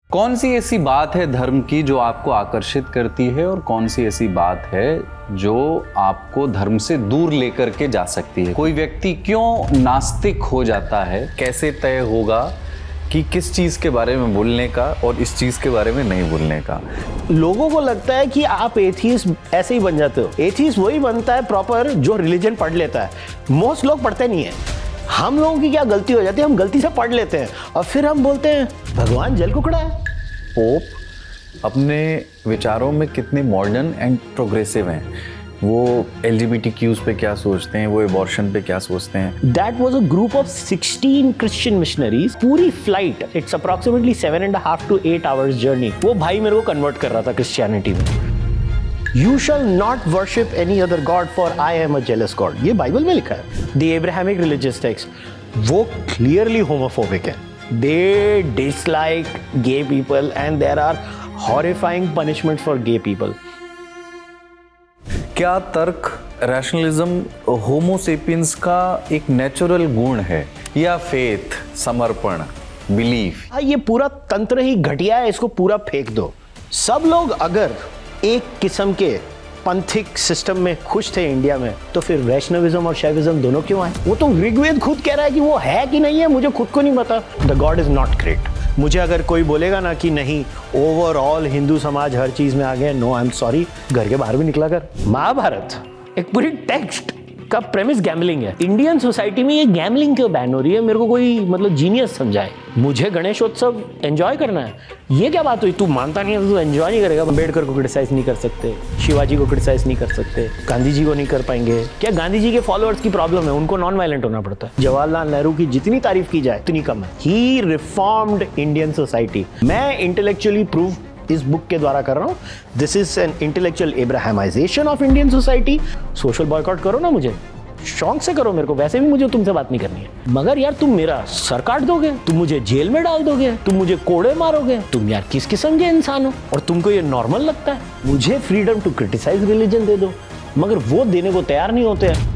कौन सी ऐसी बात है धर्म की जो आपको आकर्षित करती है और कौन सी ऐसी बात है जो आपको धर्म से दूर लेकर के जा सकती है? कोई व्यक्ति क्यों नास्तिक हो जाता है? कैसे तय होगा कि किस चीज़ के बारे में बोलने का और इस चीज़ के बारे में नहीं बोलने का? लोगों को लगता है कि आप एथीस्ट ऐसे ही बन जाते हो। एथीस्ट वही बनता है प्रॉपर जो रिलीजन पढ़ लेता है। मोस्ट लोग पढ़ते नहीं है। हम लोगों की क्या गलती हो जाती है, हम गलती से पढ़ लेते हैं और फिर हम बोलते हैं भगवान जल कुकड़ा है। पोप अपने विचारों में कितने मॉडर्न एंड प्रोग्रेसिव हैं। वो LGBTQs पे क्या सोचते हैं, वो एबॉर्शन पे क्या सोचते हैं। That was a group of 16 Christian missionaries. पूरी flight, it's approximately 7.5 to 8 hours journey. वो भाई मेरे को कन्वर्ट कर रहा था क्रिश्चियनिटी में। You shall not worship any other god for I am a jealous God. ये बाइबल में लिखा है। The Abrahamic religious text, वो clearly homophobic है। They dislike gay people and there are horrifying punishments for gay people. क्या तर्क, rationalism Homo sapiens का एक नेचुरल गुण है या फेथ, समर्पण, बिलीफ? ये पूरा तंत्र ही घटिया है, इसको पूरा फेंक दो। सब लोग अगर एक किस्म के पंथिक सिस्टम में खुश थे इंडिया में, तो फिर वैष्णविज्म और शैविज्म दोनों क्यों आए? वो तो ऋग्वेद खुद कह रहा है कि वो है कि नहीं है, मुझे खुद को नहीं पता। The God is not great. मुझे अगर कोई बोलेगा ना कि नहीं ओवरऑल हिंदू समाज हर चीज में आ गया, नो आई एम सॉरी, घर के बाहर भी निकला कर। महाभारत एक पूरी टेक्स्ट का प्रेमिस गैम्बलिंग है। इंडियन सोसाइटी में ये गैम्बलिंग क्यों बैन हो रही है? मेरे को कोई मतलब जीनियस समझाए। मुझे गणेशोत्सव एंजॉय करना है, ये क्या बात हुई? तू मानता नहीं है तो तू एंजॉय नहीं करेगा। अम्बेडकर को क्रिटिसाइज नहीं कर सकते, शिवाजी को क्रिटिसाइज नहीं कर सकते, गांधी जी को नहीं कर पाएंगे। क्या गांधी जी के फॉलोअर्स की प्रॉब्लम है? उनको नॉन वायलेंट होना पड़ता है। जवाहरलाल नेहरू की जितनी तारीफ की जाए उतनी कम है। He reformed Indian society. मैं इंटेलेक्चुअली प्रूव इस बुक के द्वारा कर रहा हूँ। This is an intellectual Abrahamisation of Indian society. Social boycott करो ना, मुझे शौक से करो, मेरे को वैसे भी मुझे तुमसे बात नहीं करनी है। मगर यार तुम मेरा सर काट दोगे, तुम मुझे जेल में डाल दोगे, तुम मुझे कोड़े मारोगे, तुम यार किस किस्म के इंसान हो? और तुमको ये नॉर्मल लगता है? मुझे फ्रीडम टू क्रिटिसाइज रिलीजन दे दो, मगर वो देने को तैयार नहीं होते हैं।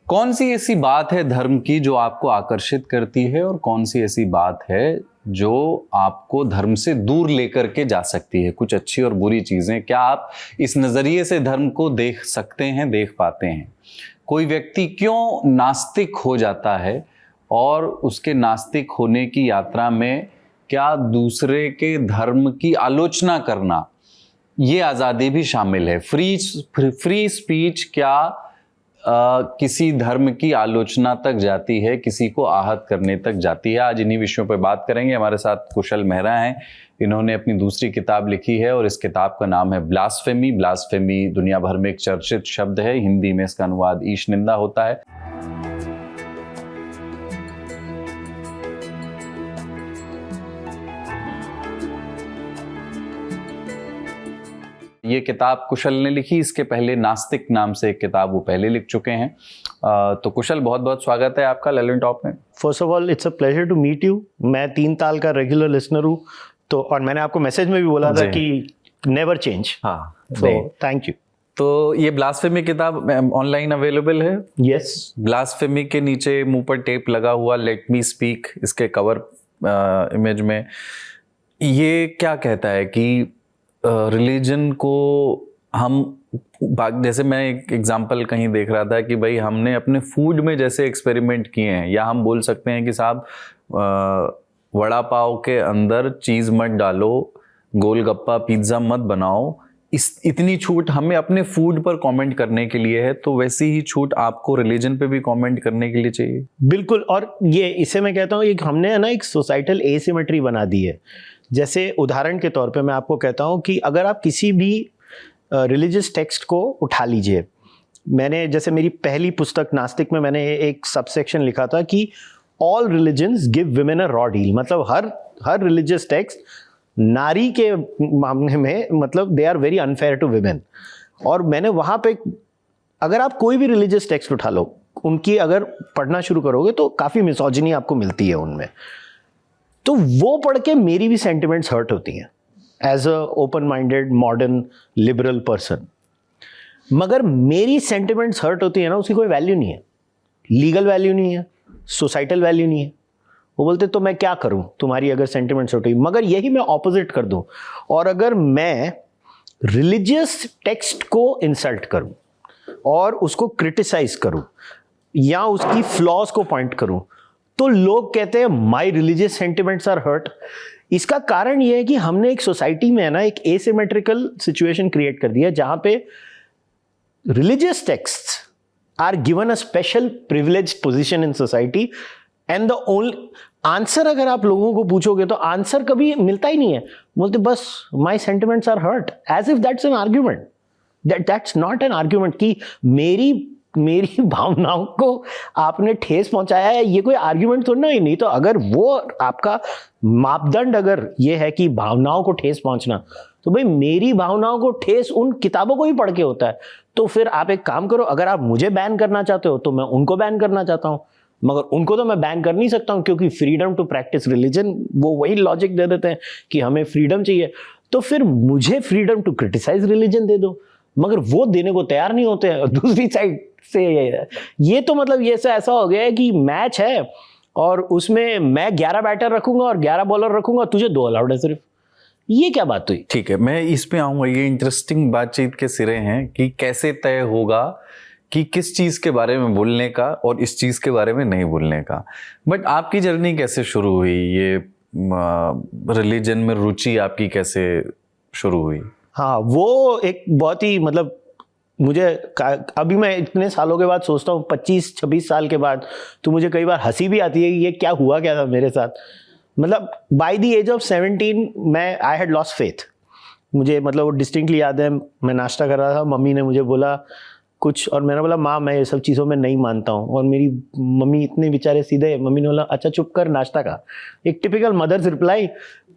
कौन सी ऐसी बात है धर्म की जो आपको आकर्षित करती है और कौन सी ऐसी बात है जो आपको धर्म से दूर लेकर के जा सकती है? कुछ अच्छी और बुरी चीजें, क्या आप इस नजरिए से धर्म को देख सकते हैं, देख पाते हैं? कोई व्यक्ति क्यों नास्तिक हो जाता है और उसके नास्तिक होने की यात्रा में क्या दूसरे के धर्म की आलोचना करना, ये आज़ादी भी शामिल है? फ्री स्पीच क्या किसी धर्म की आलोचना तक जाती है, किसी को आहत करने तक जाती है? आज इन्हीं विषयों पर बात करेंगे। हमारे साथ कुशल मेहरा हैं। इन्होंने अपनी दूसरी किताब लिखी है और इस किताब का नाम है ब्लास्फेमी। ब्लास्फेमी दुनिया भर में एक चर्चित शब्द है। हिंदी में इसका अनुवाद ईश निंदा होता है। ये किताब कुशल ने लिखी। इसके पहले नास्तिक नाम से एक किताब वो पहले लिख चुके हैं। तो कुशल, बहुत बहुत स्वागत है आपका लैलेंट टॉप में। First of all it's a pleasure to meet you. मैं 3 साल का रेगुलर लिसनर हूँ, तो और मैंने आपको मैसेज में भी बोला था कि नेवर चेंज। हाँ, तो थैंक यू। तो ये ब्लास्फेमी किताब ऑनलाइन अवेलेबल है? यस। ब्लास्फेमी के नीचे मुंह पर टेप लगा हुआ लेट मी स्पीक, इसके कवर इमेज में ये क्या कहता है कि रिलीजन को हम, जैसे मैं एक एग्जांपल कहीं देख रहा था कि भाई हमने अपने फूड में जैसे एक्सपेरिमेंट किए हैं, या हम बोल सकते हैं कि साहब वड़ा पाव के अंदर चीज़ मत डालो, गोलगप्पा पिज्ज़ा मत बनाओ, इतनी छूट हमें अपने फूड पर कमेंट करने के लिए है, तो वैसी ही छूट आपको रिलीजन पे भी कमेंट करने के लिए चाहिए। बिल्कुल। और ये इसे मैं कहता हूँ एक हमने है ना एक सोसाइटल एसिमेट्री बना दी है। जैसे उदाहरण के तौर पे मैं आपको कहता हूँ कि अगर आप किसी भी रिलीजियस टेक्स्ट को उठा लीजिए, मैंने जैसे मेरी पहली पुस्तक नास्तिक में मैंने एक सबसेक्शन लिखा था कि all religions give women a raw deal. मतलब हर रिलीजियस टेक्स्ट नारी के मामले में मतलब they are very unfair to women. और मैंने वहाँ पे, अगर आप कोई भी रिलीजियस टेक्स्ट उठा लो, उनकी अगर पढ़ना शुरू करोगे तो काफ़ी मिसोजिनी आपको मिलती है उनमें। तो वो पढ़ के मेरी भी सेंटिमेंट्स हर्ट होती हैं as a open minded modern liberal person. मगर मेरी सेंटिमेंट्स हर्ट होती है ना, उसकी कोई वैल्यू नहीं है, लीगल वैल्यू नहीं है, सोसाइटल वैल्यू नहीं है। वो बोलते तो मैं क्या करूं तुम्हारी अगर सेंटिमेंट्स हर्ट हुई। मगर यही मैं ऑपोजिट कर दूं, और अगर मैं रिलीजियस टेक्स्ट को इंसल्ट करूं और उसको क्रिटिसाइज करूं या उसकी फ्लॉज को पॉइंट करूं, तो लोग कहते हैं my religious sentiments are hurt. इसका कारण यह है कि हमने एक सोसाइटी में है ना एक एसिमेट्रिकल सिचुएशन क्रिएट कर दिया, जहां पे religious texts are given a special privileged position in society, and the only answer अगर आप लोगों को पूछोगे तो आंसर कभी मिलता ही नहीं है। बोलते बस my sentiments are hurt, as if that's an argument. That's not an argument कि मेरी भावनाओं को आपने ठेस पहुंचाया है, ये कोई आर्ग्यूमेंट थोड़ा ही नहीं। तो अगर वो आपका मापदंड अगर ये है कि भावनाओं को ठेस पहुंचना, तो भाई मेरी भावनाओं को ठेस उन किताबों को ही पढ़ के होता है। तो फिर आप एक काम करो, अगर आप मुझे बैन करना चाहते हो तो मैं उनको बैन करना चाहता हूं, मगर उनको तो मैं बैन कर नहीं सकता हूं, क्योंकि फ्रीडम टू प्रैक्टिस रिलीजन, वो वही लॉजिक दे देते हैं कि हमें फ्रीडम चाहिए। तो फिर मुझे फ्रीडम टू क्रिटिसाइज रिलीजन दे दो, मगर वो देने को तैयार नहीं होते हैं। दूसरी साइड से ये तो मतलब ये से ऐसा हो गया है कि मैच है और उसमें मैं 11 बैटर रखूंगा और 11 बॉलर रखूंगा, तुझे 2 अलाउड है सिर्फ। ये क्या बात हुई? ठीक है, मैं इस पे आऊंगा। ये इंटरेस्टिंग बातचीत के सिरे हैं कि कैसे तय होगा कि किस चीज के बारे में बोलने का और इस चीज के बारे में नहीं बोलने का। बट आपकी जर्नी कैसे शुरू हुई? ये रिलीजन में रुचि आपकी कैसे शुरू हुई? हाँ, वो एक बहुत ही मतलब मुझे अभी मैं इतने सालों के बाद सोचता हूँ, 25-26 साल के बाद, तो मुझे कई बार हंसी भी आती है कि ये क्या हुआ क्या था मेरे साथ। मतलब बाय द एज ऑफ 17 मैं आई हैड लॉस्ट फेथ। मुझे मतलब वो डिस्टिंक्टली याद है, मैं नाश्ता कर रहा था, मम्मी ने मुझे बोला कुछ और मैंने बोला माँ मैं ये सब चीज़ों में नहीं मानता हूँ। और मेरी मम्मी इतने बेचारे सीधे, मम्मी ने बोला अच्छा चुप कर नाश्ता का। एक टिपिकल मदर्स रिप्लाई,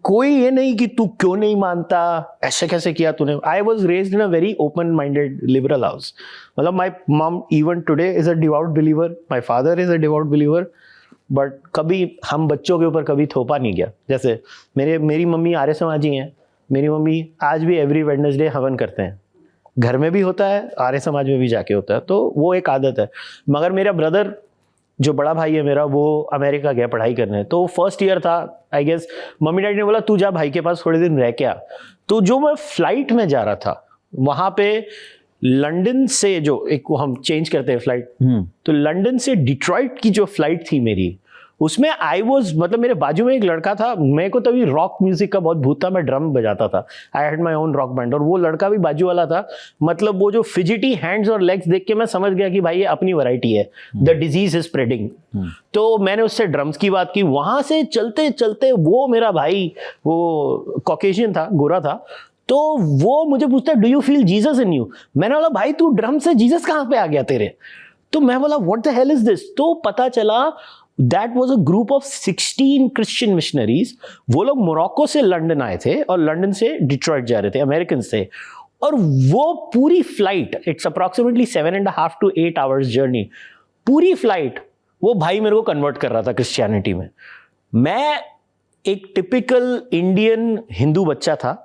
कोई ये नहीं कि तू क्यों नहीं मानता, ऐसे कैसे किया तूने। I was raised in a very open minded liberal house. मतलब my mom even today is a devout believer, my father is a devout believer, but कभी हम बच्चों के ऊपर कभी थोपा नहीं गया। जैसे मेरी मम्मी आर्य समाजी हैं, मेरी मम्मी आज भी एवरी वेडनेसडे हवन करते हैं, घर में भी होता है, आर्य समाज में भी जाके होता है, तो वो एक आदत है। मगर मेरा ब्रदर जो बड़ा भाई है मेरा, वो अमेरिका गया पढ़ाई करने, तो फर्स्ट ईयर था आई गेस, मम्मी डैडी ने बोला तू जा भाई के पास थोड़े दिन रह के आ। तो जो मैं फ्लाइट में जा रहा था, वहाँ पे लंदन से जो एक हम चेंज करते हैं फ्लाइट, तो लंदन से डिट्रॉइट की जो फ्लाइट थी मेरी, उसमें आई वॉज मतलब मेरे बाजू में एक लड़का था, मेरे को तभी रॉक म्यूजिक का बहुत भूत था, मैं ड्रम बजाता था, I had my own rock band, और वो लड़का भी बाजू वाला था। मतलब वो जो फिजिटी हैंड्स और लेग्स देख के मैं समझ गया कि भाई ये अपनी वैरायटी है, द डिजीज इज स्प्रेडिंग। तो मैंने उससे ड्रम्स की बात की। वहां से चलते चलते वो मेरा भाई, वो कॉकेशियन था, गोरा था, तो वो मुझे पूछता do you feel Jesus in you. मैंने बोला भाई तू ड्रम से जीसस कहाँ पे आ गया तेरे? तो मैं बोला what the hell is this. तो पता चला that was a group of 16 Christian missionaries. वो लोग मोरक्को से लंदन आए थे और लंदन से डिट्रॉइट जा रहे थे, अमेरिकन से। और वो पूरी flight, it's approximately 7.5 to 8 hours journey, पूरी फ्लाइट वो भाई मेरे को कन्वर्ट कर रहा था क्रिश्चियनिटी में। मैं एक टिपिकल इंडियन हिंदू बच्चा था,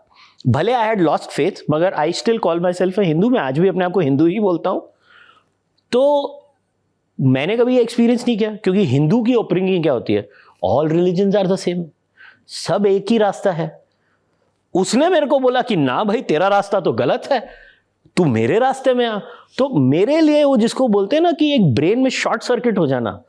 भले आई हैड लॉस्ट फेथ, मगर I still call my self ए हिंदू। मैं आज भी अपने आप को हिंदू ही बोलता हूं। तो मैंने कभी एक्सपीरियंस नहीं किया, क्योंकि हिंदू की अपब्रिंगिंग क्या होती है, all religions are the same, सब एक ही रास्ता है। उसने मेरे को बोला कि ना भाई तेरा रास्ता तो गलत है, तू मेरे रास्ते में आ। तो मेरे लिए वो जिसको बोलते हैं ना कि एक ब्रेन में शॉर्ट सर्किट हो जाना,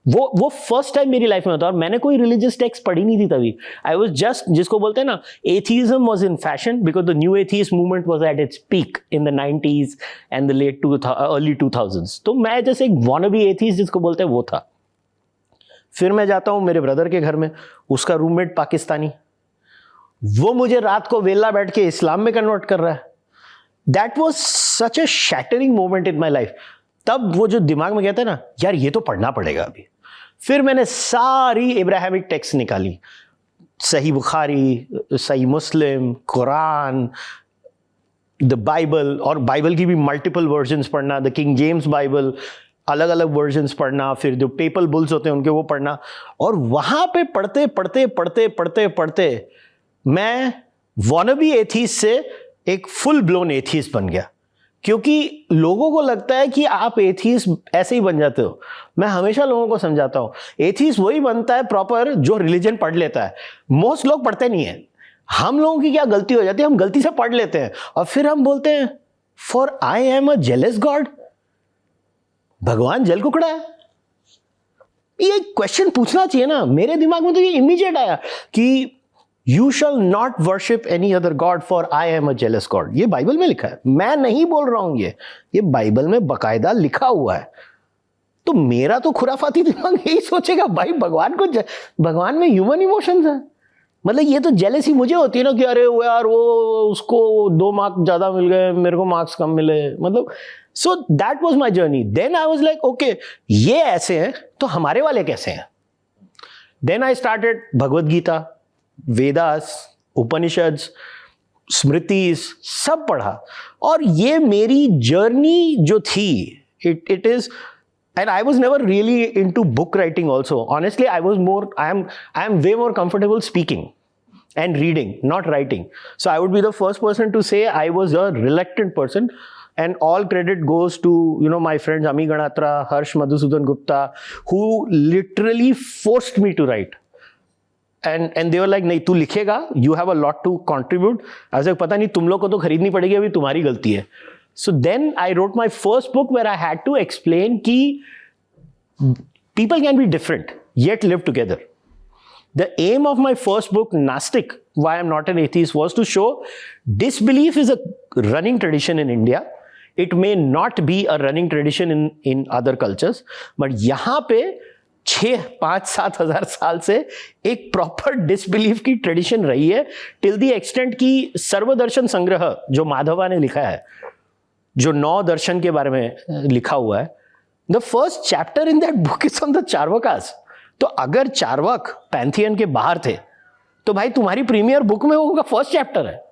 वो फर्स्ट टाइम मेरी लाइफ में होता। और मैंने कोई रिलीजियस टेक्स्ट पढ़ी नहीं थी तभी। आई वाज जस्ट, जिसको बोलते हैं ना, atheism was in fashion because the new atheist movement was at its peak in the 90s and the late early 2000s। तो मैं जैसे एक वॉनबी एथिस्ट जिसको बोलते हैं वो था। फिर मैं जाता हूं मेरे ब्रदर के घर में, उसका रूममेट पाकिस्तानी, वो मुझे रात को वेला बैठ के इस्लाम में कन्वर्ट कर रहा है। That was such A shattering moment in my life. तब वो जो दिमाग में कहता है ना, यार ये तो पढ़ना पड़ेगा अभी। फिर मैंने सारी इब्राहिमिक टेक्स्ट निकाली, सही बुखारी, सही मुस्लिम, कुरान, द बाइबल, और बाइबल की भी मल्टीपल वर्जन्स पढ़ना, द किंग जेम्स बाइबल, अलग अलग वर्जन्स पढ़ना, फिर जो पेपल बुल्स होते हैं उनके वो पढ़ना। और वहां पे पढ़ते पढ़ते पढ़ते पढ़ते पढ़ते मैं वॉनबी एथीस्ट से एक फुल ब्लोन एथीस्ट बन गया। क्योंकि लोगों को लगता है कि आप एथीस्ट ऐसे ही बन जाते हो। मैं हमेशा लोगों को समझाता हूं, एथीस्ट वही बनता है प्रॉपर जो रिलीजन पढ़ लेता है। मोस्ट लोग पढ़ते नहीं है। हम लोगों की क्या गलती हो जाती है, हम गलती से पढ़ लेते हैं और फिर हम बोलते हैं for I am a jealous God, भगवान जल कुकड़ा है। ये क्वेश्चन पूछना चाहिए ना। मेरे दिमाग में तो ये इमीडिएट आया कि you shall not worship any other God for I am a jealous God. ये बाइबल में लिखा है, मैं नहीं बोल रहा हूं, ये बाइबल में बकायदा लिखा हुआ है। तो मेरा तो खुराफाती दिमाग यही सोचेगा भाई भगवान में ह्यूमन इमोशंस है। मतलब ये तो जेलसी मुझे होती है ना कि अरे वो यार वो उसको 2 मार्क्स ज्यादा मिल गए, मेरे को मार्क्स कम मिले। मतलब so that was my journey. Then I was like okay ये ऐसे हैं तो हमारे वाले कैसे हैं। Then I started Bhagavad Gita, Vedas, Upanishads, Smritis सब पढ़ा। और ये मेरी जर्नी जो थी it is, and I was never really into book writing also. Honestly, I am way more comfortable speaking and reading, not writing. So I would be the first person to say I was a reluctant person, and all credit goes to, you know, my friends Ami Ganatra, Harsh Madhusudan Gupta, who literally forced me to write. And they were like, नहीं तू लिखेगा, you have a lot to contribute. I was like, पता नहीं तुम लोग को तो खरीदनी पड़ेगी, अभी तुम्हारी गलती है. So then I wrote my first book where I had to explain कि people can be different yet live together. The aim of my first book, Nastic, Why I'm Not an Atheist, was to show disbelief is a running tradition in India. It may not be a running tradition in other cultures, but यहाँ पे 6-5-7 हज़ार साल से एक proper disbelief की tradition रही है, till the extent की सर्वदर्शन संग्रह जो माधवा ने लिखा है, जो 9 दर्शन के बारे में लिखा हुआ है, the first chapter in that book is on the Charvakas. तो अगर चार्वाक पैंथियन के बाहर थे तो भाई तुम्हारी प्रीमियर बुक में वो फर्स्ट चैप्टर है.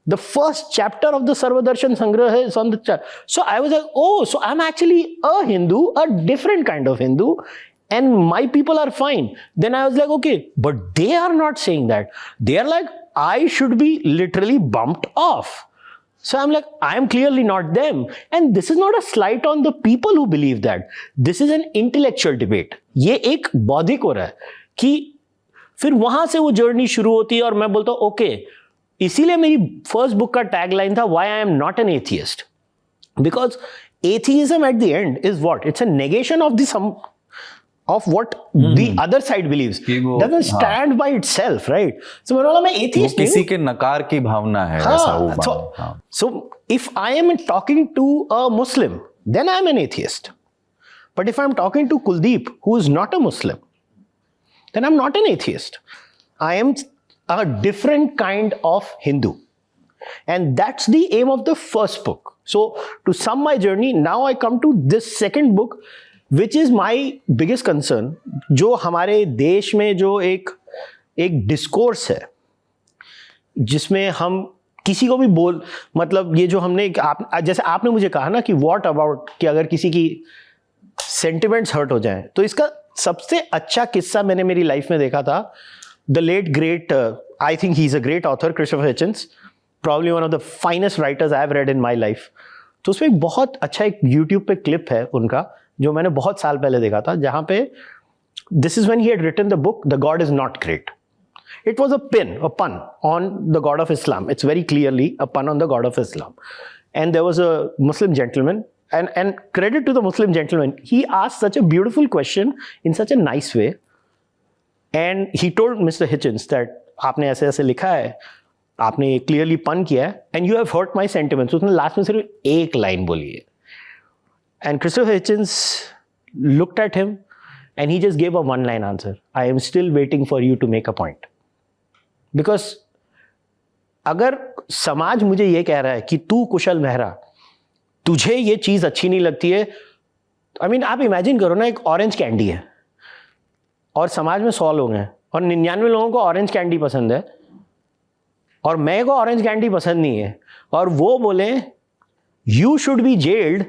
The first chapter of the Sarvadarshan Sangrah is on the chart. So I was like, oh, so I'm actually a Hindu, a different kind of Hindu, and my people are fine. Then I was like, okay, but they are not saying that. They are like, I should be literally bumped off. So I'm like, I am clearly not them. And this is not a slight on the people who believe that. This is an intellectual debate. ये एक बौद्धिक हो रहा है कि फिर वहां से वो जर्नी शुरू होती है और मैं बोलता हूं ओके, इसीलिए मेरी फर्स्ट बुक का टैगलाइन था why I am not an atheist, because atheism at the end is what, it's a negation of the sum of what the other side believes. Doesn't stand by itself, right? So मैं atheist नहीं, किसी के नकार की भावना है, ऐसा वो. So if I am talking to a Muslim, then I am an atheist. But if I'm talking to Kuldeep, who is not a Muslim, then I'm not an atheist. I am a different kind of Hindu. And that's the aim of the first book. So to sum my journey, now I come to this second book, which is my biggest concern. जो हमारे देश में जो एक discourse है जिसमें हम किसी को भी मतलब ये जो हमने जैसे आपने मुझे कहा ना कि व्हाट अबाउट कि अगर किसी की सेंटिमेंट्स हर्ट हो जाए, तो इसका सबसे अच्छा किस्सा मैंने मेरी लाइफ में देखा था. The late great, I think he is a great author, Christopher Hitchens, probably one of the finest writers I have read in my life. तो उसमें एक बहुत अच्छा एक यूट्यूब पे क्लिप है उनका जो मैंने बहुत साल पहले देखा था, जहां पे this is when he had written the book the God is not great. It was a pun on the god of Islam. It's very clearly a pun on the god of Islam. And there was a Muslim gentleman, and credit to the Muslim gentleman, he asked such a beautiful question in such a nice way, and he told Mr. Hitchens that आपने ऐसे ऐसे लिखा है, आपने clearly pun किया है, and you have hurt my sentiments. उसने last में सिर्फ एक लाइन बोली है. And Christopher Hitchens looked at him and he just gave a one-line answer. I am still waiting for you to make a point. Because अगर समाज मुझे ये कह रहा है कि तू कुशल मेहरा, तुझे ये चीज अच्छी नहीं लगती है, I mean, आप इमेजिन करो ना, एक ऑरेंज कैंडी है और समाज में 100 लोग हैं और 99 लोगों को ऑरेंज कैंडी पसंद है और मैं को ऑरेंज कैंडी पसंद नहीं है, और वो बोले you should B gelled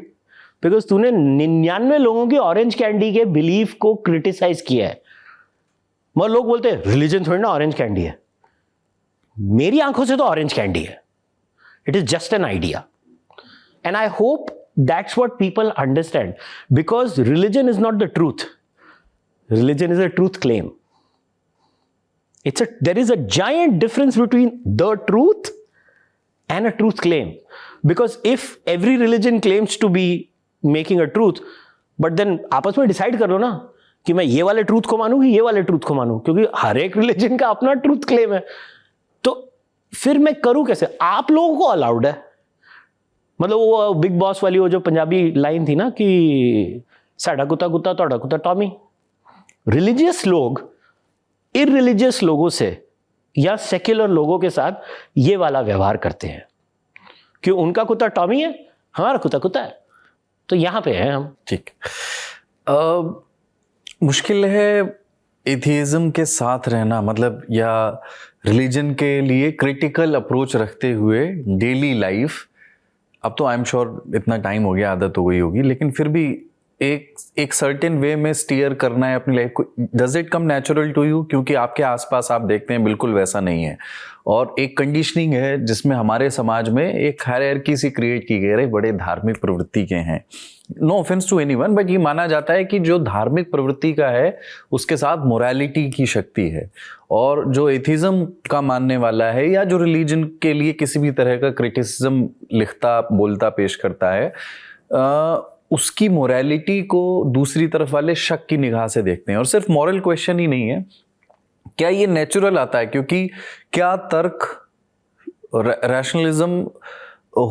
because तूने 99 लोगों की ऑरेंज कैंडी के बिलीफ को क्रिटिसाइज किया है. मगर लोग बोलते हैं रिलीजन थोड़ी ना ऑरेंज कैंडी है. मेरी आंखों से तो ऑरेंज कैंडी है. It is just an idea. And I hope that's what people understand, because religion is not the truth. Religion is a truth claim. There is a giant difference between the truth and a truth claim. Because if every religion claims to be making a truth, but then आपस में decide कर लो ना कि मैं ये वाले truth को मानूं कि ये वाले ट्रूथ को मानूं, क्योंकि हर एक रिलीजन का अपना ट्रूथ क्लेम है, तो फिर मैं करूं कैसे? आप लोगों को अलाउड है, मतलब वो बिग बॉस वाली वो जो पंजाबी लाइन थी ना कि साडा कुत्ता कुत्ता तोड़ा कुत्ता टॉमी। रिलीजियस लोग इररिलीजियस लोगों से या सेक्युलर लोगों के साथ ये वाला व्यवहार करते हैं कि उनका कुत्ता टॉमी है, हमारा कुत्ता कुत्ता है, तो यहां पे है हम। ठीक। मुश्किल है एथिज्म के साथ रहना, मतलब या रिलीजन के लिए क्रिटिकल अप्रोच रखते हुए डेली लाइफ। अब तो आई एम श्योर इतना टाइम हो गया, आदत हो गई होगी, लेकिन फिर भी एक सर्टेन वे में स्टीयर करना है अपनी लाइफ को। Does it come natural to you? क्योंकि आपके आसपास आप देखते हैं बिल्कुल वैसा नहीं है, और एक कंडीशनिंग है जिसमें हमारे समाज में एक हायरार्की सी क्रिएट की गई है, बड़े धार्मिक प्रवृत्ति के हैं। No offence to anyone, but ये माना जाता है कि जो धार्मिक प्रवृत्ति का है उसके साथ मोरालिटी की शक्ति है, और जो एथिज्म का मानने वाला है या जो रिलीजन के लिए किसी भी तरह का क्रिटिसिज्म लिखता बोलता पेश करता है, उसकी मोरालिटी को दूसरी तरफ वाले शक की निगाह से देखते हैं। और सिर्फ मॉरल क्वेश्चन ही नहीं है, क्या ये नेचुरल आता है? क्योंकि क्या तर्क, रैशनलिज्म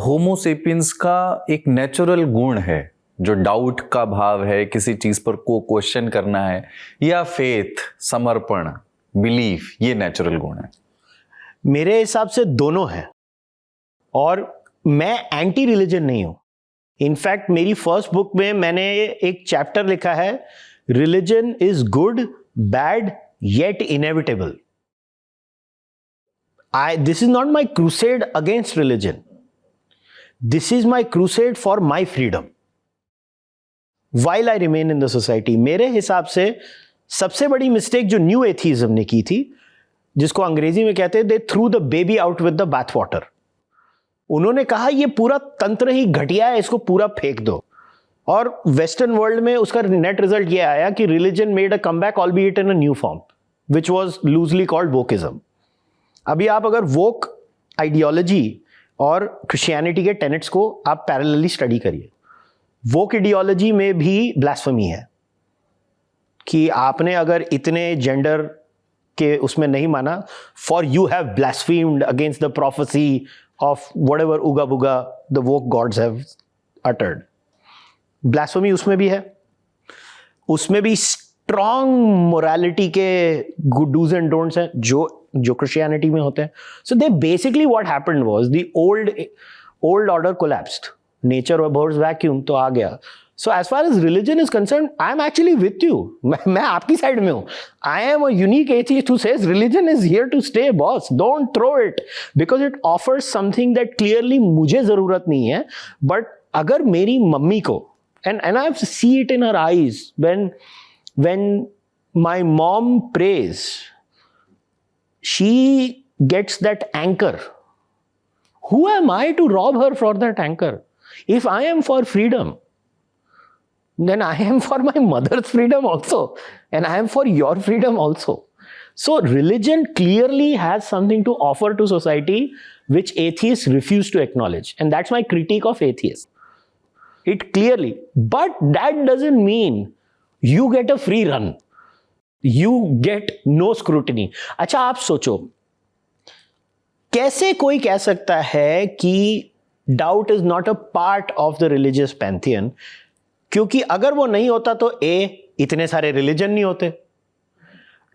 होमोसेपियंस का एक नेचुरल गुण है, जो डाउट का भाव है, किसी चीज पर को क्वेश्चन करना है, या फेथ, समर्पण, बिलीफ, ये नेचुरल गुण है? मेरे हिसाब से दोनों है, और मैं एंटी रिलीजन नहीं हूं। इनफैक्ट मेरी फर्स्ट बुक में मैंने एक चैप्टर लिखा है, religion is good, bad, yet inevitable. This is not my crusade against religion, this is my crusade for my freedom while I remain in the society. मेरे हिसाब से सबसे बड़ी मिस्टेक जो न्यू एथिज्म ने की थी, जिसको अंग्रेजी में कहते हैं they threw the baby out with the bath water. उन्होंने कहा ये पूरा तंत्र ही घटिया है, इसको पूरा फेंक दो। और वेस्टर्न वर्ल्ड में उसका नेट रिजल्ट ये आया कि religion made a comeback, all B it in a new form, which was loosely called wokeism. अभी आप अगर वोक आइडियोलॉजी और क्रिश्चियनिटी के टेनेट्स को आप पैरेलली स्टडी करिए, वोक आइडियोलॉजी में भी ब्लास्फेमी है कि आपने अगर इतने जेंडर के उसमें नहीं माना, for you have blasphemed against the prophecy of whatever uga buga the woke gods have uttered. Blasphemy उसमें भी है, उसमें भी strong morality के good do's and don'ts हैं जो Christianity में होते हैं. So they basically what happened was the old order collapsed. Nature abhors vacuum, तो आ गया. So as far as religion is concerned, I am actually with you. मैं आपकी साइड में हूँ. I am a unique atheist who says religion is here to stay, boss. Don't throw it because it offers something that clearly मुझे जरूरत नहीं है. But अगर मेरी मम्मी को, and I see it in her eyes when my mom prays, she gets that anchor. Who am I to rob her for that anchor? If I am for freedom, then I am for my mother's freedom also, and I am for your freedom also. So religion clearly has something to offer to society which atheists refuse to acknowledge, and that's my critique of atheists. It clearly, but that doesn't mean you get a free run, you get no scrutiny. अच्छा, आप सोचो कैसे कोई कह सकता है कि doubt is not a part of the religious pantheon, क्योंकि अगर वो नहीं होता तो इतने सारे रिलीजन नहीं होते,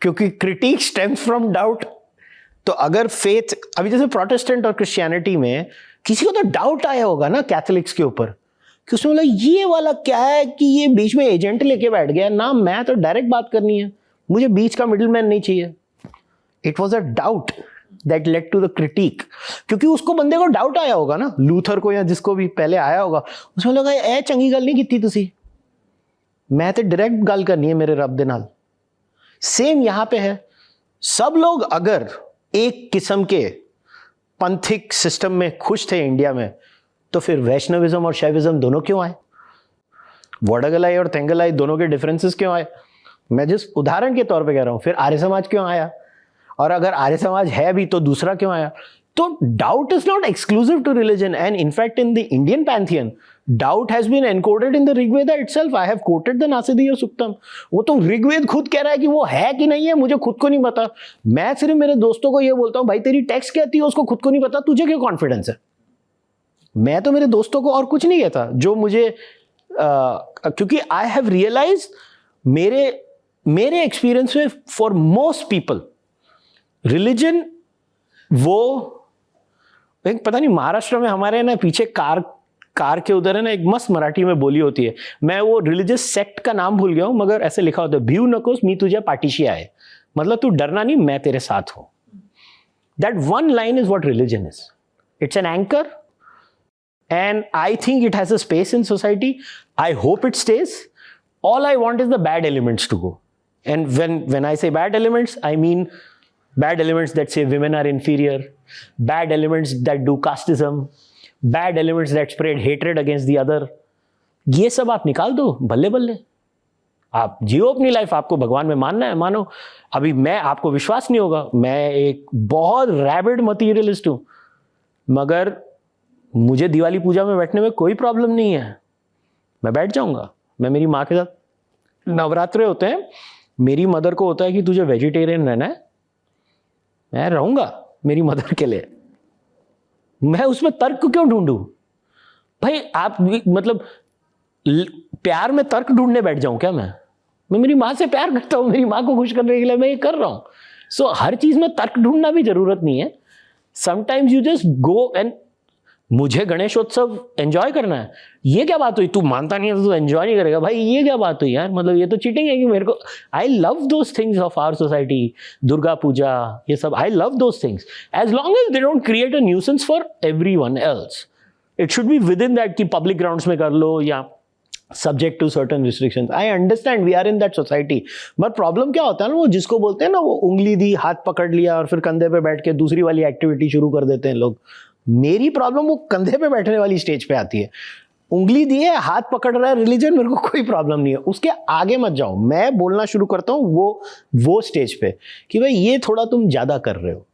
क्योंकि क्रिटिक स्टेम्स फ्रॉम डाउट। तो अगर फेथ, अभी जैसे प्रोटेस्टेंट और क्रिश्चियनिटी में किसी को तो डाउट आया होगा ना कैथोलिक्स के ऊपर, कि उसमें बोला ये वाला क्या है कि ये बीच में एजेंट लेके बैठ गया ना, मैं तो डायरेक्ट बात करनी है, मुझे बीच का मिडिलमैन नहीं चाहिए। It was a doubt that led to the critique, क्योंकि उसको बंदे को डाउट आया होगा ना, लूथर को या जिसको भी पहले आया होगा, उसमें लगा ए चंगी गल नहीं की तुसी, मैं तो डायरेक्ट गल करनी है मेरे रब दे नाल। सेम यहां पे है, सब लोग अगर एक किस्म के पंथिक सिस्टम में खुश थे इंडिया में, तो फिर वैष्णविज्म और शैविज्म दोनों क्यों आए? वोडागलाई और तेंगलाई दोनों के डिफरेंसेस क्यों आए? मैं जिस उदाहरण के तौर पे कह रहा हूं। फिर आर्य समाज क्यों आया? और अगर आर्य समाज है भी तो दूसरा क्यों आया? तो doubt is not exclusive to religion, and in fact in the Indian pantheon doubt has been encoded in the Rigveda itself. I have quoted the Nasadiya Suktam. वो तो ऋग्वेद खुद कह रहा है कि वो है कि नहीं है मुझे खुद को नहीं पता। मैं सिर्फ मेरे दोस्तों को ये बोलता हूं, भाई तेरी टेक्स्ट कहती है उसको खुद को नहीं पता, तुझे क्यों कॉन्फिडेंस है? मैं तो मेरे दोस्तों को और कुछ नहीं कहता जो मुझे क्योंकि आई हैव रियलाइज मेरे एक्सपीरियंस में फॉर मोस्ट पीपल रिलीजन वो एक पता नहीं, महाराष्ट्र में हमारे ना पीछे कार के उधर है ना एक मस्त मराठी में बोली होती है, मैं वो रिलीजियस सेक्ट का नाम भूल गया हूं मगर ऐसे लिखा होता है, भिऊ नकोस मी तुझ्या पाठीशी आहे, मतलब तू डरना नहीं मैं तेरे साथ हूं. That one line is what religion is. It's an anchor and I think it has a space in society. I hope it stays. All I want is the bad elements to go. And when I say bad elements, I mean bad elements that say women are inferior, bad elements that do casteism, bad elements that spread hatred against the other. ये सब आप निकाल दो, बल्ले बल्ले आप जियो अपनी life. आपको भगवान में मानना है मानो. अभी मैं आपको विश्वास नहीं होगा, मैं एक बहुत रैबिड मटीरियलिस्ट हूं, मगर मुझे दिवाली पूजा में बैठने में कोई प्रॉब्लम नहीं है. मैं बैठ जाऊंगा. मैं मेरी माँ के साथ नवरात्रे होते हैं, मेरी मदर को होता है कि तुझे वेजिटेरियन रहना है, मैं रहूंगा मेरी मदर के लिए. मैं उसमें तर्क क्यों ढूंढूं भाई? आप मतलब प्यार में तर्क ढूंढने बैठ जाऊं क्या? मैं मेरी माँ से प्यार करता हूं, मेरी माँ को खुश करने के लिए मैं ये कर रहा हूं. सो हर चीज में तर्क ढूंढना भी जरूरत नहीं है. Sometimes you just go and मुझे गणेशोत्सव एंजॉय करना है. ये क्या बात हुई? तू मानता नहीं है तो तू एंजॉय नहीं करेगा भाई? ये क्या बात हुई यार? मतलब ये तो चीटिंग है कि मेरे को. I love those things of our society, Durga Puja, ये सब I love those things as long as they don't create a nuisance for everyone else. It should be within that कि पब्लिक ग्राउंड्स में कर लो या subject to certain restrictions. I understand we are in that society, but problem क्या होता है ना, वो जिसको बोलते हैं ना, वो उंगली दी, हाथ पकड़ लिया और फिर कंधे पे बैठ के दूसरी वाली एक्टिविटी शुरू कर देते हैं लोग. मेरी प्रॉब्लम वो कंधे पे बैठने वाली स्टेज पे आती है. उंगली दी है, हाथ पकड़ रहा है रिलीजन, मेरे को कोई प्रॉब्लम नहीं है. उसके आगे मत जाओ. मैं बोलना शुरू करता हूं वो स्टेज पे कि भाई ये थोड़ा तुम ज्यादा कर रहे हो.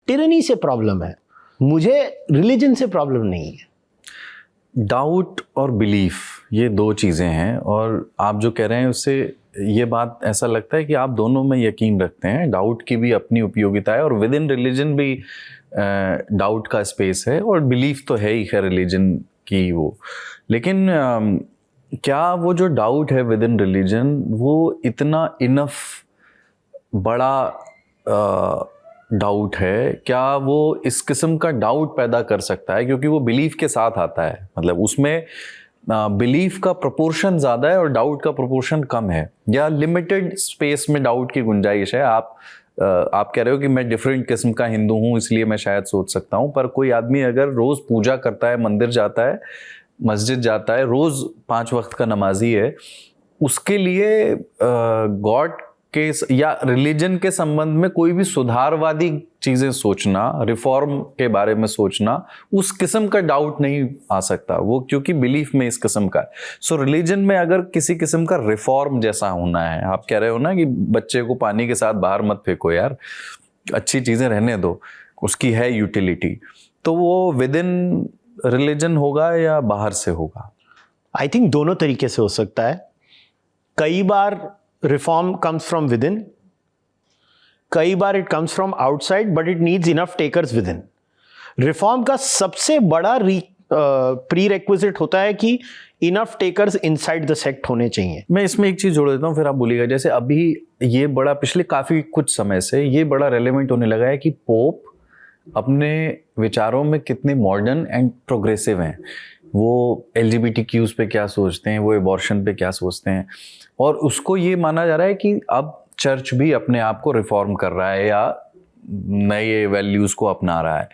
टिरनी से प्रॉब्लम है, मुझे रिलीजन से प्रॉब्लम नहीं है. डाउट और बिलीफ ये दो चीज़ें हैं, और आप जो कह रहे हैं उससे ये बात ऐसा लगता है कि आप दोनों में यकीन रखते हैं. डाउट की भी अपनी उपयोगिता है और विद इन रिलीजन भी डाउट का स्पेस है, और बिलीफ तो है ही खैर रिलीजन की वो. लेकिन क्या वो जो डाउट है विद इन रिलीजन वो इतना इनफ बड़ा डाउट है? क्या वो इस किस्म का डाउट पैदा कर सकता है? क्योंकि वो बिलीफ के साथ आता है, मतलब उसमें बिलीफ का प्रोपोर्शन ज़्यादा है और डाउट का प्रोपोर्शन कम है, या लिमिटेड स्पेस में डाउट की गुंजाइश है. आप कह रहे हो कि मैं डिफरेंट किस्म का हिंदू हूँ इसलिए मैं शायद सोच सकता हूँ, पर कोई आदमी अगर रोज़ पूजा करता है, मंदिर जाता है, मस्जिद जाता है, रोज़ 5 वक्त का नमाजी है, उसके लिए गॉड के या रिलीजन के संबंध में कोई भी सुधारवादी चीज़ें सोचना, रिफॉर्म के बारे में सोचना, उस किस्म का डाउट नहीं आ सकता वो, क्योंकि बिलीफ में इस किस्म का है. सो रिलीजन में अगर किसी किस्म का रिफॉर्म जैसा होना है, आप कह रहे हो ना कि बच्चे को पानी के साथ बाहर मत फेंको यार, अच्छी चीज़ें रहने दो, उसकी है यूटिलिटी, तो वो विद इन रिलीजन होगा या बाहर से होगा? आई थिंक दोनों तरीके से हो सकता है. कई बार reform comes from within, कई बार it comes from outside, but it needs enough takers within. Reform का सबसे बड़ा प्री रेक्विजिट होता है कि enough takers inside the sect होने चाहिए. मैं इसमें एक चीज जोड़ देता हूँ, फिर आप बोलिएगा. जैसे अभी ये बड़ा पिछले काफी कुछ समय से ये बड़ा रेलेवेंट होने लगा है कि पोप अपने विचारों में कितने मॉडर्न एंड प्रोग्रेसिव हैं. वो LGBTQs पे क्या सोचते हैं, वो एबॉर्शन पे क्या सोचते हैं, और उसको ये माना जा रहा है कि अब चर्च भी अपने आप को रिफॉर्म कर रहा है या नए वैल्यूज़ को अपना रहा है.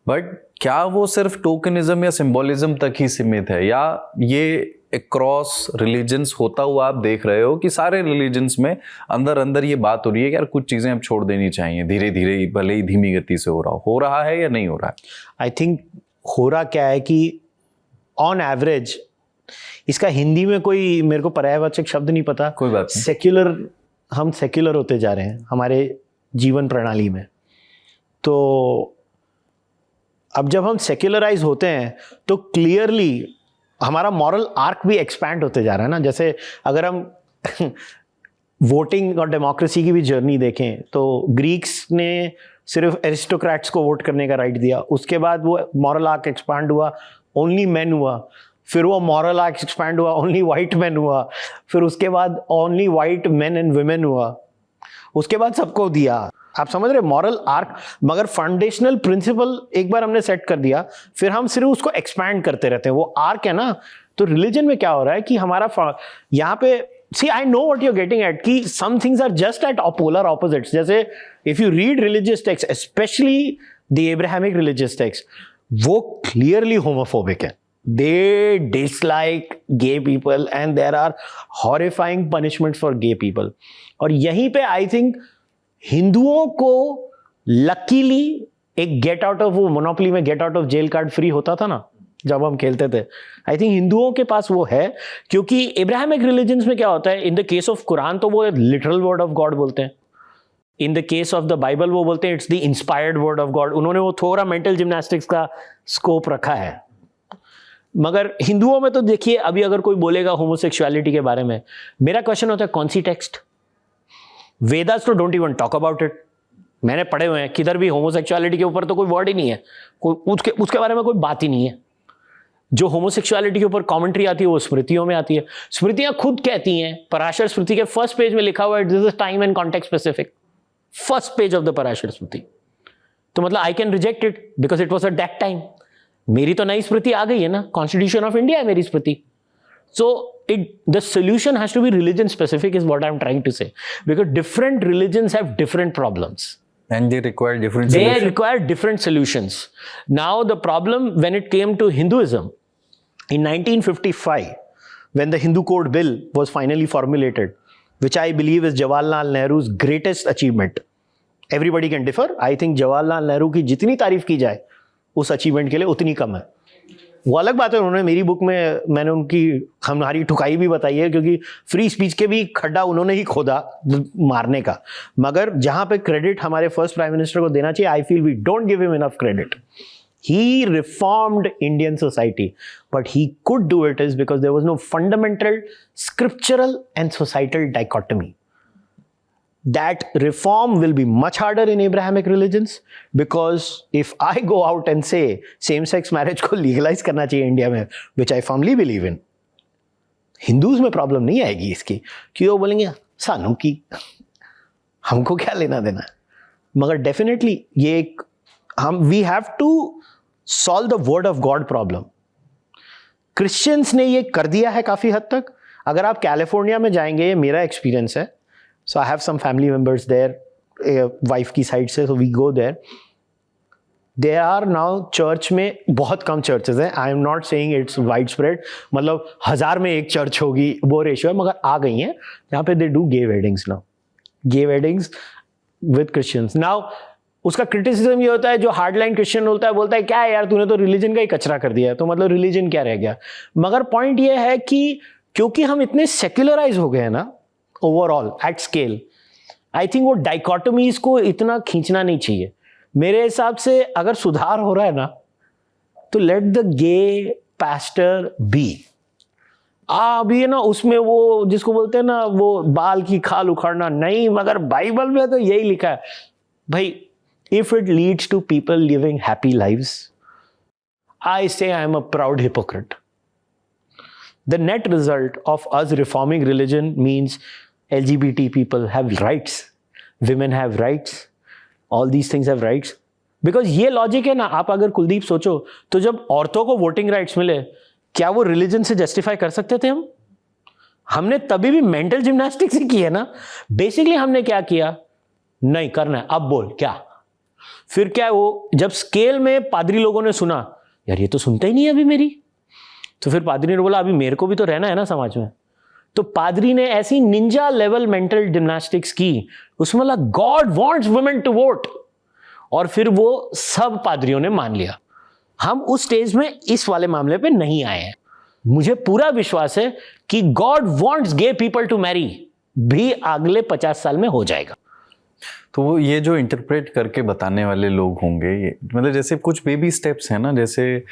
बट क्या वो सिर्फ टोकनिज्म या सिंबोलिज्म तक ही सीमित है, या ये क्रॉस रिलीजन्स होता हुआ आप देख रहे हो कि सारे रिलीजन्स में अंदर अंदर ये बात हो रही है कि यार कुछ चीज़ें अब छोड़ देनी चाहिए, धीरे धीरे भले ही धीमी गति से हो रहा है या नहीं हो रहा है? आई थिंक हो रहा क्या है कि ऑन एवरेज, इसका हिंदी में कोई मेरे को पर्यायवाचक शब्द नहीं पता, कोई बात नहीं। सेक्युलर, हम सेक्युलर होते जा रहे हैं हमारे जीवन प्रणाली में। तो अब जब हम सेक्युलराइज होते हैं तो क्लियरली हमारा मॉरल आर्क भी एक्सपैंड होते जा रहा है ना। जैसे अगर हम वोटिंग और डेमोक्रेसी की भी जर्नी देखें तो ग्रीक्स ने सिर्फ एरिस्टोक्रेट्स को वोट करने का राइट दिया, उसके बाद वो मॉरल आर्क एक्सपैंड हुआ, ओनली मेन हुआ, फिर वो मॉरल आर्क एक्सपैंड हुआ, ओनली वाइट मैन हुआ, फिर उसके बाद only white main and women हुआ, उसके बाद सबको दिया। आप समझ रहे मॉरल आर्क। मगर फाउंडेशनल प्रिंसिपल एक बार हमने सेट कर दिया, फिर हम सिर्फ उसको एक्सपैंड करते रहते हैं, वो आर्क है ना। तो रिलीजन में क्या हो रहा है कि हमारा यहाँ पे, see I know what you are getting at, कि some things are just at polar opposites. जैसे if you read religious text, especially the Abrahamic religious text, वो क्लियरली होमोफोबिक है। They dislike gay people and there are horrifying punishments for gay people. और यहीं पे I think हिंदुओं को luckily एक get out of, वो मोनोपोली में get out of jail card free होता था ना जब हम खेलते थे। आई थिंक हिंदुओं के पास वो है, क्योंकि इब्राहिमिक रिलीजन्स में क्या होता है, in the case of Quran तो वो लिटरल वर्ड ऑफ गॉड बोलते हैं, in the case of the Bible वो बोलते हैं it's the inspired word of God. उन्होंने वो थोड़ा मेंटल जिम्नास्टिक्स का स्कोप रखा है। मगर हिंदुओं में तो देखिए, अभी अगर कोई बोलेगा होमोसेक्सुअलिटी के बारे में, मेरा क्वेश्चन होता है कौन सी टेक्स्ट? वेदास तो don't even talk about it. मैंने पढ़े हुए हैं, किधर भी होमोसेक्सुअलिटी के ऊपर तो कोई वर्ड ही नहीं है, कोई उसके बारे में कोई बात ही नहीं है। जो होमोसेक्सुअलिटी के ऊपर कमेंट्री आती है वो स्मृतियों में आती है। स्मृतियां खुद कहती हैं, पराशर स्मृति के फर्स्ट पेज में लिखा हुआ है this is time and context specific, first page of the Parashara Smriti. तो मतलब I can reject it because it was at that time. मेरी तो नई स्मृति आ गई है ना, कॉन्स्टिट्यूशन ऑफ इंडिया है मेरी स्मृति। सो the solution has to be religion specific is what I'm trying to say, because different religions have different problems and they require different they solutions. require different solutions. Now the problem when it came to Hinduism in 1955, when the Hindu Code Bill was finally formulated, which I believe is Jawaharlal Nehru's greatest achievement. Everybody can differ. I think Jawaharlal Nehru की जितनी तारीफ की जाए उस achievement के लिए उतनी कम है। वो अलग बात है, उन्होंने मेरी बुक में मैंने उनकी हमारी ठुकाई भी बताई है, क्योंकि फ्री स्पीच के भी खड्डा उन्होंने ही खोदा मारने का। मगर जहां पे क्रेडिट हमारे फर्स्ट प्राइम मिनिस्टर को देना चाहिए, I feel we don't give him enough credit. He reformed Indian society, but he could do it is because there was no fundamental scriptural and societal dichotomy. That reform will be much harder in Abrahamic religions, because if I go out and say same-sex marriage को legalize करना चाहिए India में, which I firmly believe in, Hindus में problem नहीं आएगी इसकी, कि वो बोलेंगे सानू की, हमको क्या लेना देना। मगर डेफिनेटली ये एक we have to solve the word of God problem. Christians ने ये कर दिया है काफी हद तक। अगर आप कैलिफोर्निया में जाएंगे, ये मेरा एक्सपीरियंस है, so I have some family members there, wife की साइड से, so we go there. There are now church में बहुत कम चर्चेस हैं, आई am not saying it's wide spread, मतलब 1000 में एक चर्च होगी वो रेशियो है, मगर आ गई हैं यहाँ पे। They do gay weddings now, gay weddings with Christians. Now उसका क्रिटिसिज्म ये होता है, जो हार्डलाइन क्रिश्चियन होता है बोलता है क्या है यार, तूने तो रिलीजन का ही कचरा कर दिया, तो मतलब रिलीजन क्या रह गया। मगर पॉइंट ये है कि क्योंकि हम इतने सेक्युलराइज हो गए हैं ना overall at scale, I think वो डाइकोटमीज को इतना खींचना नहीं चाहिए। मेरे हिसाब से अगर सुधार हो रहा है ना, तो let the gay pastor be. अभी है ना उसमें वो जिसको बोलते हैं ना, वो बाल की खाल उखाड़ना नहीं, मगर बाइबल में तो यही लिखा है भाई, if it leads to people living happy lives, I say I am a proud hypocrite. The net result of us reforming religion means LGBT people have rights, women have rights, all these things have rights. Because ये logic है ना, आप अगर कुलदीप सोचो तो जब औरतों को वोटिंग राइट्स मिले, क्या वो रिलीजन से जस्टिफाई कर सकते थे हम? हमने तभी भी मेंटल जिम्नास्टिक्स ही की है ना। बेसिकली हमने क्या किया, नहीं करना है, अब बोल क्या। फिर क्या, वो जब स्केल में पादरी लोगों ने सुना, यार ये तो सुनता ही नहीं है अभी मेरी, तो फिर पादरी ने बोला अभी मेरे को भी तो रहना है ना समाज में। तो पादरी ने ऐसी निंजा लेवल मेंटल जिम्नास्टिक्स की, उसमें बोला God wants women to vote, और फिर वो सब पादरियों ने मान लिया। हम उस स्टेज में इस वाले मामले पे नहीं आए हैं। मुझे पूरा विश्वास है कि God wants gay people to marry भी अगले 50 साल में हो जाएगा। तो वो ये जो इंटरप्रेट करके बताने वाले लोग होंगे, ये मतलब जैसे कुछ बेबी स्टेप्स हैं ना, जैसे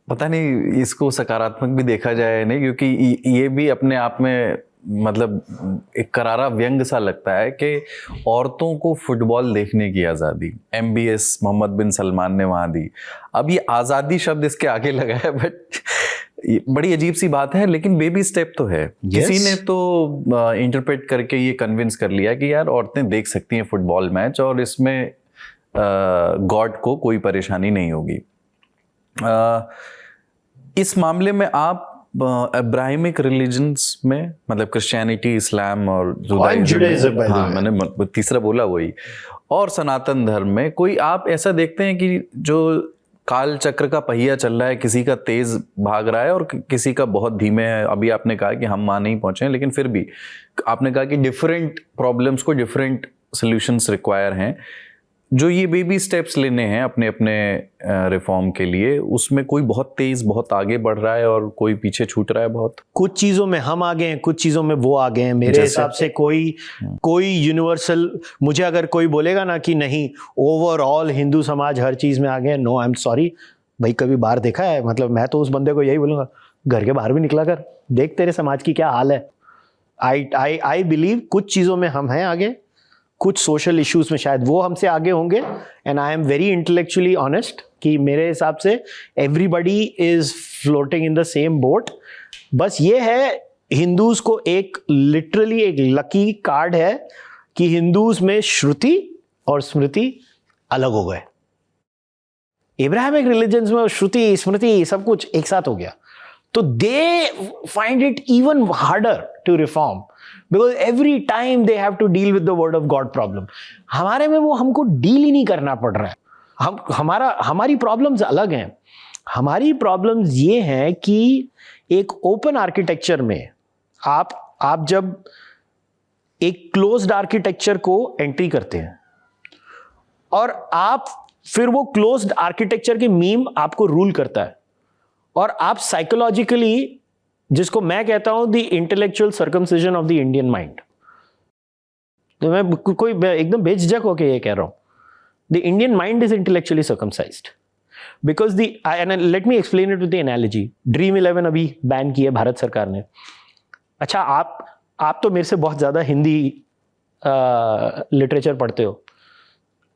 पता नहीं इसको सकारात्मक भी देखा जाए नहीं, क्योंकि ये भी अपने आप में मतलब एक करारा व्यंग सा लगता है कि औरतों को फुटबॉल देखने की आज़ादी MBS मोहम्मद बिन सलमान ने वहाँ दी। अब ये आज़ादी शब्द इसके आगे लगा है, बट बड़ी अजीब सी बात है, लेकिन बेबी स्टेप तो है। किसी ने तो इंटरप्रेट करके ये कन्विंस कर लिया कि यार औरतें देख सकती हैं फुटबॉल मैच और इसमें गॉड को कोई परेशानी नहीं होगी। इस मामले में आप अब्राहमिक रिलीजन्स में, मतलब क्रिश्चियनिटी, इस्लाम और जुडाइज्म, हाँ मैंने तीसरा बोला वही, और सनातन धर्म में कोई आप ऐसा देखते हैं कि जो काल चक्र का पहिया चल रहा है, किसी का तेज भाग रहा है और किसी का बहुत धीमे है? अभी आपने कहा कि हम वहाँ नहीं पहुंचे हैं, लेकिन फिर भी आपने कहा कि डिफरेंट प्रॉब्लम्स को डिफरेंट सॉल्यूशंस रिक्वायर हैं। जो ये बेबी स्टेप्स लेने हैं अपने अपने रिफॉर्म के लिए, उसमें कोई बहुत तेज बहुत आगे बढ़ रहा है और कोई पीछे छूट रहा है बहुत। कुछ चीजों में हम आगे हैं, कुछ चीजों में वो आगे हैं। मेरे हिसाब से कोई यूनिवर्सल, मुझे अगर कोई बोलेगा ना कि नहीं ओवरऑल हिंदू समाज हर चीज में आगे है, नो आई एम सॉरी भाई, कभी बाहर देखा है? मतलब मैं तो उस बंदे को यही बोलूंगा, घर के बाहर भी निकला कर, देख तेरे समाज की क्या हाल है। आई बिलीव कुछ चीजों में हम हैं आगे, कुछ सोशल इश्यूज में शायद वो हमसे आगे होंगे। And I am very intellectually honest कि मेरे हिसाब से everybody is floating in the same boat. बस ये है, हिंदूज को एक लिटरली एक लकी कार्ड है कि हिंदूज में श्रुति और स्मृति अलग हो गए। इब्राहिमिक रिलीजन्स में श्रुति स्मृति सब कुछ एक साथ हो गया, तो they find it even harder to reform because every time they have to deal with the word of God problem। हमारे में वो हमको डील ही नहीं करना पड़ रहा है। हमारी प्रॉब्लम्स अलग हैं। हमारी प्रॉब्लम्स ये हैं कि एक ओपन आर्किटेक्चर में आप जब एक क्लोज्ड आर्किटेक्चर को एंट्री करते हैं और आप फिर वो क्लोज्ड आर्किटेक्चर के मीम आपको रूल करता है और आप साइकोलॉजिकली, जिसको मैं कहता हूं the intellectual circumcision of the Indian mind, तो मैं कोई एकदम बेझिझक होकर ये कह रहा हूं, the Indian mind is intellectually circumcised because let me explain it with the analogy. Dream 11 अभी बैन की है भारत सरकार ने। अच्छा, आप तो मेरे से बहुत ज्यादा हिंदी लिटरेचर पढ़ते हो।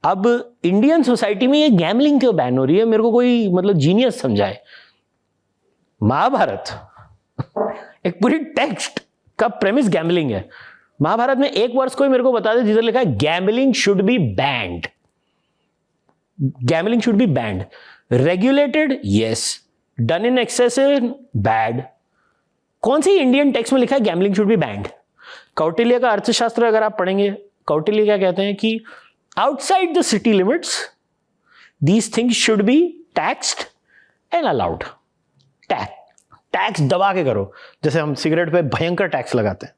अब इंडियन सोसाइटी में ये गैमलिंग क्यों बैन हो रही है? मेरे को कोई मतलब जीनियस समझाए। महाभारत एक पूरी टेक्स्ट का प्रेमिस गैम्बलिंग है। महाभारत में एक वर्ष कोई मेरे को बता दे जिधर लिखा है gambling should be band. Gambling should be band. Regulated, yes. Done in excessive, bad. कौन सी इंडियन टेक्स्ट में लिखा है gambling should be band? Kautilya का अर्थशास्त्र अगर आप पढ़ेंगे, कौटिल्य क्या कहते हैं कि outside the city limits these things should be taxed and allowed. Tax दबा के करो, जैसे हम सिगरेट पे भयंकर टैक्स लगाते हैं।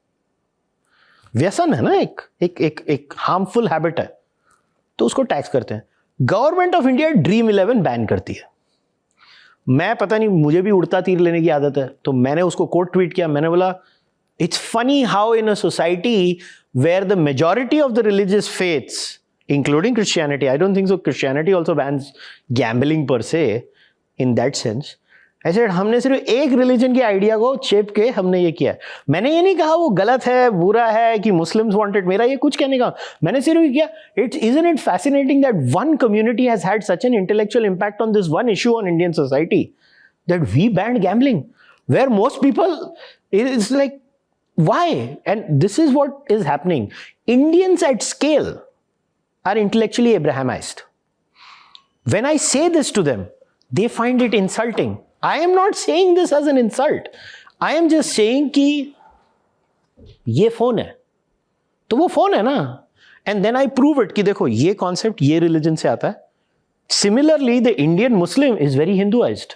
व्यसन है ना, एक हार्मफुल हैबिट है, तो उसको टैक्स करते हैं। Government of India dream 11 ban करती है। मैं पता नहीं, मुझे भी उड़ता तीर लेने की आदत है, तो मैंने उसको कोट ट्वीट किया। मैंने बोला it's funny how in a society where the majority of the religious faiths including Christianity, I don't think so Christianity also bans gambling per se in that sense. ऐसे हमने सिर्फ एक रिलीजन के idea को चेप के हमने ये किया है। मैंने ये नहीं कहा वो गलत है, बुरा है, कि मुस्लिम्स वांटेड, मेरा ये कुछ कहने का, मैंने सिर्फ ये किया isn't it fascinating that one community has had such an intellectual impact on this one issue on Indian society that we banned gambling, where most people, it's like, why? And this is what is happening. Indians at scale are intellectually Abrahamized. When I say this to them, they find it insulting. I am not saying this as an insult. I am just saying कि ये phone है तो वो phone है ना, and then I prove it कि देखो ये कॉन्सेप्ट ये रिलीजन से आता है। Similarly the Indian Muslim is very Hinduised,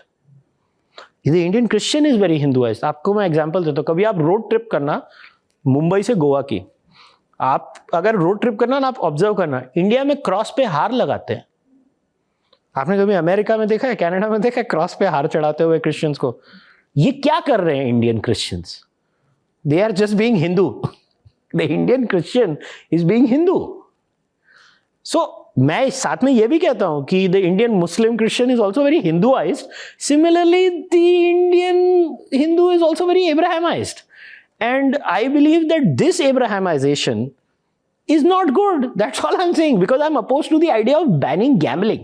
the Indian Christian is very Hinduised. आपको मैं एग्जांपल देता हूँ, कभी आप रोड ट्रिप करना मुंबई से गोवा की, आप अगर रोड ट्रिप करना ना, आप ऑब्जर्व करना, इंडिया में क्रॉस पे हार लगाते हैं, आपने कभी अमेरिका में देखा है, कनाडा में देखा है क्रॉस पे हार चढ़ाते हुए क्रिश्चियंस को? ये क्या कर रहे हैं Indian Christians? They are just being Hindu. The Indian Christian is being Hindu. So मैं साथ में ये भी कहता हूं कि the Indian Muslim Christian is also very Hinduised. Similarly the Indian Hindu is also very Abrahamised. And I believe that this Abrahamisation is not good. That's all I'm saying, because I'm opposed to the idea of banning gambling.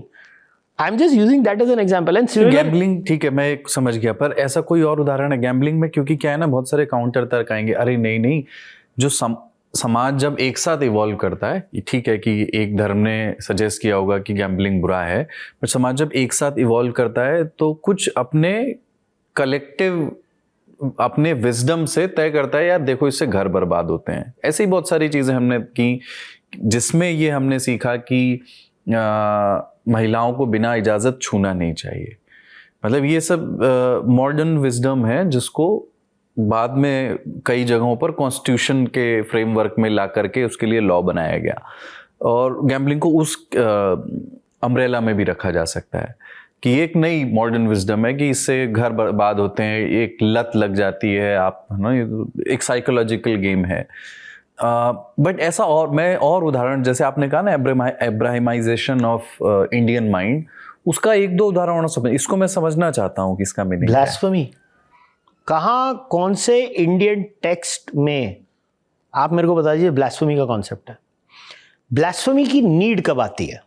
I'm just using that as an example. And gambling ठीक है, मैं समझ गया, पर ऐसा कोई और उदाहरण है गैम्बलिंग में? क्योंकि क्या है ना, बहुत सारे काउंटर तर्क आएंगे, अरे नहीं नहीं, जो समाज जब एक साथ इवॉल्व करता है, ठीक है कि एक धर्म ने सजेस्ट किया होगा कि गैम्बलिंग बुरा है, पर समाज जब एक साथ इवॉल्व करता है तो कुछ अपने कलेक्टिव, अपने विजडम से तय करता है, यार देखो इससे घर बर्बाद होते हैं. ऐसी बहुत सारी चीज़ें हमने की जिसमें ये हमने सीखा कि महिलाओं को बिना इजाज़त छूना नहीं चाहिए. मतलब ये सब मॉडर्न विजडम है जिसको बाद में कई जगहों पर कॉन्स्टिट्यूशन के फ्रेमवर्क में ला करके उसके लिए लॉ बनाया गया. और गैम्बलिंग को उस अम्ब्रेला में भी रखा जा सकता है कि एक नई मॉडर्न विजडम है कि इससे घर बर्बाद होते हैं, एक लत लग जाती है, आप है ना, एक साइकोलॉजिकल गेम है. बट ऐसा, और मैं और उदाहरण, जैसे आपने कहा ना एब्राहिमाइजेशन ऑफ इंडियन माइंड, उसका एक दो उदाहरण होना समझ, इसको मैं समझना चाहता हूँ कि इसका मीनिंग क्या है. ब्लास्फेमी कहाँ, कौन से इंडियन टेक्स्ट में आप मेरे को बता दीजिए ब्लास्फेमी का कॉन्सेप्ट है. ब्लास्फेमी की नीड कब आती है?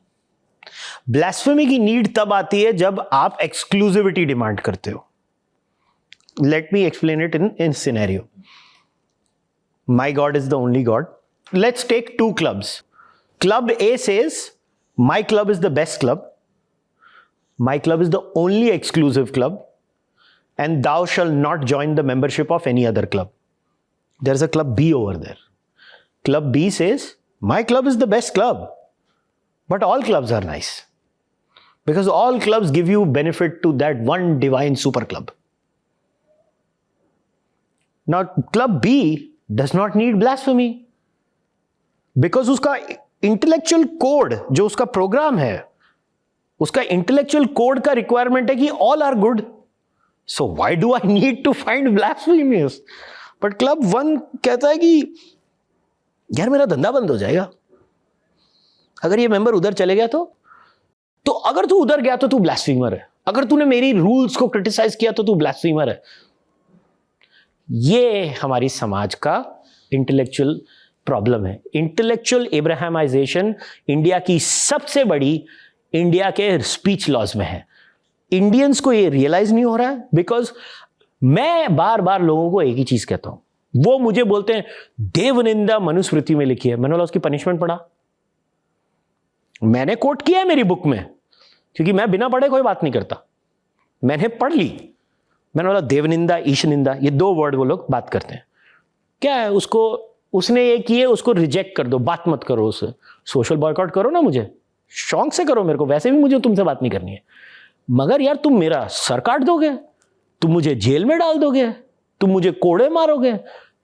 ब्लास्फेमी की नीड तब आती है जब आप एक्सक्लूसिविटी डिमांड करते हो. Let me explain it in scenario. My God is the only God. Let's take two clubs. Club A says my club is the best club, my club is the only exclusive club, and thou shall not join the membership of any other club. There's a club B over there. Club B says, my club is the best club, but all clubs are nice, because all clubs give you benefit to that one divine super club. Now, club B does not need blasphemy, because उसका intellectual code, जो उसका program है, उसका intellectual code का requirement है कि all are good. So why do I need to find blasphemous? But Club 1 कहता है कि यार मेरा धंधा बंद हो जाएगा अगर ये मेंबर उधर चले गया तो अगर तू उधर गया तो तू ब्लास्फेमर है, अगर तूने मेरी रूल्स को क्रिटिसाइज किया तो तू ब्लास्फेमर है. ये हमारी समाज का इंटेलेक्चुअल प्रॉब्लम है. इंटेलेक्चुअल एब्राहमाइजेशन इंडिया की सबसे बड़ी, इंडिया के स्पीच लॉज में है. इंडियंस को ये रियलाइज नहीं हो रहा है, बिकॉज मैं बार बार लोगों को एक ही चीज कहता हूं. वो मुझे बोलते हैं देवनिंदा मनुस्मृति में लिखी है. मैंने बोला उसकी पनिशमेंट पढ़ा? मैंने कोट किया है मेरी बुक में, क्योंकि मैं बिना पढ़े कोई बात नहीं करता. मैंने पढ़ ली. मैंने बोला देवनिंदा, ईशनिंदा, ये दो वर्ड वो लोग बात करते हैं. क्या है उसको, उसने ये किए, उसको रिजेक्ट कर दो, बात मत करो उससे. सोशल बॉयकॉट करो ना, मुझे शौक से करो, मेरे को वैसे भी मुझे तुमसे बात नहीं करनी है, मगर यार तुम मेरा सर काट दोगे, तुम मुझे जेल में डाल दोगे, तुम मुझे कोड़े मारोगे,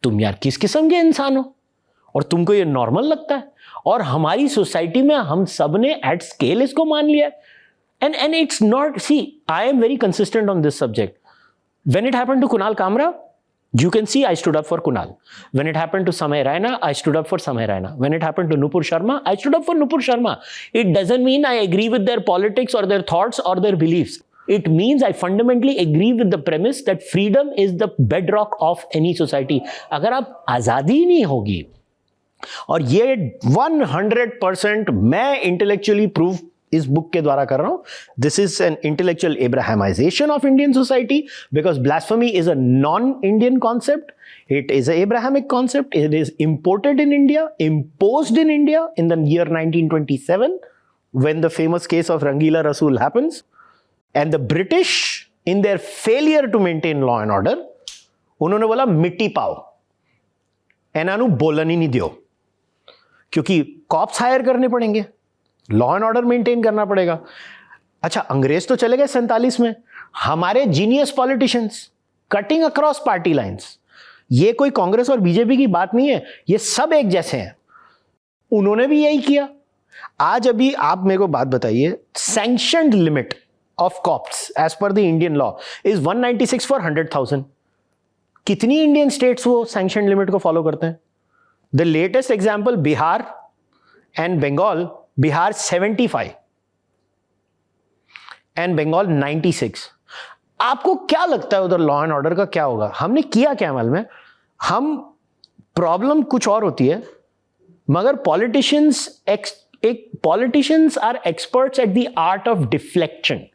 तुम यार किस किस्म के इंसान हो? और तुमको ये नॉर्मल लगता है? और हमारी सोसाइटी में हम सब ने एट स्केल इसको मान लिया. And it's not, see I am very consistent on this subject. When it happened to Kunal Kamra, you can see I stood up for Kunal. When it happened to Samay Raina, I stood up for Samay Raina. When it happened to Nupur Sharma, I stood up for Nupur Sharma. It doesn't mean I agree with their politics or their thoughts or their beliefs. It means I fundamentally agree with the premise that freedom is the bedrock of any society. अगर आप आज़ादी नहीं होगी, और ये 100% मैं intellectually prove इस book के द्वारा कर रहा हूं, this is an intellectual Abrahamisation of Indian society, because blasphemy is a non Indian concept. It is an Abrahamic concept. It is imported in India, imposed in India in the year 1927 when the famous case of Rangila Rasool happens. And the British, in their failure to maintain law and order, उन्होंने बोला मिट्टी पाओ, एनानु बोलन ही नहीं दियो, क्योंकि cops higher करने पड़ेंगे, लॉ एंड ऑर्डर मेंटेन करना पड़ेगा. अच्छा, अंग्रेज तो चले गए 47 में. हमारे genius politicians cutting across party lines, ये कोई कांग्रेस और बीजेपी की बात नहीं है, ये सब एक जैसे हैं. उन्होंने भी यही किया. आज अभी आप मेरे को बात बताइए, sanctioned limit of cops as per the Indian law is 196 for 100,000. कितनी इंडियन स्टेट्स वो सैंक्शनड लिमिट को फॉलो करते हैं? The latest example Bihar and Bengal. Bihar 75 and Bengal 96. आपको क्या लगता है उधर लॉ एंड ऑर्डर का क्या होगा? हमने किया क्या अमल में? हम प्रॉब्लम कुछ और होती है, मगर politicians are experts at the art of deflection.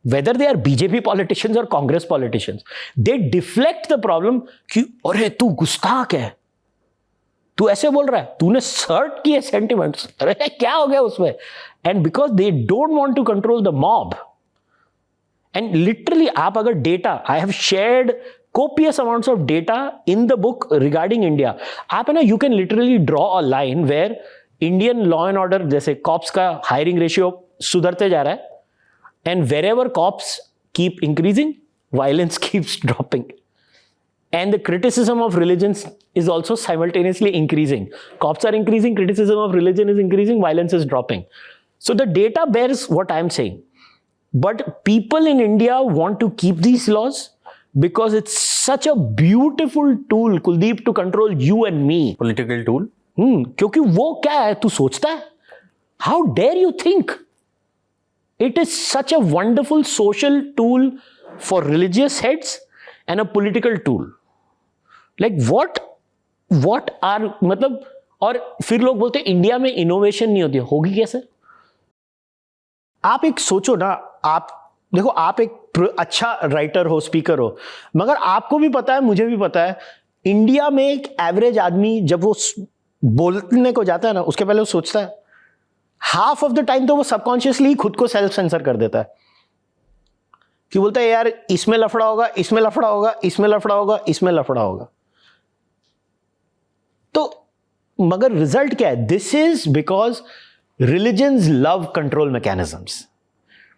Whether they are BJP politicians or Congress politicians, they deflect the problem कि अरे तू गुस्ताख है, तू ऐसे बोल रहा है, तूने सर्ट किए sentiments, अरे क्या हो गया उसमें? And because they don't want to control the mob, and literally आप अगर data, I have shared copious amounts of data in the book regarding India. आप है ना, you can literally draw a line where Indian law and order, जैसे cops का hiring ratio सुधरते जा रहा है, and wherever cops keep increasing, violence keeps dropping. And the criticism of religions is also simultaneously increasing. Cops are increasing, criticism of religion is increasing, violence is dropping. So the data bears what I'm saying. But people in India want to keep these laws because it's such a beautiful tool, Kuldeep, to control you and me. Political tool? क्योंकि वो क्या है, तू सोचता है? How dare you think? It is such a wonderful social tool for religious heads and a political tool. Like what are, मतलब, और फिर लोग बोलते हैं इंडिया में इनोवेशन नहीं होती. होगी कैसे? आप एक सोचो ना, आप देखो, आप एक अच्छा राइटर हो, स्पीकर हो, मगर आपको भी पता है, मुझे भी पता है, इंडिया में एक एवरेज आदमी जब वो बोलने को जाता है ना, उसके पहले वो सोचता है, हाफ ऑफ द टाइम तो वो सबकॉन्शियसली खुद को सेल्फ सेंसर कर देता है, कि बोलता है यार इसमें लफड़ा होगा, इसमें लफड़ा होगा, इसमें लफड़ा होगा, इसमें लफड़ा होगा. तो मगर रिजल्ट क्या है? This is because religions love control mechanisms,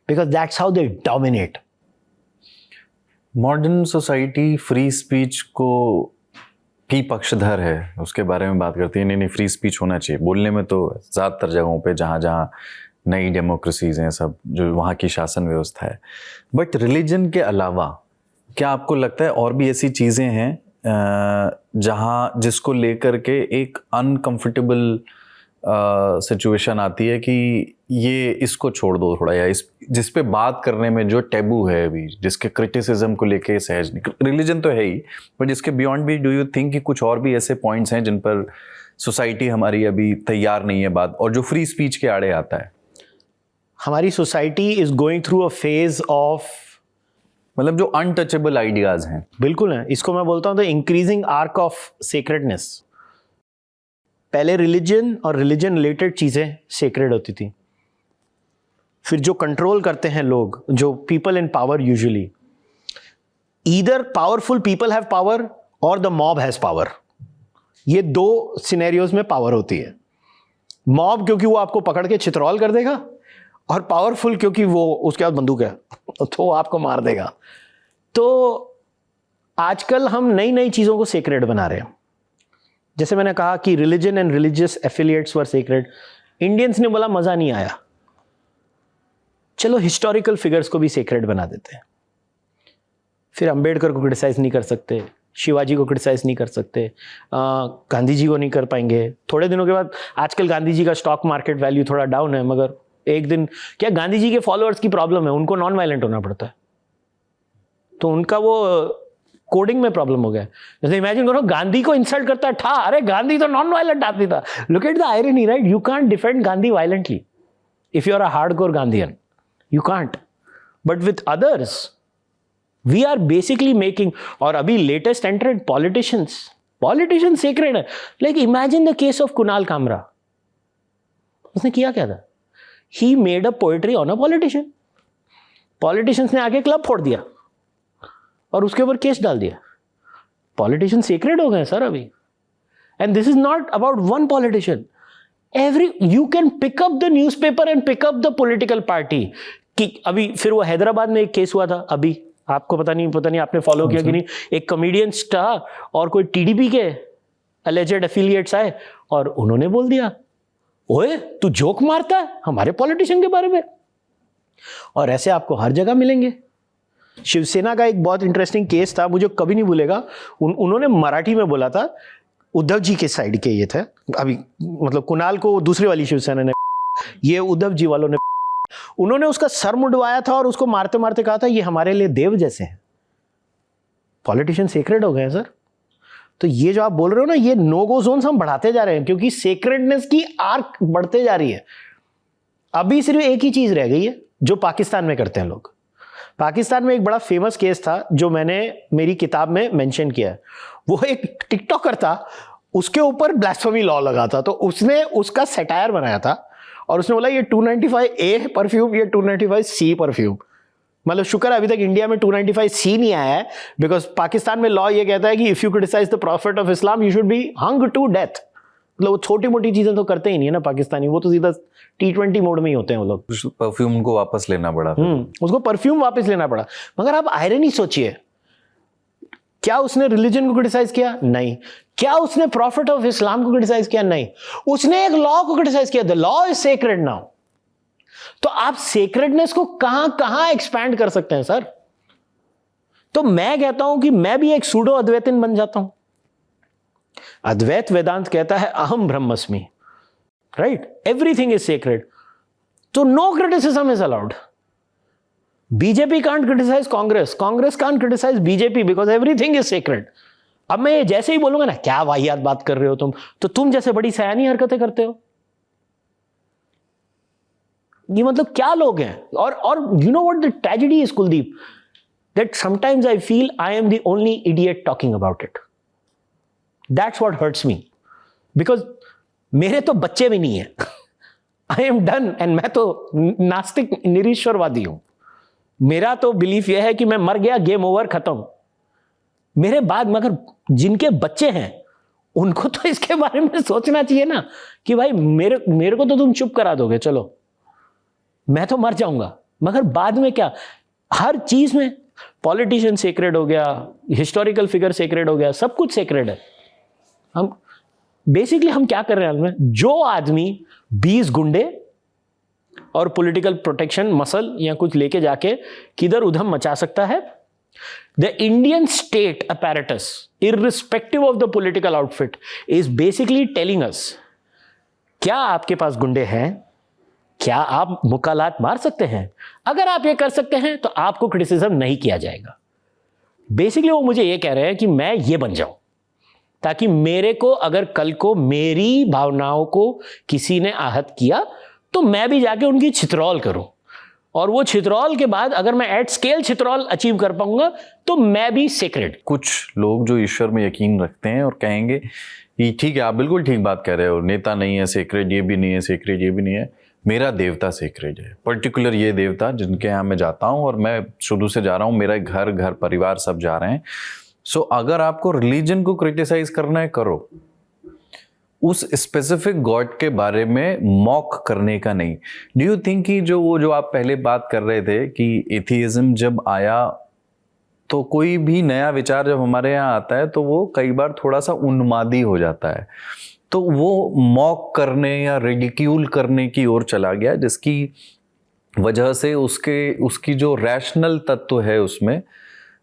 because that's how they dominate. Modern society free speech को की पक्षधर है, उसके बारे में बात करती है. नहीं, फ्री स्पीच होना चाहिए. बोलने में तो ज़्यादातर जगहों पे जहाँ जहाँ नई डेमोक्रेसीज हैं, सब जो वहाँ की शासन व्यवस्था है. बट रिलीजन के अलावा क्या आपको लगता है और भी ऐसी चीज़ें हैं जहाँ जिसको लेकर के एक अनकंफर्टेबल सिचुएशन आती है कि ये इसको छोड़ दो थोड़ा, या इस जिस पे बात करने में जो टैबू है अभी, जिसके क्रिटिसिज्म को लेके सहज नहीं. रिलीजन तो है ही, पर जिसके बियॉन्ड भी डू यू थिंक कि कुछ और भी ऐसे पॉइंट्स हैं जिन पर सोसाइटी हमारी अभी तैयार नहीं है बात, और जो फ्री स्पीच के आड़े आता है? हमारी society is going through a phase of, मतलब जो अनटचेबल आइडियाज हैं. बिल्कुल है. इसको मैं बोलता हूँ the increasing arc of sacredness. पहले रिलीजन और रिलीजन रिलेटेड चीजें सेक्रेड होती थी. फिर जो कंट्रोल करते हैं लोग, जो people in power, usually either powerful people have power और द मॉब हैज पावर. ये दो सिनेरियोज में पावर होती है. मॉब क्योंकि वो आपको पकड़ के चित्रौल कर देगा, और पावरफुल क्योंकि वो उसके पास बंदूक है तो वो आपको मार देगा. तो आजकल हम नई नई चीजों को सेक्रेड बना रहे हैं. जैसे मैंने कहा कि religion and religious affiliates were sacred. Indians ने बोला मजा नहीं आया, चलो हिस्टोरिकल फिगर्स को भी सेक्रेड बना देते हैं. फिर अंबेडकर को क्रिटिसाइज नहीं कर सकते, शिवाजी को क्रिटिसाइज नहीं कर सकते, गांधी जी को नहीं कर पाएंगे. थोड़े दिनों के बाद आजकल गांधी जी का स्टॉक मार्केट वैल्यू थोड़ा डाउन है, मगर एक दिन क्या गांधी जी के फॉलोअर्स की प्रॉब्लम है, उनको नॉन वायलेंट होना पड़ता है, तो उनका वो कोडिंग में प्रॉब्लम हो गया. जैसे इमेजिन करो गांधी को इंसल्ट करता है, ठा, अरे गांधी तो नॉन वायलेंट आदमी था. Look at the irony, right? You can't defend Gandhi violently if you are a hardcore Gandhian. You can't. But with others, we are basically making, और अभी latest entrant politicians sacred है. Like imagine the case of Kunal Kamra. उसने किया क्या था? He made a poetry on a politician. Politicians ने आके club फोड़ दिया और उसके ऊपर केस डाल दिया. Politicians sacred हो गए सर अभी. And this is not about one politician. You can pick up the newspaper and pick up the political party. कि अभी फिर वो हैदराबाद में एक केस हुआ था, अभी आपको पता नहीं आपने फॉलो किया कि नहीं. एक कॉमेडियन स्टार और कोई टीडीपी के अलेजेड एफिलिएट्स आए और उन्होंने बोल दिया ओए तू जोक मारता है हमारे पॉलिटिशियन के बारे में। और ऐसे आपको हर जगह मिलेंगे। शिवसेना का एक बहुत इंटरेस्टिंग केस था, मुझे कभी नहीं भूलेगा। उन्होंने मराठी में बोला था, उद्धव जी के साइड के ये थे, अभी मतलब कुणाल को दूसरी वाली शिवसेना ने, ये उद्धव जी वालों ने, उन्होंने उसका सर मुंडवाया था और उसको मारते मारते कहा था ये हमारे लिए देव जैसे हैं। पॉलिटिशियन सेक्रेड हो गए सर। तो ये जो आप बोल रहे हो ना, ये नो गो जोन्स हम बढ़ाते जा रहे हैं क्योंकि सेक्रेडनेस की आर्क बढ़ते जा रही है। अभी सिर्फ एक ही चीज रह गई है जो पाकिस्तान में करते हैं लोग। पाकिस्तान में एक बड़ा फेमस केस था जो मैंने मेरी किताब में मेंशन किया है। वो एक टिकटॉकर था, उसके ऊपर ब्लास्फेमी लॉ लगा था, तो उसने उसका सैटायर बनाया था और उसने बोला ये 295A परफ्यूम, ये 295C परफ्यूम। मतलब शुक्र है अभी तक इंडिया में 295C नहीं आया है, बिकॉज पाकिस्तान में लॉ ये कहता है कि if you criticise the prophet of Islam you should be hung to death. मतलब वो छोटी मोटी चीजें तो करते ही नहीं है ना पाकिस्तानी, वो तो सीधा T20 मोड में ही होते हैं वो लोग। परफ्यूम को वापस लेना पड़ा। उसको परफ्यूम वापस लेना पड़ा। मगर आप आयरनी सोचिए, क्या उसने रिलीजन को क्रिटिसाइज किया? नहीं। क्या उसने प्रॉफिट ऑफ इस्लाम को क्रिटिसाइज किया? नहीं। उसने एक लॉ को क्रिटिसाइज किया, the law is sacred now. तो आप सेक्रेडनेस को कहां कहां एक्सपैंड कर सकते हैं सर? तो मैं कहता हूं कि मैं भी एक सूडो अद्वैतिन बन जाता हूं। अद्वैत वेदांत कहता है अहम ब्रह्मस्मि, राइट? एवरीथिंग इज सेक्रेड, तो no criticism is allowed. BJP can't criticise Congress, Congress can't criticise BJP because everything is sacred. अब मैं ये जैसे ही बोलूंगा ना क्या वाहियात बात कर रहे हो तुम, तो तुम जैसे बड़ी सयानी हरकतें करते हो। ये मतलब क्या लोग हैं? और you know what the tragedy is Kuldeep, that sometimes I feel I am the only idiot talking about it. That's what hurts me, because मेरे तो बच्चे भी नहीं है। आई एम डन, एंड मैं तो नास्तिक निरीश्वरवादी हूं। मेरा तो बिलीफ यह है कि मैं मर गया, गेम ओवर, खत्म। मेरे बाद मगर जिनके बच्चे हैं उनको तो इसके बारे में सोचना चाहिए ना कि भाई मेरे को तो तुम चुप करा दोगे, चलो मैं तो मर जाऊंगा, मगर बाद में क्या? हर चीज में पॉलिटिशियन सेक्रेड हो गया, हिस्टोरिकल फिगर सेक्रेड हो गया, सब कुछ सेक्रेड है। हम बेसिकली हम क्या कर रहे हैं में, जो आदमी 20 गुंडे और पॉलिटिकल प्रोटेक्शन मसल या कुछ लेके जाके किधर उधम मचा सकता है, the Indian state apparatus irrespective of the political outfit is basically telling us, क्या आपके पास गुंडे हैं? क्या आप मुकालात मार सकते हैं? अगर आप ये कर सकते हैं तो आपको क्रिटिसिज्म नहीं किया जाएगा। बेसिकली वो मुझे ये कह रहे हैं कि मैं ये बन जाऊं ताकि मेरे को, अगर कल को मेरी भावनाओं को किसी ने आहत किया तो मैं भी जाके उनकी छितरौल करूं, और वो छितरौल के बाद अगर मैं एट स्केल छितरौल अचीव कर पाऊंगा तो मैं भी सेक्रेड। कुछ लोग जो ईश्वर में यकीन रखते हैं और कहेंगे कि ठीक है, आप बिल्कुल ठीक बात कह रहे हो, नेता नहीं है सेक्रेड, ये भी नहीं है सेक्रेड, ये भी नहीं है, मेरा देवता सेक्रेड है। पर्टिकुलर ये देवता जिनके यहाँ मैं जाता हूँ, और मैं शुरू से जा रहा हूँ, मेरा घर परिवार सब जा रहे हैं। सो अगर आपको रिलीजन को क्रिटिसाइज करना है, करो, उस स्पेसिफिक गॉड के बारे में मॉक करने का नहीं। डू यू थिंक कि जो आप पहले बात कर रहे थे कि एथियज्म जब आया, तो कोई भी नया विचार जब हमारे यहाँ आता है तो वो कई बार थोड़ा सा उन्मादी हो जाता है, तो वो मॉक करने या रिडिक्यूल करने की ओर चला गया, जिसकी वजह से उसकी जो रैशनल तत्व है उसमें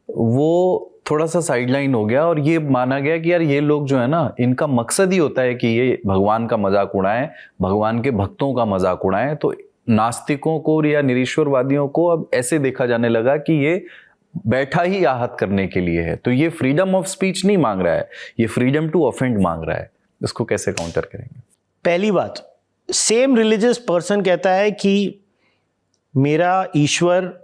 वो थोड़ा सा साइडलाइन हो गया, और ये माना गया कि यार ये लोग जो है ना, इनका मकसद ही होता है कि ये भगवान का मजाक उड़ाएं, भगवान के भक्तों का मजाक उड़ाएं। तो नास्तिकों को या निरीश्वरवादियों को अब ऐसे देखा जाने लगा कि ये बैठा ही आहत करने के लिए है। तो ये फ्रीडम ऑफ स्पीच नहीं मांग रहा है, ये फ्रीडम टू ऑफेंड मांग रहा है। इसको कैसे काउंटर करेंगे? पहली बात, सेम रिलीजियस पर्सन कहता है कि मेरा ईश्वर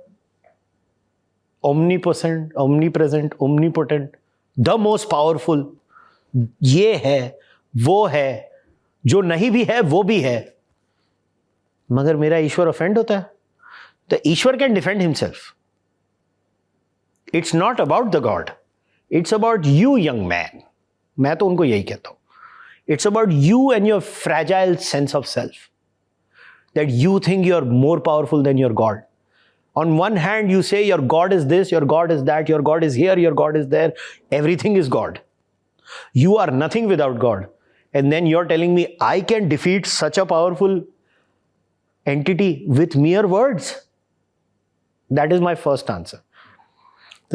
omniscient, omnipresent, omnipotent, the most powerful, ये है, वो है, जो नहीं भी है वो भी है, मगर मेरा ईश्वर ऑफेंड होता है। द ईश्वर can defend himself. It's not about the God, it's about you young man. मैं तो उनको यही कहता हूं, it's about you and your fragile sense of self, that you think you are more powerful than your God. On one hand, you say your God is this, your God is that, your God is here, your God is there. Everything is God. You are nothing without God. And then you're telling me I can defeat such a powerful entity with mere words? That is my first answer.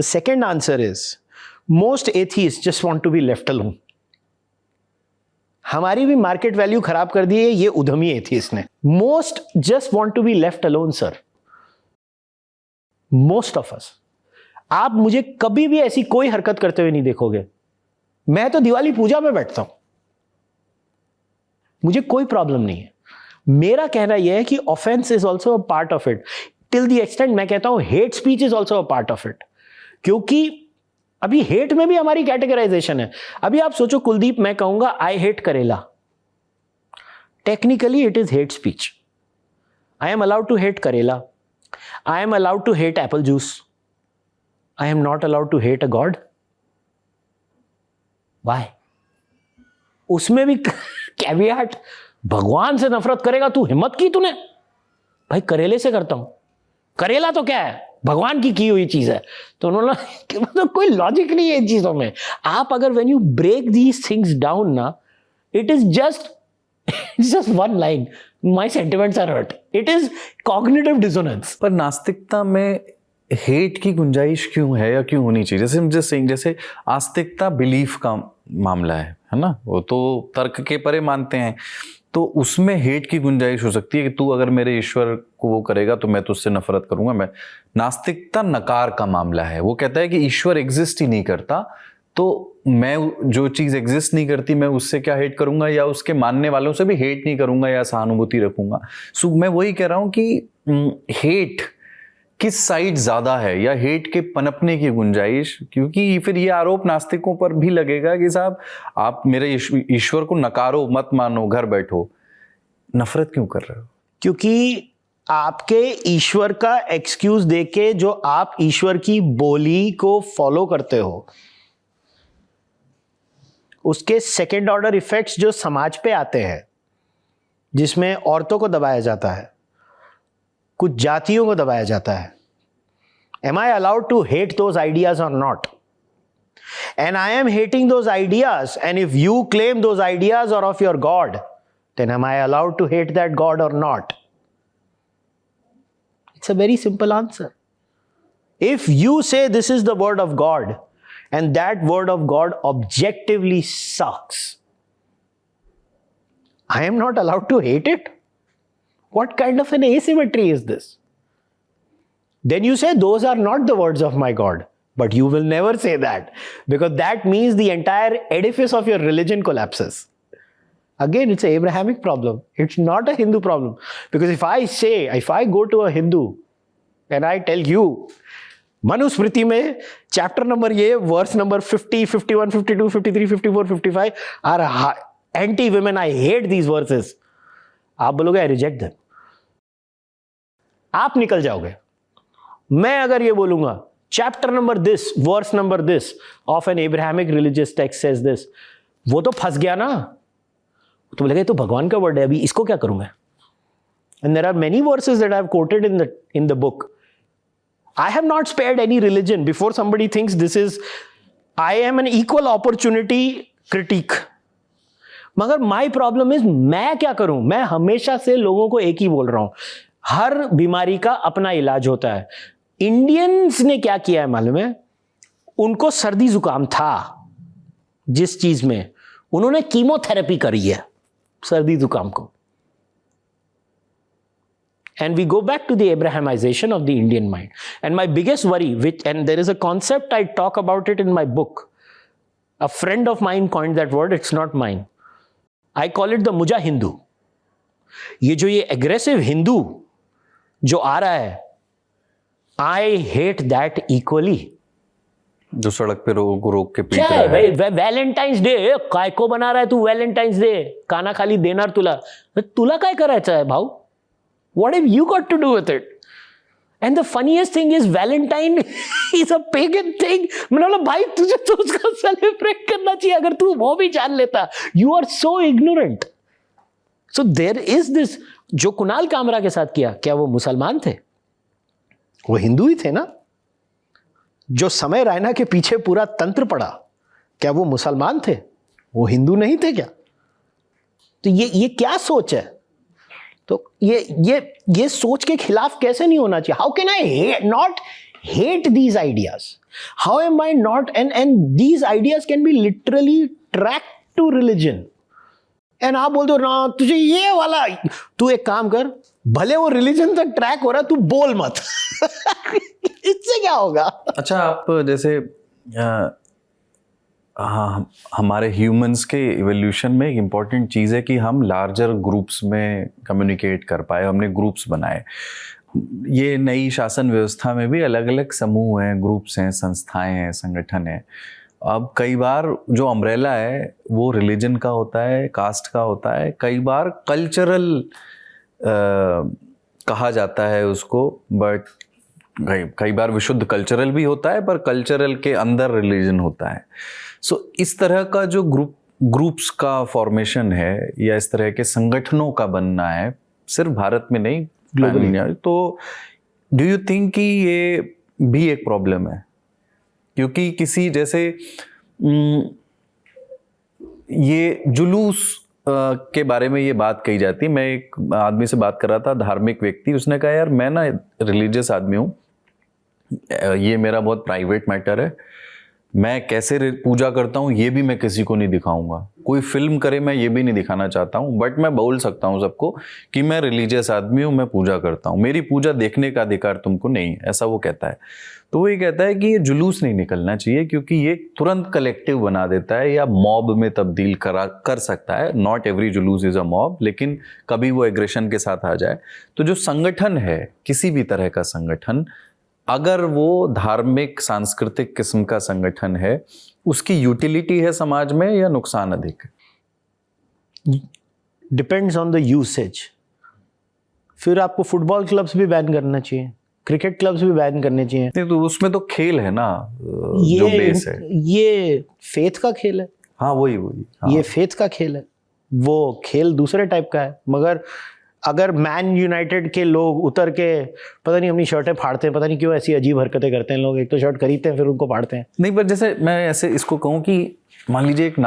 The second answer is, most atheists just want to be left alone. हमारी भी market value खराब कर दी है ये उद्यमी atheist ने. Most just want to be left alone, sir. Most of us. आप मुझे कभी भी ऐसी कोई हरकत करते हुए नहीं देखोगे. मैं तो दिवाली पूजा में बैठता हूं, मुझे कोई प्रॉब्लम नहीं है. मेरा कहना यह है कि offence is also a part of it. Till the extent मैं कहता हूं hate speech is also a part of it. क्योंकि अभी हेट में भी हमारी कैटेगराइजेशन है. अभी आप सोचो कुलदीप, मैं कहूंगा I hate karela, technically it is hate speech. I am allowed to hate karela, I am allowed to hate apple juice, I am not allowed to hate a god. Why? उसमें भी कैवियाट, भगवान से नफरत करेगा तू, हिम्मत की तूने? भाई करेले से करता हूं. करेला तो क्या है, भगवान की हुई चीज है. तो उन्होंने मतलब कोई लॉजिक नहीं है इन चीजों में. आप अगर when you break these things down ना, it is just one line, my sentiments are hurt. It is cognitive dissonance. पर नास्तिकता में हेट की गुंजाइश क्यों है या क्यों होनी चाहिए? जैसे आस्तिकता बिलीफ का मामला है ना, वो तो तर्क के परे मानते हैं, तो उसमें हेट की गुंजाइश हो सकती है कि तू अगर मेरे ईश्वर को वो करेगा तो मैं तुझसे नफरत करूंगा. मैं नास्तिकता नकार का मामला है. वो कहता है कि ईश्वर एग्जिस्ट ही नहीं करता, तो मैं जो चीज एग्जिस्ट नहीं करती मैं उससे क्या हेट करूंगा, या उसके मानने वालों से भी हेट नहीं करूंगा या सहानुभूति रखूंगा. सो मैं वही कह रहा हूं कि हेट किस साइड ज्यादा है, या हेट के पनपने की गुंजाइश. क्योंकि फिर ये आरोप नास्तिकों पर भी लगेगा कि साहब आप मेरे ईश्वर को नकारो, मत मानो, घर बैठो, नफरत क्यों कर रहे हो? क्योंकि आपके ईश्वर का एक्सक्यूज देके जो आप ईश्वर की बोली को फॉलो करते हो, उसके सेकेंड ऑर्डर इफेक्ट्स जो समाज पे आते हैं, जिसमें औरतों को दबाया जाता है, कुछ जातियों को दबाया जाता है. Am I allowed to hate those ideas or not? And I am hating those ideas, and if you claim those ideas are of your God, then am I allowed to hate that God or not? It's a very simple answer. If you say this is the word of God, and that word of God objectively sucks, I am not allowed to hate it? What kind of an asymmetry is this? Then you say those are not the words of my God. But you will never say that, because that means the entire edifice of your religion collapses. Again, it's an Abrahamic problem. It's not a Hindu problem. Because if I go to a Hindu and I tell you, Manusmriti में chapter number ये, verse number 50, 51, 52, 53, 54, 55 are anti-women. I hate these verses. आप बोलोगे I reject them. आप निकल जाओगे. मैं अगर ये बोलूंगा chapter number this, verse number this of an Abrahamic religious text says this, वो तो फंस गया ना. तो बोलेगा तो भगवान का वर्ड है, अभी इसको क्या करूं मैं? And there are many verses that I have quoted in the book. I have not spared any religion before somebody thinks this is, I am an equal opportunity critic. मगर माई प्रॉब्लम इज, मैं क्या करूं? मैं हमेशा से लोगों को एक ही बोल रहा हूं, हर बीमारी का अपना इलाज होता है. इंडियंस ने क्या किया है मालूम है? उनको सर्दी जुकाम था, जिस चीज में उन्होंने कीमोथेरेपी करी है सर्दी जुकाम को. And we go back to the Abrahamization of the Indian mind. And my biggest worry, and there is a concept, I talk about it in my book. A friend of mine coined that word, it's not mine. I call it the Muja Hindu. ये जो ये aggressive Hindu जो आ रहा है, I hate that equally. जो सड़क पे रोक के पीट क्या रहा है है. भाई, वैलेंटाइन्स डे काय को बना रहा है तू? वैलेंटाइन्स डे काना खाली देणार तुला काय करायचं आहे भाऊ? What have you got to do with it? And the funniest thing is Valentine is a pagan thing. मैंने बोला भाई तुझे तो उसका सेलिब्रेट करना चाहिए अगर तू वो भी जान लेता. You are so ignorant. So there is this, जो कुणाल कामरा के साथ किया, क्या वो मुसलमान थे? वो हिंदू ही थे ना. जो समय रैना के पीछे पूरा तंत्र पड़ा, क्या वो मुसलमान थे? वो हिंदू नहीं थे क्या? तो ये क्या सोच है? तो ये सोच के खिलाफ कैसे नहीं होना चाहिए? How can I not hate these ideas? How am I not? And these ideas can be literally tracked to religion. And आप बोलते हो ना तुझे ये वाला, तू एक काम कर, भले वो रिलीजन तक ट्रैक हो रहा, तू बोल मत। इससे क्या होगा? अच्छा, आप जैसे हमारे ह्यूमंस के इवोल्यूशन में एक इम्पॉर्टेंट चीज़ है कि हम लार्जर ग्रुप्स में कम्युनिकेट कर पाए, हमने ग्रुप्स बनाए। ये नई शासन व्यवस्था में भी अलग अलग समूह हैं, ग्रुप्स हैं, संस्थाएं हैं, संगठन हैं। अब कई बार जो अम्ब्रेला है वो रिलीजन का होता है, कास्ट का होता है, कई बार कल्चरल कहा जाता है उसको, बट कई बार विशुद्ध कल्चरल भी होता है, पर कल्चरल के अंदर रिलीजन होता है। सो इस तरह का जो ग्रुप्स का फॉर्मेशन है या इस तरह के संगठनों का बनना है, सिर्फ भारत में नहीं, ग्लोबली, तो डू यू थिंक कि ये भी एक प्रॉब्लम है? क्योंकि किसी जैसे ये जुलूस के बारे में ये बात कही जाती है। मैं एक आदमी से बात कर रहा था, धार्मिक व्यक्ति, उसने कहा यार मैं ना रिलीजियस आदमी हूँ, ये मेरा बहुत प्राइवेट मैटर है, मैं कैसे पूजा करता हूँ ये भी मैं किसी को नहीं दिखाऊंगा, कोई फिल्म करे मैं ये भी नहीं दिखाना चाहता हूँ, बट मैं बोल सकता हूँ सबको कि मैं रिलीजियस आदमी हूँ, मैं पूजा करता हूँ, मेरी पूजा देखने का अधिकार तुमको नहीं, ऐसा वो कहता है। तो वो ये कहता है कि ये जुलूस नहीं निकलना चाहिए क्योंकि ये तुरंत कलेक्टिव बना देता है या मॉब में तब्दील कर सकता है। नॉट एवरी जुलूस इज अ मॉब, लेकिन कभी वो एग्रेशन के साथ आ जाए। तो जो संगठन है, किसी भी तरह का संगठन, अगर वो धार्मिक सांस्कृतिक किस्म का संगठन है, उसकी यूटिलिटी है समाज में या नुकसान अधिक है? Depends on the usage. फिर आपको फुटबॉल क्लब्स भी बैन करना चाहिए, क्रिकेट क्लब्स भी बैन करने चाहिए। नहीं, तो उसमें तो खेल है ना, जो बेस है, ये फेथ का खेल है। हाँ वही हाँ। ये फेथ का खेल है, वो खेल दूसरे टाइप का है। मगर अगर मैन यूनाइटेड के लोग उतर के पता नहीं अपनी शर्टें फाड़ते हैं, पता नहीं क्यों ऐसी अजीब हरकतें करते हैं लोग, एक तो शर्ट खरीदते हैं फिर उनको फाड़ते हैं। नहीं, पर जैसे मैं ऐसे इसको कहूँ कि मान लीजिए एक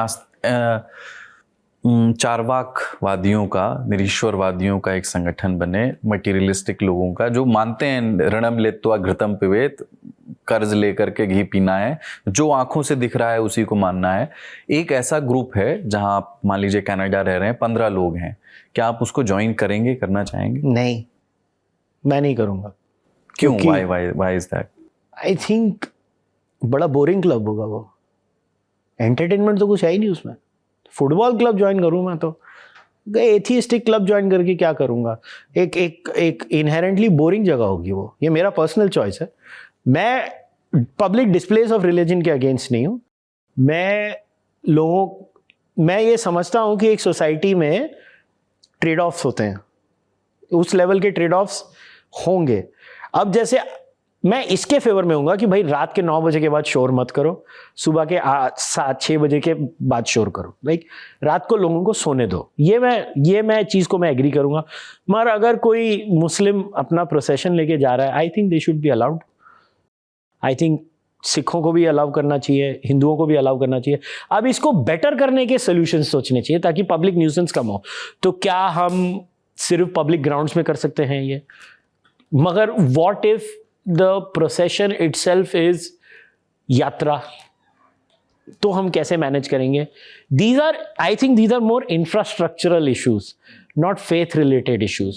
चार्वाकवादियों का, निरीश्वरवादियों का एक संगठन बने, मटीरियलिस्टिक लोगों का जो मानते हैं ऋणम लेत्वा घृतम पिबेत, कर्ज लेकर के घी पीना है, जो आंखों से दिख रहा है उसी को मानना है। एक ऐसा ग्रुप है जहां आप मान लीजिए कनाडा रह रहे हैं, 15 लोग हैं, क्या आप उसको ज्वाइन करेंगे, करना चाहेंगे? नहीं, मैं नहीं करूंगा। क्यों? Why is that? I think बड़ा बोरिंग क्लब होगा वो, एंटरटेनमेंट तो कुछ है ही नहीं उसमें। फुटबॉल क्लब ज्वाइन करूँ मैं तो एथियस्टिक क्लब ज्वाइन करके क्या करूँगा? एक इनहेरेंटली बोरिंग जगह होगी वो। ये मेरा पर्सनल चॉइस है। मैं पब्लिक डिस्प्लेस ऑफ रिलीजन के अगेंस्ट नहीं हूँ। मैं ये समझता हूँ कि एक सोसाइटी में ट्रेड ऑफ्स होते हैं, उस लेवल के ट्रेड ऑफ्स होंगे। अब जैसे मैं इसके फेवर में हूँगा कि भाई रात के 9 बजे के बाद शोर मत करो, सुबह के 7-6 बजे के बाद शोर करो, लाइक रात को लोगों को सोने दो। ये मैं चीज़ को मैं एग्री करूँगा। मगर अगर कोई मुस्लिम अपना प्रोसेशन लेके जा रहा है, I think they should be allowed. I think सिखों को भी अलाउ करना चाहिए, हिंदुओं को भी अलाउ करना चाहिए। अब इसको बेटर करने के सोल्यूशन सोचने चाहिए ताकि पब्लिक न्यूसेंस कम हो। तो क्या हम सिर्फ पब्लिक ग्राउंड्स में कर सकते हैं ये? मगर what if the procession itself is yatra, तो हम कैसे मैनेज करेंगे? I think these are more infrastructural issues, not faith related issues.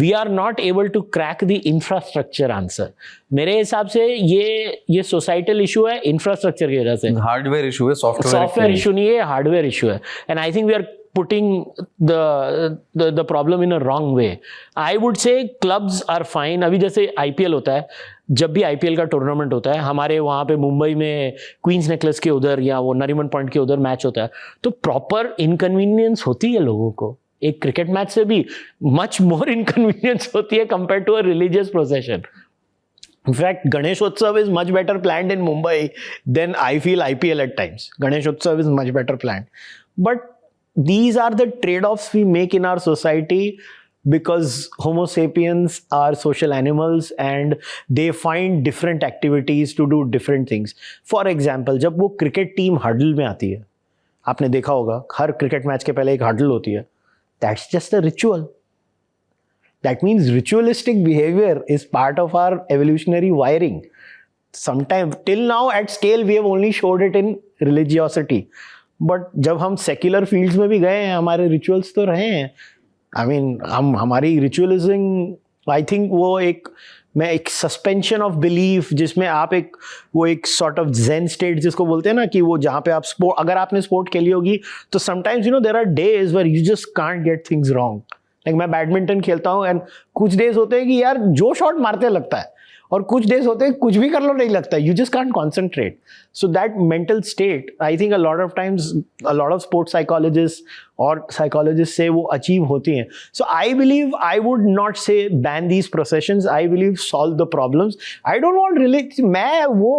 We are not able to crack the infrastructure answer. मेरे हिसाब से ये सोसाइटल इशू है इंफ्रास्ट्रक्चर की वजह से। हार्डवेयर इशू है, सॉफ्टवेयर इशू नहीं है, हार्डवेयर इशू है। And I think we are putting the problem in a wrong way. I would say clubs are fine. अभी जैसे IPL होता है, जब भी IPL का टूर्नामेंट होता है, हमारे वहाँ पे मुंबई में क्वींस नेकलेस के उधर या वो नरीमन पॉइंट के उधर मैच होता है, तो प्रॉपर इनकन्वीनियंस होती है लोगों को। एक क्रिकेट मैच से भी मच मोर इनकन्वीनियंस होती है compare to a religious procession. In fact, Ganeshotsav is much better planned in Mumbai than I feel IPL at times. Ganeshotsav is much better planned. But these are the trade-offs we make in our society because Homo sapiens are social animals and they find different activities to do different things. For example, जब वो cricket team huddle में आती है, आपने देखा होगा हर cricket match के पहले एक हडल होती है, That's just a ritual. That means ritualistic behavior is part of our evolutionary wiring. Sometime till now at scale we have only showed it in religiosity. But जब हम secular fields में भी गए हैं, हमारे rituals तो रहे हैं. I mean, हमारी ritualism, I think वो एक सस्पेंशन ऑफ बिलीफ जिसमें आप वो एक सॉर्ट ऑफ ज़ेन स्टेट जिसको बोलते हैं ना, कि वो जहाँ पे आप स्पोर्ट, अगर आपने स्पोर्ट खेली होगी तो sometimes there are days where you just can't get things wrong. Like मैं बैडमिंटन खेलता हूँ एंड कुछ डेज होते हैं कि यार जो शॉट मारते लगता है, और कुछ डेज होते हैं कुछ भी कर लो नहीं लगता है. You just can't concentrate. So that mental state I think a lot of times a lot of sports psychologist और साइकोलॉजिस्ट से वो अचीव होती हैं. So I believe I would not say ban these processions. I believe solve the problems. I don't want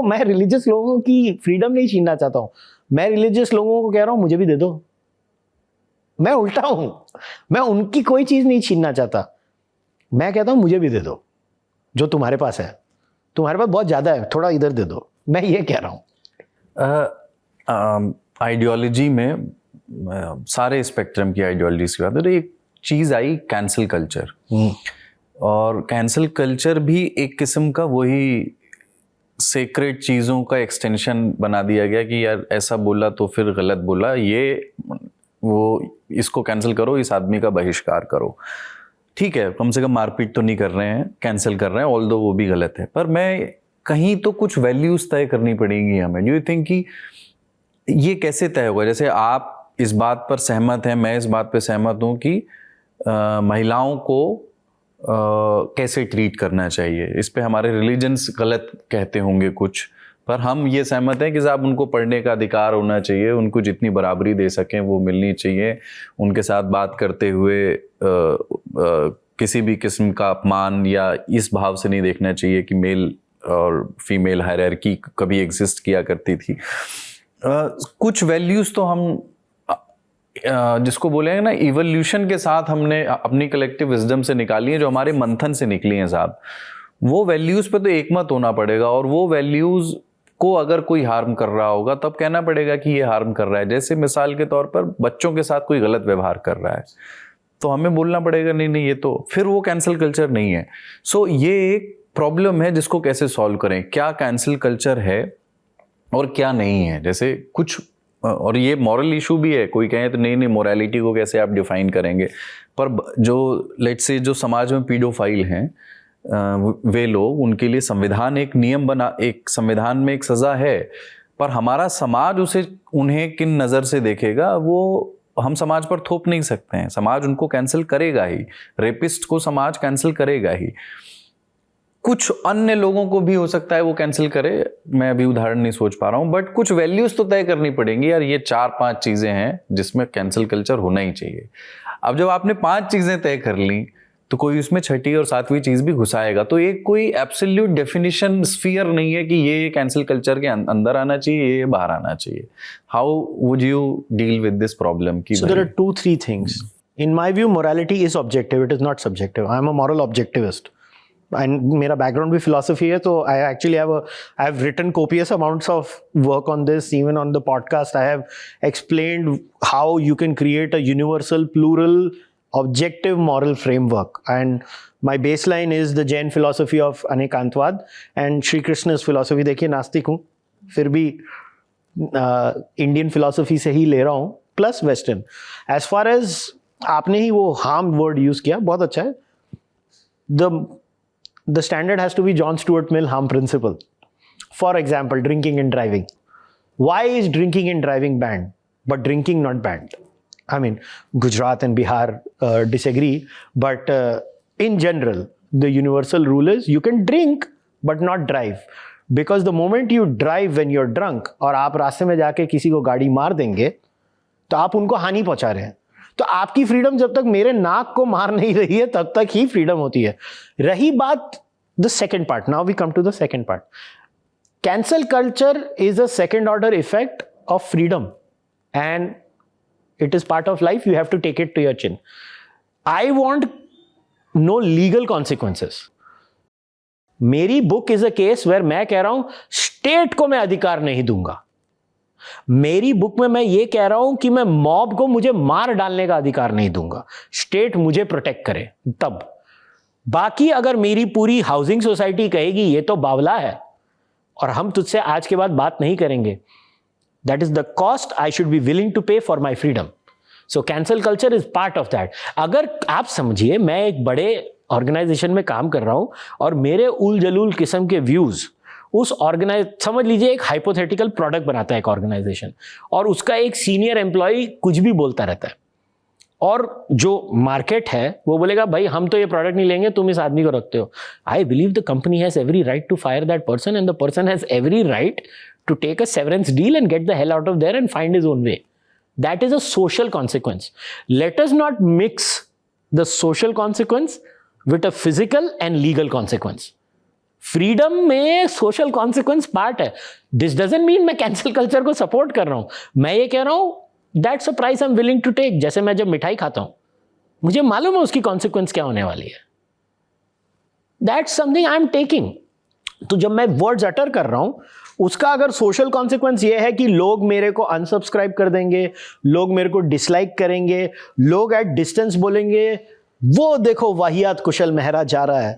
मैं religious लोगों की freedom नहीं छीनना चाहता हूँ. मैं रिलीजियस लोगों को कह रहा हूँ मुझे भी दे दो. मैं उल्टा हूँ, मैं उनकी कोई चीज नहीं छीनना चाहता. मैं कहता हूँ मुझे भी दे दो जो तुम्हारे पास है. तुम्हारे पास बहुत ज्यादा है, थोड़ा इधर दे दो. मैं ये कह रहा हूँ. आइडियोलॉजी में सारे स्पेक्ट्रम की आइडियोलॉजीज की बात है. तो एक चीज आई कैंसिल कल्चर. और कैंसिल कल्चर भी एक किस्म का वही सेक्रेट चीज़ों का एक्सटेंशन बना दिया गया कि यार ऐसा बोला तो फिर गलत बोला, ये वो इसको कैंसिल करो, इस आदमी का बहिष्कार करो. ठीक है, कम से कम मारपीट तो नहीं कर रहे हैं, कैंसिल कर रहे हैं, ऑल्दो वो भी गलत है. पर मैं कहीं तो कुछ वैल्यूज तय करनी पड़ेंगी हमें. डू यू थिंक कि ये कैसे तय होगा? जैसे आप इस बात पर सहमत हैं, मैं इस बात पर सहमत हूँ कि महिलाओं को कैसे ट्रीट करना चाहिए. इस पे हमारे रिलीजन्स गलत कहते होंगे कुछ, पर हम ये सहमत हैं कि साहब उनको पढ़ने का अधिकार होना चाहिए, उनको जितनी बराबरी दे सकें वो मिलनी चाहिए. उनके साथ बात करते हुए किसी भी किस्म का अपमान या इस भाव से नहीं देखना चाहिए कि मेल और फीमेल हायरार्की कभी एग्जिस्ट किया करती थी. कुछ वैल्यूज़ तो हम जिसको बोलेंगे ना इवोल्यूशन के साथ हमने अपनी कलेक्टिव विजडम से निकाली है, जो हमारे मंथन से निकली हैं साहब. वो वैल्यूज़ पे तो एकमत होना पड़ेगा. और वो वैल्यूज़ को अगर कोई हार्म कर रहा होगा तब कहना पड़ेगा कि ये हार्म कर रहा है. जैसे मिसाल के तौर पर बच्चों के साथ कोई गलत व्यवहार कर रहा है तो हमें बोलना पड़ेगा नहीं ये तो फिर वो कैंसिल कल्चर नहीं है. सो ये एक प्रॉब्लम है जिसको कैसे सॉल्व करें. क्या कैंसिल कल्चर है और क्या नहीं है. जैसे कुछ, और ये मॉरल इशू भी है. कोई कहे तो नहीं मोरालिटी को कैसे आप डिफाइन करेंगे. पर जो लेट्स से जो समाज में पीडोफाइल हैं वे लोग, उनके लिए संविधान एक नियम बना, एक संविधान में एक सज़ा है, पर हमारा समाज उसे उन्हें किन नज़र से देखेगा वो हम समाज पर थोप नहीं सकते हैं. समाज उनको कैंसिल करेगा ही. रेपिस्ट को समाज कैंसिल करेगा ही. कुछ अन्य लोगों को भी हो सकता है वो कैंसिल करे, मैं अभी उदाहरण नहीं सोच पा रहा हूँ. बट कुछ वैल्यूज तो तय करनी पड़ेंगी यार. ये 4-5 चीज़ें हैं जिसमें कैंसिल कल्चर होना ही चाहिए. अब जब आपने 5 चीज़ें तय कर ली तो कोई उसमें 6ठी और 7वीं चीज़ भी घुसाएगा. तो एक कोई एब्सोल्यूट डेफिनेशन स्फीयर नहीं है कि ये कैंसिल कल्चर के अंदर आना चाहिए, ये बाहर आना चाहिए. How would you deal with this problem? So there are 2-3 things. In my view, morality is objective. It is not subjective. I am a moral objectivist. And मेरा background भी philosophy है, तो I actually have written copious amounts of work on this. Even on the podcast, I have explained how you can create a universal, plural, objective moral framework. And my baseline is the Jain philosophy of Anekantwad and Shri Krishna's philosophy. देखिए नास्तिक हूँ, फिर भी Indian philosophy से ही ले रहा हूँ, plus western. As far as आपने ही वो हार्म वर्ड यूज किया, बहुत अच्छा है. The standard has to be John Stuart Mill harm principle. For example, drinking and driving. Why is drinking and driving banned, but drinking not banned? I mean, Gujarat and Bihar disagree, but in general, the universal rule is you can drink but not drive. Because the moment you drive when you're drunk, और आप रास्ते में जाके किसी को गाड़ी मार देंगे तो आप उनको हानि पहुंचा रहे हैं. तो आपकी फ्रीडम जब तक मेरे नाक को मार नहीं रही है तब तक ही फ्रीडम होती है. रही बात the second part, now we come to the second part. Cancel culture is a second order effect of freedom and it is part of life. You have to take it to your chin. I want no legal consequences. मेरी book is a case where मैं कह रहा हूं state को मैं अधिकार नहीं दूंगा. मेरी बुक में मैं ये कह रहा हूं कि मैं मॉब को मुझे मार डालने का अधिकार नहीं दूंगा, स्टेट मुझे प्रोटेक्ट करे तब। बाकी अगर मेरी पूरी हाउसिंग सोसाइटी कहेगी ये तो बावला है और हम तुझसे आज के बाद बात नहीं करेंगे, that is the cost I should be willing to pay for my freedom. So cancel culture is part of that. अगर आप समझिए मैं एक बड़े ऑर्गेनाइजेशन में काम कर रहा हूं और मेरे उल जलूल किस्म के व्यूज उस समझ लीजिए एक हाइपोथेटिकल प्रोडक्ट बनाता है एक ऑर्गेनाइजेशन और उसका एक सीनियर एम्प्लॉय कुछ भी बोलता रहता है और जो मार्केट है वो बोलेगा भाई हम तो ये प्रोडक्ट नहीं लेंगे, तुम इस आदमी को रखते हो। I believe the company has every right to fire that person and the person has every right to take a severance deal and get the hell out of there and find his own way. That is a social consequence. Let us not mix the social consequence with a physical and legal consequence. Freedom में social consequence part है. This doesn't mean मैं cancel culture को support कर रहा हूँ. मैं ये कह रहा हूँ that's a price I'm willing to take. जैसे मैं जब मिठाई खाता हूँ मुझे मालूम है उसकी consequence क्या होने वाली है. That's something I'm taking. तो जब मैं वर्ड्स अटर कर रहा हूं उसका अगर सोशल कॉन्सिक्वेंस ये है कि लोग मेरे को अनसब्सक्राइब कर देंगे, लोग मेरे को डिसलाइक करेंगे, लोग एट डिस्टेंस बोलेंगे वो देखो वाहियात कुशल मेहरा जा रहा है,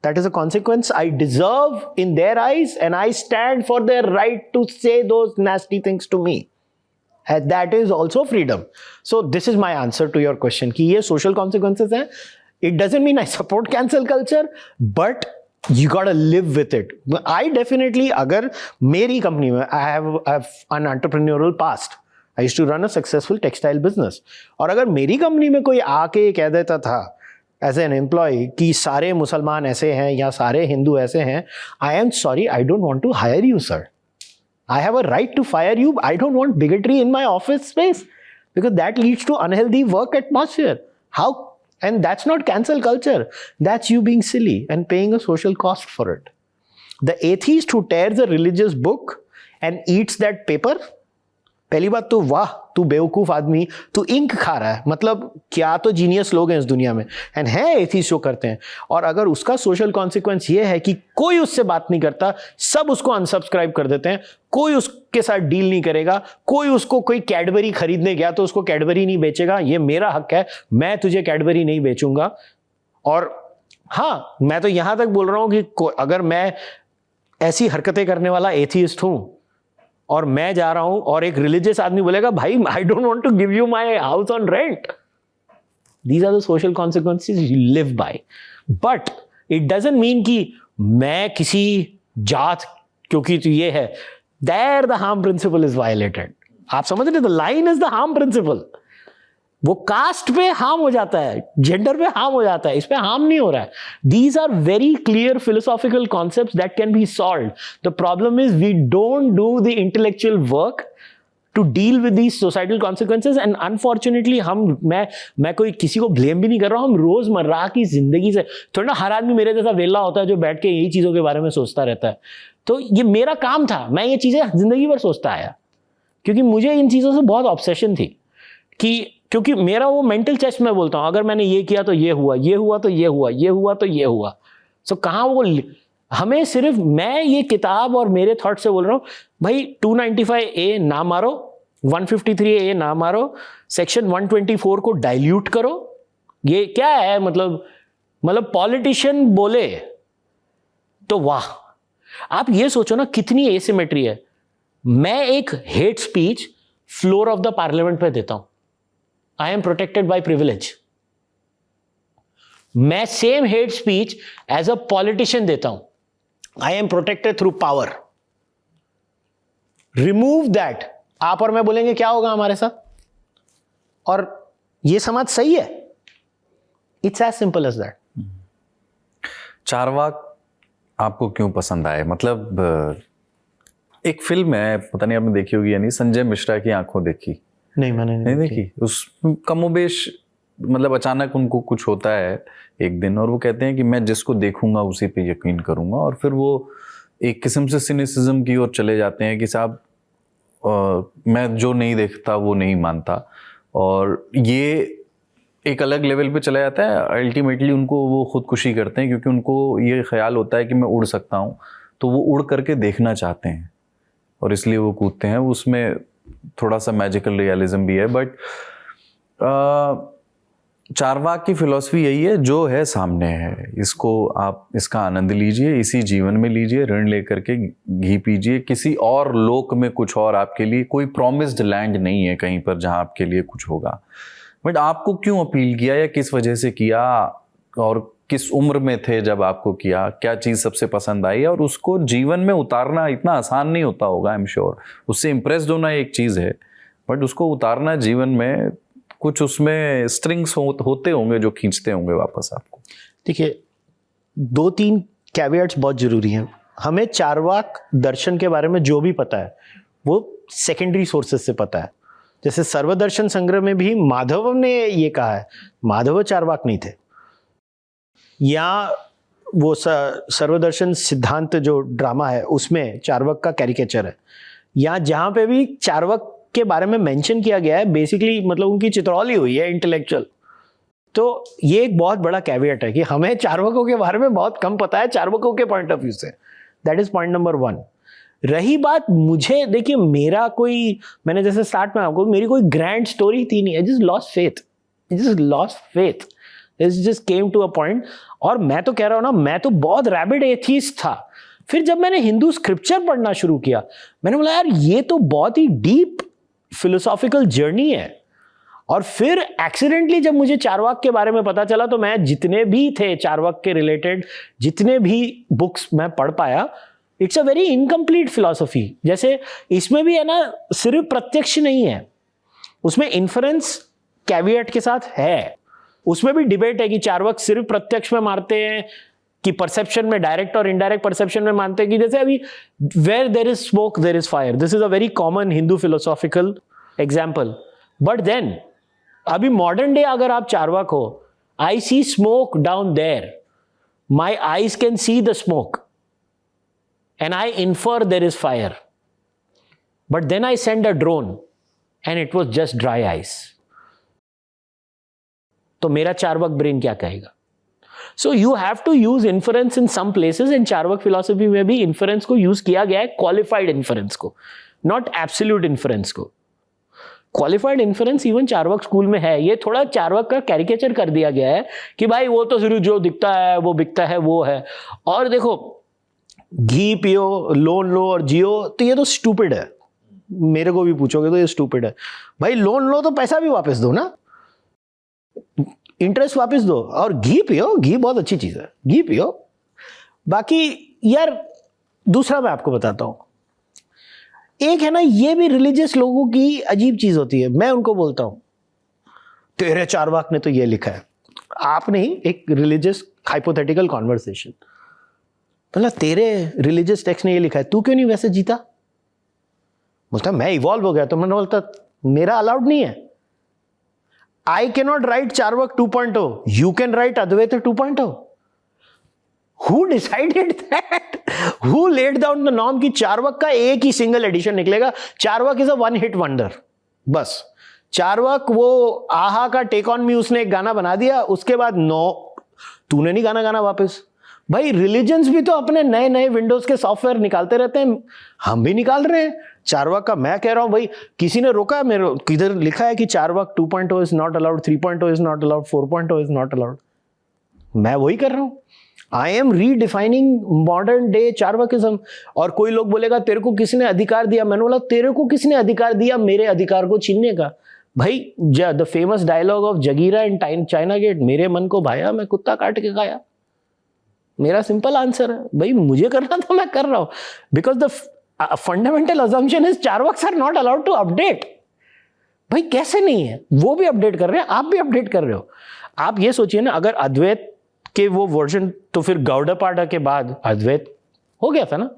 that is a consequence I deserve in their eyes and I stand for their right to say those nasty things to me, and that is also freedom. So this is my answer to your question कि ये social consequences हैं. It doesn't mean I support cancel culture, but you gotta live with it. I definitely, अगर मेरी company में I have an entrepreneurial past. I used to run a successful textile business. और अगर मेरी company में कोई आके कह देता था एज एन एम्प्लॉय कि सारे मुसलमान ऐसे हैं या सारे हिंदू ऐसे हैं, I am sorry, I don't want to hire you, sir. I have a right to fire you. I don't want bigotry in my office space because that leads to unhealthy work atmosphere. How? And that's not cancel culture. That's you being silly and paying a social cost for it. The atheist who tears a religious book and eats that paper, पहली बात तो वाह तू बेवकूफ आदमी, तू ink खा रहा है, मतलब क्या तो जीनियस लोग हैं इस दुनिया में एंड है एथीस्ट जो करते हैं। और अगर उसका सोशल कॉन्सिक्वेंस ये है कि कोई उससे बात नहीं करता, सब उसको अनसब्सक्राइब कर देते हैं, कोई उसके साथ डील नहीं करेगा, कोई उसको कोई कैडबरी खरीदने गया तो उसको कैडबरी नहीं बेचेगा, ये मेरा हक है, मैं तुझे कैडबरी नहीं बेचूंगा। और हाँ मैं तो यहां तक बोल रहा हूं कि अगर मैं ऐसी हरकतें करने वाला एथीस्ट हूं और मैं जा रहा हूं और एक रिलीजियस आदमी बोलेगा भाई I don't want to give you my house on rent, these are the social consequences you live by. But it doesn't mean कि मैं किसी जात क्योंकि तो ये है, there the harm principle is violated. आप समझ रहे, the line is the harm principle. वो कास्ट पे हार्म हो जाता है, जेंडर पे हार्म हो जाता है, इस पे हार्म नहीं हो रहा है। These are very clear philosophical concepts that can be solved. The problem is we don't do the intellectual work to deal with these societal consequences and unfortunately मैं कोई किसी को ब्लेम भी नहीं कर रहा हूं, हम रोजमर्रा की जिंदगी से थोड़ा ना हर आदमी मेरे जैसा वेला होता है जो बैठ के यही चीजों के बारे में सोचता रहता है। तो ये मेरा काम था, मैं ये चीजें जिंदगी भर सोचता आया क्योंकि मुझे इन चीजों से बहुत ऑब्सेशन थी कि क्योंकि मेरा वो मेंटल चेस में बोलता हूं, अगर मैंने ये किया तो ये हुआ, ये हुआ तो ये हुआ, ये हुआ तो ये हुआ। सो कहां वो हमें सिर्फ मैं ये किताब और मेरे थॉट से बोल रहा हूं भाई 295A ना मारो, 153A ना मारो, सेक्शन 124 को डाइल्यूट करो। ये क्या है मतलब पॉलिटिशियन बोले तो वाह, आप ये सोचो ना कितनी एसिमेट्री है। मैं एक hate speech floor of the parliament पे देता हूं, I am protected by privilege. मैं same hate speech as a politician देता हूं, I am protected through power. Remove that. आप और मैं बोलेंगे क्या होगा हमारे साथ, और ये समाज सही है। It's as simple as that. Charvaka आपको क्यों पसंद आए? मतलब एक फिल्म है, पता नहीं आपने देखी होगी या नहीं, संजय मिश्रा की आंखों देखी? नहीं मैंने नहीं देखी। उस कमोबेश मतलब अचानक उनको कुछ होता है एक दिन और वो कहते हैं कि मैं जिसको देखूंगा उसी पे यकीन करूंगा, और फिर वो एक किस्म से सिनिसिज्म की ओर चले जाते हैं कि साहब मैं जो नहीं देखता वो नहीं मानता, और ये एक अलग लेवल पे चला जाता है। अल्टीमेटली उनको वो खुदकुशी करते हैं क्योंकि उनको ये ख्याल होता है कि मैं उड़ सकता हूँ, तो वो उड़ करके देखना चाहते हैं और इसलिए वो कूदते हैं। उसमें थोड़ा सा मैजिकल रियलिज्म भी है, बट चारवाक की फिलॉसफी यही है, जो है सामने है, इसको आप इसका आनंद लीजिए, इसी जीवन में लीजिए, ऋण लेकर के घी पीजिए। किसी और लोक में कुछ और आपके लिए कोई प्रॉमिस्ड लैंड नहीं है कहीं पर जहां आपके लिए कुछ होगा। बट आपको क्यों अपील किया या किस वजह से किया, और किस उम्र में थे जब आपको किया, क्या चीज़ सबसे पसंद आई, और उसको जीवन में उतारना इतना आसान नहीं होता होगा, आई एम श्योर। उससे इम्प्रेस्ड होना एक चीज़ है, बट उसको उतारना जीवन में कुछ उसमें स्ट्रिंग्स होते होंगे जो खींचते होंगे वापस आपको। देखिए, 2-3 कैवियट्स बहुत जरूरी हैं। हमें चारवाक दर्शन के बारे में जो भी पता है वो सेकेंडरी सोर्सेज से पता है। जैसे सर्वदर्शन संग्रह में भी माधव ने ये कहा है, माधव चारवाक नहीं थे। या वो सर्वदर्शन सिद्धांत जो ड्रामा है उसमें चारवाक का कैरिकेचर है। या जहां पे भी चारवाक के बारे में मेंशन किया गया है, बेसिकली मतलब उनकी चित्रौली हुई है इंटेलेक्चुअल। तो ये एक बहुत बड़ा कैवियट है कि हमें चारवाकों के बारे में बहुत कम पता है चारवाकों के पॉइंट ऑफ व्यू से। That is point number 1। रही बात मुझे, देखिए मेरा कोई, मैंने जैसे स्टार्ट में आपको, मेरी कोई ग्रैंड स्टोरी थी नहीं। I just lost faith, it just came to a point. और मैं तो कह रहा हूं ना, मैं तो बहुत रैबिड एथीस्ट था। फिर जब मैंने हिंदू स्क्रिप्चर पढ़ना शुरू किया, मैंने बोला यार ये तो बहुत ही डीप फिलोसॉफिकल जर्नी है। और फिर एक्सीडेंटली जब मुझे चारवाक के बारे में पता चला, तो मैं जितने भी थे चारवाक के रिलेटेड, जितने भी बुक्स मैं पढ़ पाया, it's a very incomplete philosophy. जैसे इसमें भी है ना, सिर्फ प्रत्यक्ष नहीं है, उसमें इन्फरेंस कैवियट के साथ है। उसमें भी डिबेट है कि चारवाक सिर्फ प्रत्यक्ष में मारते हैं कि परसेप्शन में, डायरेक्ट और इनडायरेक्ट परसेप्शन में मानते हैं। कि जैसे अभी where there is smoke there is fire, this is a very common Hindu philosophical example. But then अभी मॉडर्न डे अगर आप चारवाक हो, I see smoke down there, my eyes can see the smoke and I infer there is fire. But then I send a drone and it was just dry ice. तो मेरा Charvaka brain क्या कहेगा? So you have to use inference in some places, and Charvaka philosophy में भी inference को use किया गया है, qualified inference को, not absolute inference को। Qualified inference even Charvaka school में है। ये थोड़ा चारवाक का कैरिकेचर कर दिया गया है कि भाई वो तो सिर्फ जो दिखता है वो बिकता है वो है। और देखो, घी पियो, लोन लो और जियो, तो ये तो स्टूपिड है। मेरे को भी पूछोगे तो ये स्टूपिड है। भाई लोन लो तो पैसा भी वापस दो ना, इंटरेस्ट वापस दो, और घी पियो, घी बहुत अच्छी चीज है, घी पियो। बाकी यार दूसरा मैं आपको बताता हूं, एक है ना, ये भी रिलीजियस लोगों की अजीब चीज होती है। मैं उनको बोलता हूं तेरे चारवाक ने तो ये लिखा है, आप नहीं, एक रिलीजियस हाइपोथेटिकल कॉन्वर्सेशन, मतलब तेरे रिलीजियस टेक्स्ट ने ये लिखा है, तू क्यों नहीं वैसे जीता? बोलता मैं इवॉल्व हो गया। तो मैंने बोलता मेरा अलाउड नहीं है। I can not write Charvaka 2.0, you can write Advaita 2.0। Who decided that? Who laid down the norm कि चारवाक का एक ही सिंगल एडिशन निकलेगा? Charvaka is a one hit wonder. बस चारवाक, वो आहा का टेक ऑन मी उसने एक गाना बना दिया, उसके बाद नो, तूने नहीं गाना गाना वापस। भाई रिलीजन्स भी तो अपने नए नए विंडोज के सॉफ्टवेयर निकालते रहते हैं, हम भी निकाल रहे हैं। चारवाक का मैं कह रहा हूं भाई, किसी ने रोका है मेरे? किधर लिखा है कि Charvaka 2.0 is not allowed, 3.0 is not allowed, 4.0 is not allowed? मैं वही कर रहा हूं। I am redefining modern day Charvakism. और कोई लोग बोलेगा तेरे को किसने अधिकार दिया? मैंने बोला तेरे को किसने अधिकार दिया मेरे अधिकार को छीनने का? भाई the famous dialogue of Jagira in China Gate, मेरे मन को भाया, मैं कुत्ता काट के खाया। मेरा सिंपल आंसर है, भाई मुझे करना था, मैं कर रहा हूं। Because the fundamental assumption is Charvakas are not allowed to update. भाई कैसे नहीं है? वो भी अपडेट कर रहे हैं, आप भी अपडेट कर रहे हो। आप ये सोचिए ना, अगर अद्वैत के वो वर्जन, तो फिर गौड़पाड़ा के बाद अद्वैत हो गया था ना,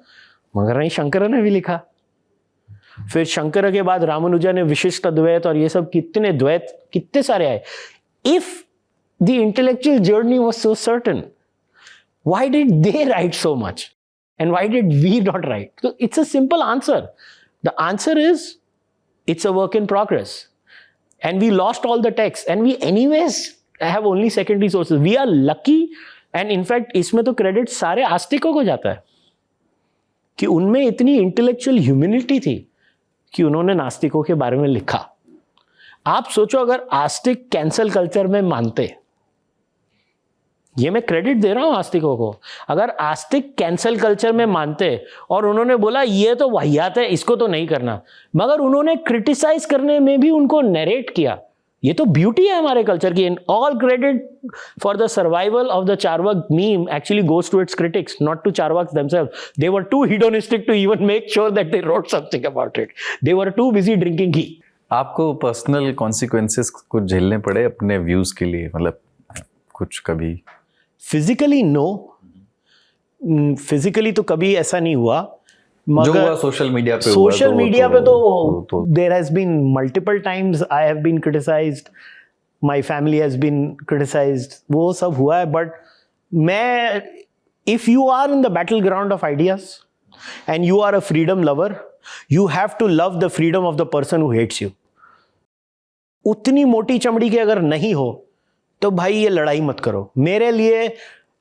मगर नहीं, शंकर ने भी लिखा। फिर शंकर के बाद रामानुजा ने विशिष्ट अद्वैत, और ये सब कितने द्वैत, कितने सारे आए। If the intellectual journey was so certain, why did they write so much and why did we not write? So it's a simple answer. The answer is it's a work in progress, and we lost all the text, and we anyways have only secondary sources. We are lucky, and in fact इसमें तो credit सारे आस्तिकों को जाता है कि उनमें इतनी intellectual humility थी कि उन्होंने नास्तिकों के बारे में लिखा। आप सोचो अगर आस्तिक कैंसल कल्चर में मानते, ये मैं क्रेडिट दे रहा हूं आस्तिकों को, अगर आस्तिक कैंसल कल्चर में मानते और उन्होंने बोला ये तो वाहियात है, इसको तो नहीं करना, मगर उन्होंने क्रिटिसाइज करने में भी उनको नरेट किया, ये तो ब्यूटी है हमारे कल्चर की। And all credit for the survival of the Charvaka meme actually goes to its critics, not to Charvakas themselves. They were too hedonistic to even make sure that they wrote something about it. They were too busy drinking ghee. आपको personal consequences कुछ झेलने पड़े अपने views के लिए, मतलब कुछ कभी? फिजिकली नो, फिजिकली तो कभी ऐसा नहीं हुआ, जो हुआ सोशल मीडिया पे, सोशल मीडिया पे तो there has been multiple times I have been criticised, my family has been criticised, वो सब हुआ है। बट मैं, if you are in the battleground of ideas and you are a freedom lover, you have to love the freedom of the person who hates you. उतनी मोटी चमड़ी के अगर नहीं हो तो भाई ये लड़ाई मत करो। मेरे लिए,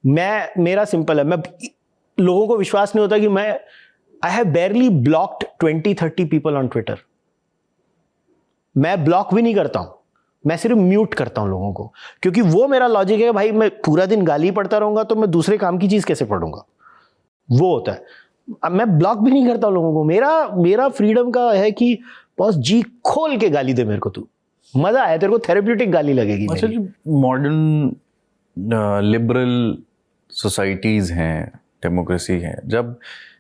मेरा सिंपल है, मैं, लोगों को विश्वास नहीं होता कि मैं, I have barely blocked 20-30 people on Twitter. मैं ब्लॉक भी नहीं करता हूं, मैं सिर्फ म्यूट करता हूं लोगों को, क्योंकि वो मेरा लॉजिक है, भाई मैं पूरा दिन गाली पढ़ता रहूंगा तो मैं दूसरे काम की चीज कैसे पढ़ूंगा, वो होता है। अब मैं ब्लॉक भी नहीं करता लोगों को, मेरा फ्रीडम का है कि बस जी खोल के गाली दे मेरे को, तू मजा आया, तेरे को थेरेप्यूटिक गाली लगेगी। अच्छा, जो मॉडर्न लिबरल सोसाइटीज हैं, डेमोक्रेसी है, जब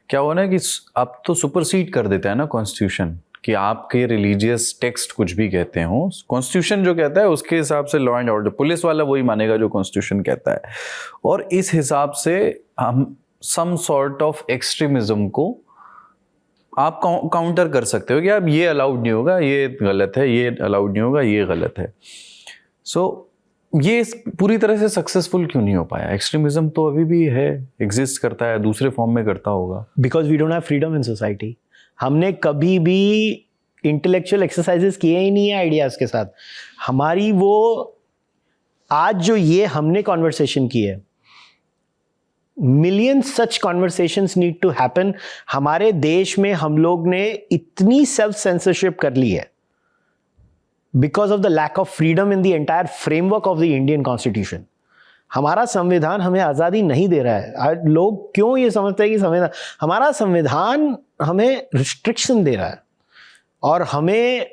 क्या हुआ ना कि अब तो सुपरसीड कर देता है ना कॉन्स्टिट्यूशन, कि आपके रिलीजियस टेक्स्ट कुछ भी कहते हो, कॉन्स्टिट्यूशन जो कहता है उसके हिसाब से लॉ एंड ऑर्डर, पुलिस वाला वही मानेगा जो कॉन्स्टिट्यूशन कहता है। और इस हिसाब से हम सम सॉर्ट ऑफ एक्सट्रीमिज्म को आप काउंटर कर सकते हो कि अब ये अलाउड नहीं होगा, ये गलत है, ये अलाउड नहीं होगा, ये गलत है। सो ये पूरी तरह से सक्सेसफुल क्यों नहीं हो पाया? एक्सट्रीमिज्म तो अभी भी है, एग्जिस्ट करता है, दूसरे फॉर्म में करता होगा। Because we don't have freedom in society. हमने कभी भी इंटेलेक्चुअल एक्सरसाइजेस किए ही नहीं है आइडियाज के साथ। हमारी वो, आज जो ये हमने कॉन्वर्सेशन की है, million such conversations need to happen. हमारे देश में हम लोग ने इतनी सेल्फ सेंसरशिप कर ली है because of the lack of freedom in the entire framework of the Indian Constitution. हमारा संविधान हमें आज़ादी नहीं दे रहा है। लोग क्यों ये समझते हैं कि हमारा संविधान हमें रिस्ट्रिक्शन दे रहा है, और हमें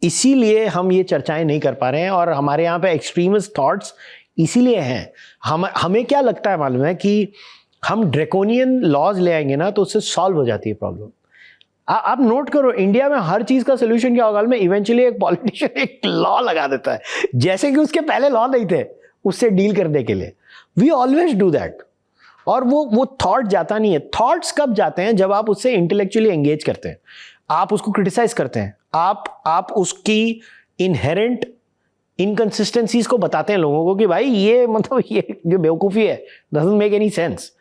इसीलिए हम ये चर्चाएं नहीं कर पा रहे हैं, और हमारे यहाँ पे एक्सट्रीमिस्ट थॉट्स इसीलिए हैं। हमें क्या लगता है मालूम है कि हम ड्रैकोनियन लॉज ले आएंगे ना तो उससे सॉल्व हो जाती है प्रॉब्लम। आप नोट करो, इंडिया में हर चीज का सोल्यूशन क्या होगा में, इवेंचुअली एक पॉलिटिशियन एक लॉ लगा देता है, जैसे कि उसके पहले लॉ नहीं थे उससे डील करने के लिए। We always do that. और वो थॉट जाता नहीं है। थॉट्स कब जाते हैं? जब आप उससे इंटेलेक्चुअली एंगेज करते हैं, आप उसको क्रिटिसाइज करते हैं, आप उसकी इनहेरेंट इनकंसिस्टेंसीज को बताते हैं लोगों को कि भाई ये मतलब ये जो बेवकूफ़ी है, डजंट मेक एनी सेंस।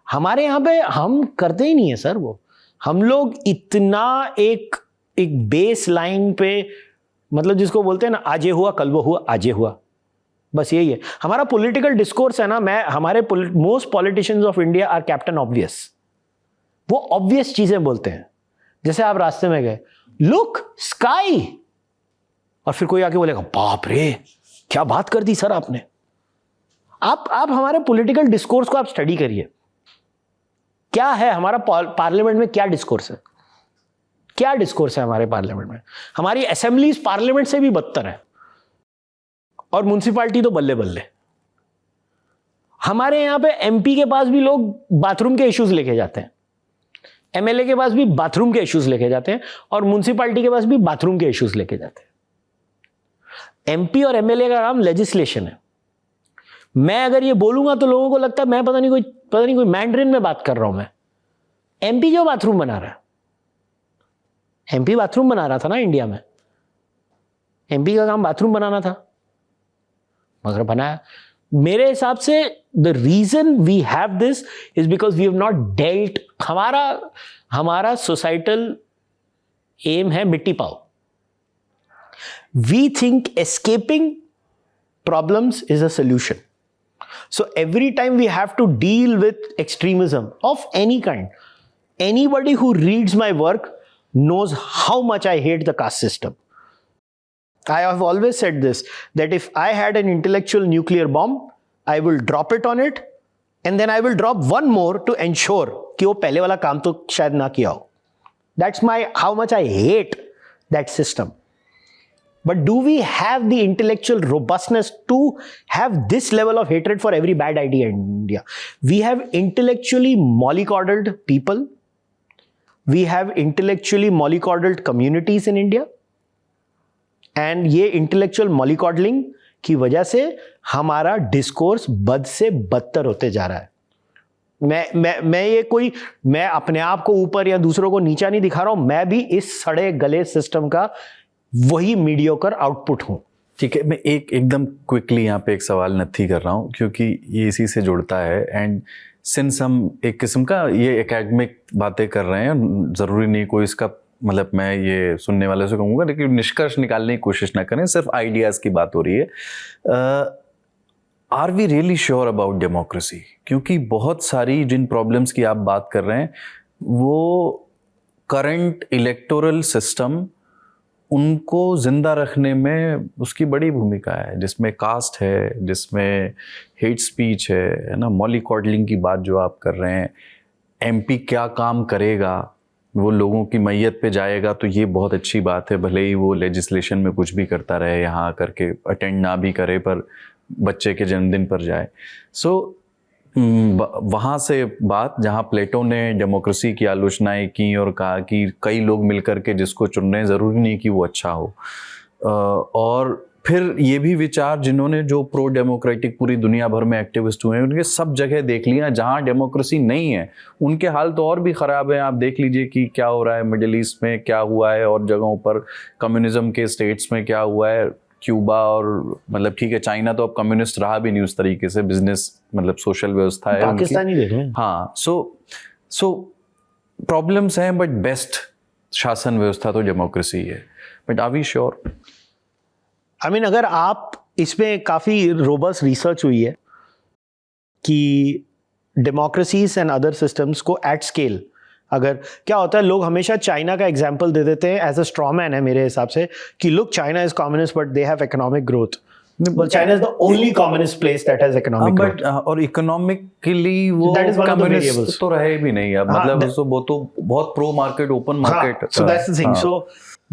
हमारे यहाँ पे हम करते ही नहीं है सर वो। हम लोग इतना एक बेस लाइन पे, मतलब जिसको बोलते हैं ना, आज ये हुआ कल वो हुआ, आज ये हुआ, बस यही है हमारा पॉलिटिकल डिस्कोर्स है ना। हमारे most politicians of India are captain obvious. वो ऑब्वियस चीजें बोलते हैं, जैसे आप रास्ते में गए, लुक स्काई, और फिर कोई आके बोलेगा बाप रे क्या बात कर दी सर आपने। आप हमारे पॉलिटिकल डिस्कोर्स को आप स्टडी करिए, क्या है हमारा पार्लियामेंट में, क्या डिस्कोर्स है, क्या डिस्कोर्स है हमारे पार्लियामेंट में। हमारी असेंबलीज पार्लियामेंट से भी बदतर है, और म्युनिसिपैलिटी तो बल्ले बल्ले। हमारे यहां पे एमपी के पास भी लोग बाथरूम के इश्यूज लेके जाते हैं, एमएलए के पास भी बाथरूम के इश्यूज लेके जाते हैं, और म्युनिसिपैलिटी के पास भी बाथरूम के इश्यूज लेके जाते हैं। एमपी और एमएलए का काम लेजिस्लेशन है। मैं अगर ये बोलूंगा तो लोगों को लगता है मैं पता नहीं कोई मैंड्रिन में बात कर रहा हूं। मैं एमपी क्यों बाथरूम बना रहा है? एमपी बाथरूम बना रहा था ना इंडिया में, एमपी का काम बाथरूम बनाना था, मगर बनाया। मेरे हिसाब से the reason we have this is because we have not dealt. हमारा सोसाइटल एम है मिट्टी पाओ। We think escaping problems is a solution. So every time we have to deal with extremism of any kind, Anybody who reads my work knows how much I hate the caste system. I have always said this, that if I had an intellectual nuclear bomb, I will drop it on it and then I will drop one more to ensure कि वो पहले वाला काम तो शायद ना किया हो. That's how much I hate that system. But do we have the intellectual robustness to have this level of hatred for every bad idea in India? We have intellectually mollycoddled people. We have intellectually mollycoddled communities in India. And ये intellectual मॉलीकॉडलिंग की वजह से हमारा discourse बद से बदतर होते जा रहा है. मैं अपने आप को ऊपर या दूसरों को नीचा नहीं दिखा रहा हूं. मैं भी इस सड़े गले सिस्टम का वही मीडियोकर आउटपुट हूं. ठीक है, मैं एकदम क्विकली यहाँ पे एक सवाल नथी कर रहा हूँ क्योंकि ये इसी से जुड़ता है. एंड सिंस हम एक किस्म का ये एकेडमिक बातें कर रहे हैं, ज़रूरी नहीं कोई इसका मतलब मैं ये सुनने वाले से कहूँगा, लेकिन निष्कर्ष निकालने की कोशिश ना करें, सिर्फ आइडियाज़ की बात हो रही है. Are we really sure about democracy? क्योंकि बहुत सारी जिन प्रॉब्लम्स की आप बात कर रहे हैं वो करंट इलेक्टोरल सिस्टम उनको ज़िंदा रखने में उसकी बड़ी भूमिका है, जिसमें कास्ट है, जिसमें हेट स्पीच है ना, मॉलीकॉडलिंग की बात जो आप कर रहे हैं. एमपी क्या काम करेगा, वो लोगों की मैयत पे जाएगा तो ये बहुत अच्छी बात है, भले ही वो लेजिस्लेशन में कुछ भी करता रहे, यहाँ करके अटेंड ना भी करे पर बच्चे के जन्मदिन पर जाए. सो वहाँ से बात जहाँ प्लेटो ने डेमोक्रेसी की आलोचनाएं की और कहा कि कई लोग मिलकर के जिसको चुन रहे हैं ज़रूरी नहीं कि वो अच्छा हो. और फिर ये भी विचार जिन्होंने जो प्रो डेमोक्रेटिक पूरी दुनिया भर में एक्टिविस्ट हुए हैं उनके सब जगह देख लिया, जहाँ डेमोक्रेसी नहीं है उनके हाल तो और भी ख़राब है. आप देख लीजिए कि क्या हो रहा है मिडिल ईस्ट में, क्या हुआ है और जगहों पर, कम्युनिज्म के स्टेट्स में क्या हुआ है, क्यूबा और मतलब ठीक है चाइना तो अब कम्युनिस्ट रहा भी नहीं उस तरीके से, बिजनेस मतलब सोशल व्यवस्था है पाकिस्तान ही देख रहे हैं. हाँ, सो प्रॉब्लम्स हैं बट बेस्ट शासन व्यवस्था तो डेमोक्रेसी है. But are we sure? I mean, अगर आप इसमें काफ़ी रोबस्ट रिसर्च हुई है कि डेमोक्रेसीज एंड अदर सिस्टम्स को एट स्केल, अगर क्या होता है लोग हमेशा चाइना का एग्जांपल दे देते हैं एज अ स्ट्रॉमैन है मेरे हिसाब से कि look China is communist but they have economic growth. Well, China is the only communist place that has economic growth. और इकोनॉमिकली वो कम्युनिस्ट तो रहे भी नहीं अब, मतलब वो तो बहुत pro market, open market. So that's the thing. So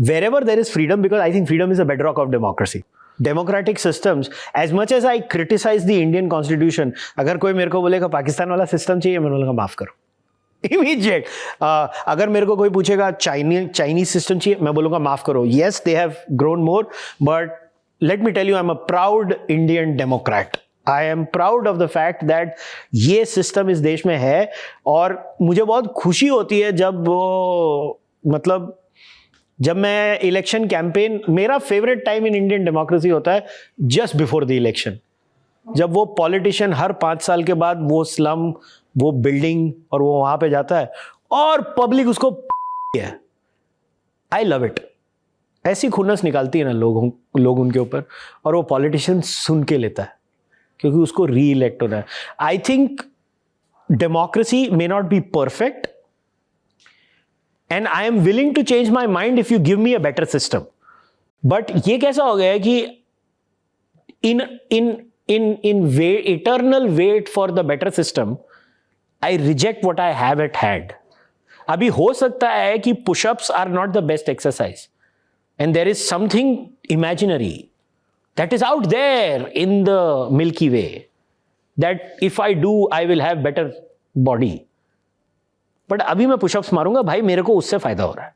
wherever there is freedom, because I think freedom is a bedrock of democracy. Democratic systems, as much as I criticize the Indian constitution, अगर कोई मेरे को बोलेगा पाकिस्तान वाला system चाहिए, मैं बोलूँगा माफ करो. Immediate. अगर मेरे को कोई पूछेगा चाइनीज सिस्टम चाहिए, मैं बोलूँगा माफ करो. Yes, they have grown more, but let me tell you, I'm a proud Indian Democrat. I am proud of the fact that ये सिस्टम इस देश में है और मुझे बहुत खुशी होती है जब वो मतलब जब मैं इलेक्शन कैंपेन, मेरा favourite time in Indian democracy होता है जस्ट बिफोर द इलेक्शन, जब वो पॉलिटिशियन हर 5 साल के बाद वो स्लम, वो बिल्डिंग और वो वहाँ पे जाता है और पब्लिक उसको है. आई लव इट. ऐसी खुन्नस निकालती है ना लोग उनके ऊपर और वो पॉलिटिशियन सुन के लेता है क्योंकि उसको री इलेक्ट होना है. I think democracy may not be perfect and I am willing to change my mind if you give me a better system. But ये कैसा हो गया है कि in eternal wait for the better system I reject what I have at hand. अभी हो सकता है कि pushups are not the best exercise and there is something imaginary that is out there in the Milky Way that if I do I will have better body. But अभी मैं pushups मारूंगा भाई, मेरे को उससे फायदा हो रहा है.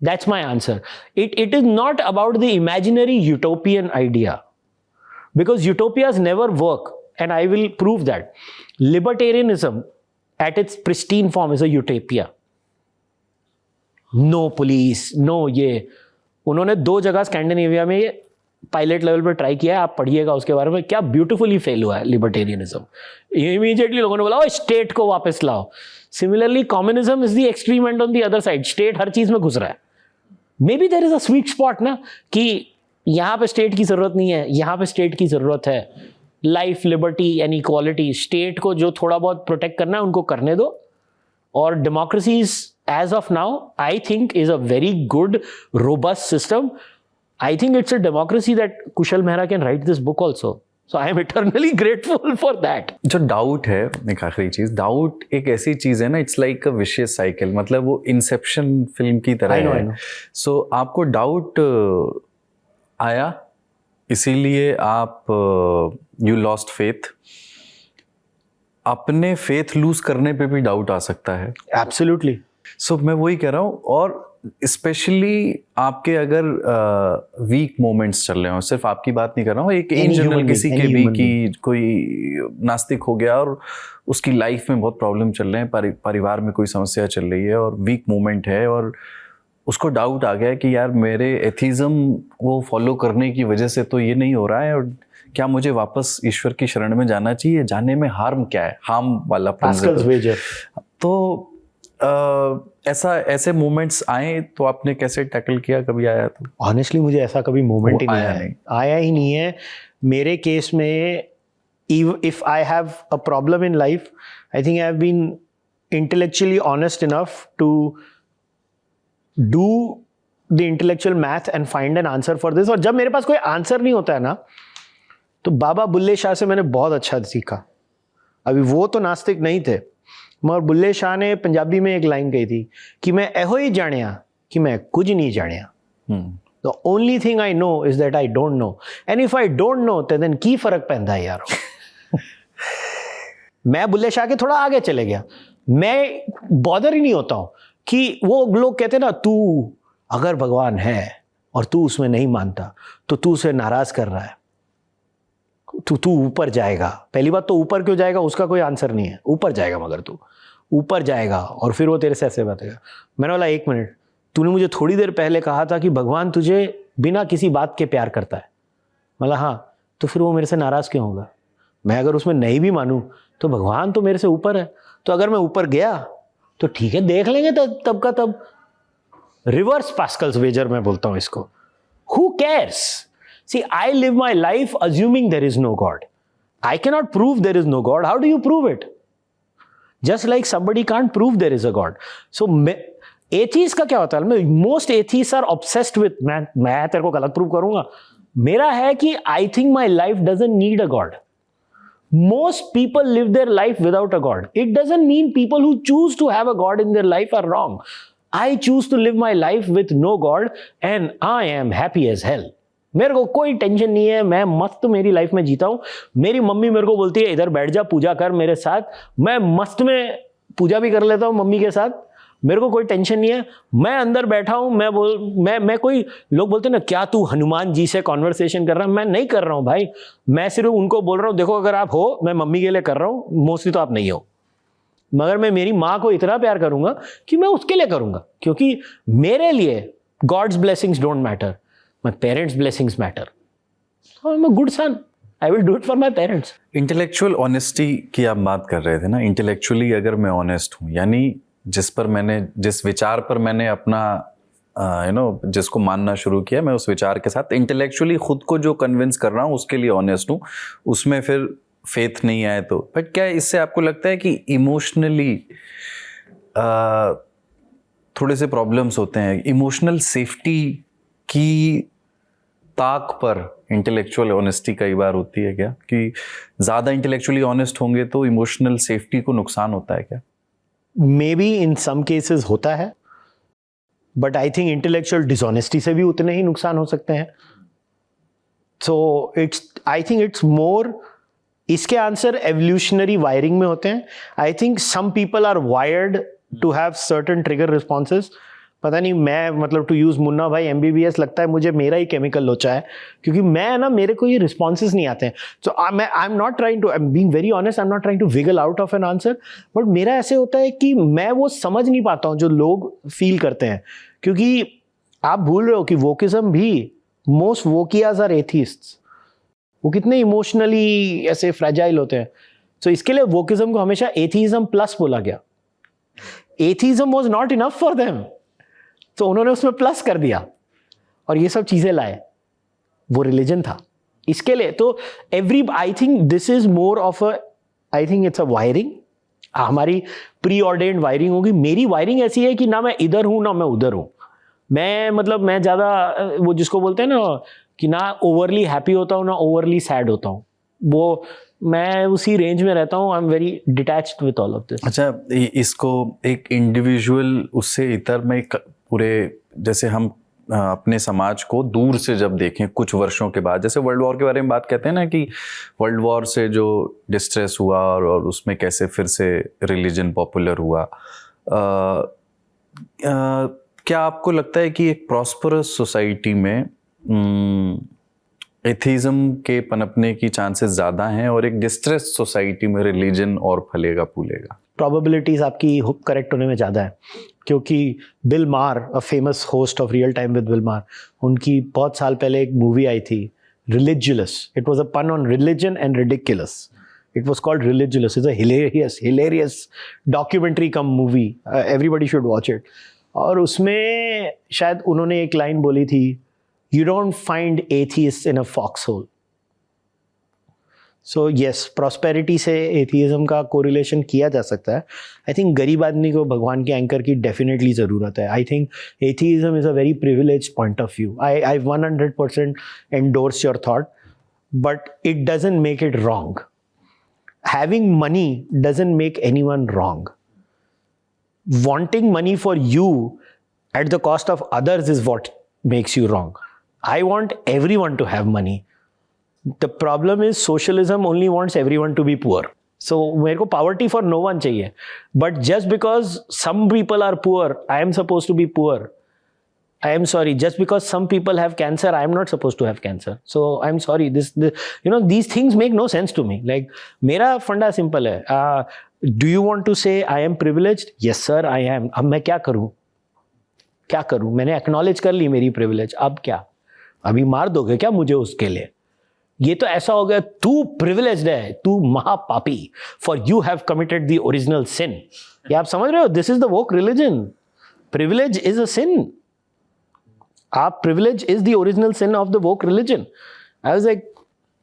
That's my answer. It is not about the imaginary utopian idea because utopias never work and I will prove that. Libertarianism at its pristine form is a utopia. No police, no ये. उन्होंने 2 जगह Scandinavia में ये pilot level पर try किया है, आप पढ़िएगा उसके बारे में, क्या ब्यूटीफुली फेल हुआ है लिबर्टेरियनिज्म. इमीडिएटली लोगों ने बोला ओ स्टेट को वापस लाओ. Similarly communism is the extreme end on the other side. State हर चीज में घुस रहा है. Maybe there is a sweet spot ना कि यहाँ पे स्टेट की जरूरत नहीं है, यहाँ पे स्टेट की जरूरत है. Life, liberty and equality, state को जो थोड़ा बहुत प्रोटेक्ट करना है उनको करने दो और democracies as of now I think is a very good robust system. I think it's a democracy that Kushal Mehra can write this book also, so I am eternally grateful for that. जो doubt है, एक आखिरी चीज, doubt एक ऐसी चीज है ना, it's like a vicious cycle, मतलब वो इंसेप्शन फिल्म की तरह I है. know. सो आपको डाउट आया, इसीलिए आप यू लॉस्ट फेथ. अपने फेथ लूज करने पे भी डाउट आ सकता है. Absolutely. सो मैं वही कह रहा हूँ. और स्पेशली आपके अगर वीक मोमेंट्स चल रहे हो, सिर्फ आपकी बात नहीं कर रहा हूँ, एक इन जनरल किसी के भी कि कोई नास्तिक हो गया और उसकी लाइफ में बहुत प्रॉब्लम चल रहे हैं, परिवार में कोई समस्या चल रही है और वीक मोमेंट है और उसको डाउट आ गया कि यार मेरे एथिज्म वो फॉलो करने की वजह से तो ये नहीं हो रहा है, और क्या मुझे वापस ईश्वर की शरण में जाना चाहिए? जाने में हार्म क्या है? हार्म वाला प्रिंसिपल. तो ऐसे मोमेंट्स आए तो आपने कैसे टैकल किया? कभी आया तो? ऑनेस्टली मुझे ऐसा कभी मोमेंट ही नहीं आया ही नहीं है मेरे केस में. If I have a problem in life, I think I have been intellectually honest enough to do the intellectual math and find an answer for this. और जब मेरे पास कोई आंसर नहीं होता है ना, तो बाबा बुल्ले शाह से मैंने बहुत अच्छा सीखा. अभी वो तो नास्तिक नहीं थे, मगर बुल्ले शाह ने पंजाबी में एक लाइन कही थी कि मैं एहो ही जानिया कि मैं कुछ नहीं जानिया. The only thing I know is that I don't know, and if I don't know तो देन की फर्क पैंदा है यार. मैं बुल्ले शाह के थोड़ा आगे चले गया. मैं बॉदर ही नहीं होता हूं कि वो लोग कहते ना, तू अगर भगवान है और तू उसमें नहीं मानता तो तू उसे नाराज कर रहा है, तू ऊपर जाएगा. पहली बात तो ऊपर क्यों जाएगा उसका कोई आंसर नहीं है. ऊपर जाएगा, मगर तू ऊपर जाएगा और फिर वो तेरे से ऐसे बातेगा. मैंने बोला एक मिनट, तूने मुझे थोड़ी देर पहले कहा था कि भगवान तुझे बिना किसी बात के प्यार करता है. मतलब हाँ, तो फिर वो मेरे से नाराज क्यों होगा? मैं अगर उसमें नहीं भी मानूं तो भगवान तो मेरे से ऊपर है. तो अगर मैं ऊपर गया तो ठीक है, देख लेंगे तब का तब. रिवर्स पास्कल्स वेजर मैं बोलता हूं इसको. Who cares? See, I live my life assuming there is no God. I cannot prove there is no God. How do you prove it? Just like somebody can't prove there is a God. So, atheists का क्या होता है? Most atheists are obsessed with, मैं तेरे को गलत prove करूंगा. मेरा है कि I think my life doesn't need a God. Most people live their life without a God. It doesn't mean people who choose to have a God in their life are wrong. I choose to live my life with no God and I am happy as hell. मेरे को कोई tension नहीं है, मैं मस्त मेरी life में जीता हूं. मेरी मम्मी मेरे को बोलती है इधर बैठ जा, पूजा कर मेरे साथ. मैं मस्त में पूजा भी कर लेता हूं मम्मी के साथ. मेरे को कोई टेंशन नहीं है. मैं अंदर बैठा हूं, मैं कोई, लोग बोलते हैं ना क्या तू हनुमान जी से कॉन्वर्सेशन कर रहा है? मैं नहीं कर रहा हूं भाई. मैं सिर्फ उनको बोल रहा हूं देखो अगर आप हो, मैं मम्मी के लिए कर रहा हूं, मोस्टली तो आप नहीं हो, मगर मैं मेरी माँ को इतना प्यार करूंगा कि मैं उसके लिए करूंगा. क्योंकि मेरे लिए God's blessings don't matter, my parents' blessings matter. So I'm a good son. I will do it for my parents. Intellectual honesty की आप बात कर रहे थे ना. इंटेलेक्चुअली अगर मैं ऑनेस्ट हूँ, यानी जिस विचार पर मैंने अपना जिसको मानना शुरू किया, मैं उस विचार के साथ इंटेलेक्चुअली खुद को जो कन्विंस कर रहा हूँ उसके लिए ऑनेस्ट हूँ, उसमें फिर फेथ नहीं आए तो. बट क्या इससे आपको लगता है कि इमोशनली थोड़े से प्रॉब्लम्स होते हैं? इमोशनल सेफ्टी की ताक पर इंटेलेक्चुअल ऑनेस्टी कई बार होती है क्या, कि ज़्यादा इंटेलेक्चुअली ऑनेस्ट होंगे तो इमोशनल सेफ्टी को नुकसान होता है क्या? May be in some cases होता है, but I think intellectual dishonesty से भी उतने ही नुकसान हो सकते हैं. So I think it's more, इसके आंसर एवोल्यूशनरी वायरिंग में होते हैं. I think some people are wired to have certain trigger responses. पता नहीं, मैं मतलब टू यूज मुन्ना भाई MBBS, लगता है मुझे मेरा ही केमिकल लोचा है, क्योंकि मैं ना, मेरे को ये रिस्पॉन्सेज नहीं आते हैं. So I am not trying to, I am being very honest, I am not trying to wiggle out of an answer, but मेरा ऐसे होता है कि मैं वो समझ नहीं पाता हूँ जो लोग फील करते हैं. क्योंकि आप भूल रहे हो कि वोकिज्म भी, मोस्ट वोकियाज आर एथिस्ट्स. वो कितने इमोशनली ऐसे फ्रेजाइल होते हैं. सो इसके लिए वोकिज्म को हमेशा एथिज्म प्लस बोला गया. Atheism was not enough for them, तो उन्होंने उसमें प्लस कर दिया और ये सब चीजें लाए. वो रिलीजन था इसके लिए. तो I think this is more of a, I think it's a wiring हमारी प्री ऑर्डेंड वायरिंग होगी। मेरी वायरिंग ऐसी है कि ना मैं इधर हूँ ना मैं उधर हूँ। मैं ज़्यादा वो जिसको बोलते हैं ना कि ना ओवरली हैप्पी होता हूँ ना ओवरली सैड होता हूँ, वो मैं उसी रेंज में रहता हूँ। आई am very detached with all of this. अच्छा, इसको एक इंडिविजुअल उससे इतर में पूरे, जैसे हम अपने समाज को दूर से जब देखें कुछ वर्षों के बाद, जैसे वर्ल्ड वॉर के बारे में बात कहते हैं ना कि वर्ल्ड वॉर से जो डिस्ट्रेस हुआ और उसमें कैसे फिर से रिलीजन पॉपुलर हुआ, क्या आपको लगता है कि एक प्रॉस्परस सोसाइटी में एथीज्म के पनपने की चांसेस ज़्यादा हैं और एक डिस्ट्रेस सोसाइटी में रिलीजन और फलेगा फूलेगा? प्रोबेबिलिटीज आपकी करेक्ट होने में ज़्यादा है, क्योंकि बिल मार, a famous host of real time with bill मार, उनकी बहुत साल पहले एक मूवी आई थी रिलीजियस. इट वाज अ पन on religion and ridiculous. It was called Religulous. It's a hilarious documentary cum movie. Everybody should watch it. और उसमें शायद उन्होंने एक लाइन बोली थी, You don't find atheists in a foxhole. So yes, prosperity से atheism का correlation किया जा सकता है. I think गरीब आदमी को भगवान के एंकर की definitely ज़रूरत है. I think atheism is a very privileged point of view. I 100% endorse your thought, but it doesn't make it wrong. Having money doesn't make anyone wrong. Wanting money for you at the cost of others is what makes you wrong. I want everyone to have money. The problem is socialism only wants everyone to be poor. So मेरे को poverty for no one चाहिए. But just because some people are poor, I am supposed to be poor. I am sorry, just because some people have cancer, I am not supposed to have cancer. So I'm sorry, this these things make no sense to me. Like, मेरा फंडा simple है. Do you want to say I am privileged? Yes sir, I am. अब मैं क्या करूँ? मैंने acknowledge कर ली मेरी privilege. अब क्या? अभी मार दोगे क्या मुझे उसके लिए? ये तो ऐसा हो गया, तू privileged है, तू महापापी. For you have committed the original sin. ये आप समझ रहे हो? This is the woke religion. Privilege is a sin. Privilege is the original sin of the woke religion. I was like,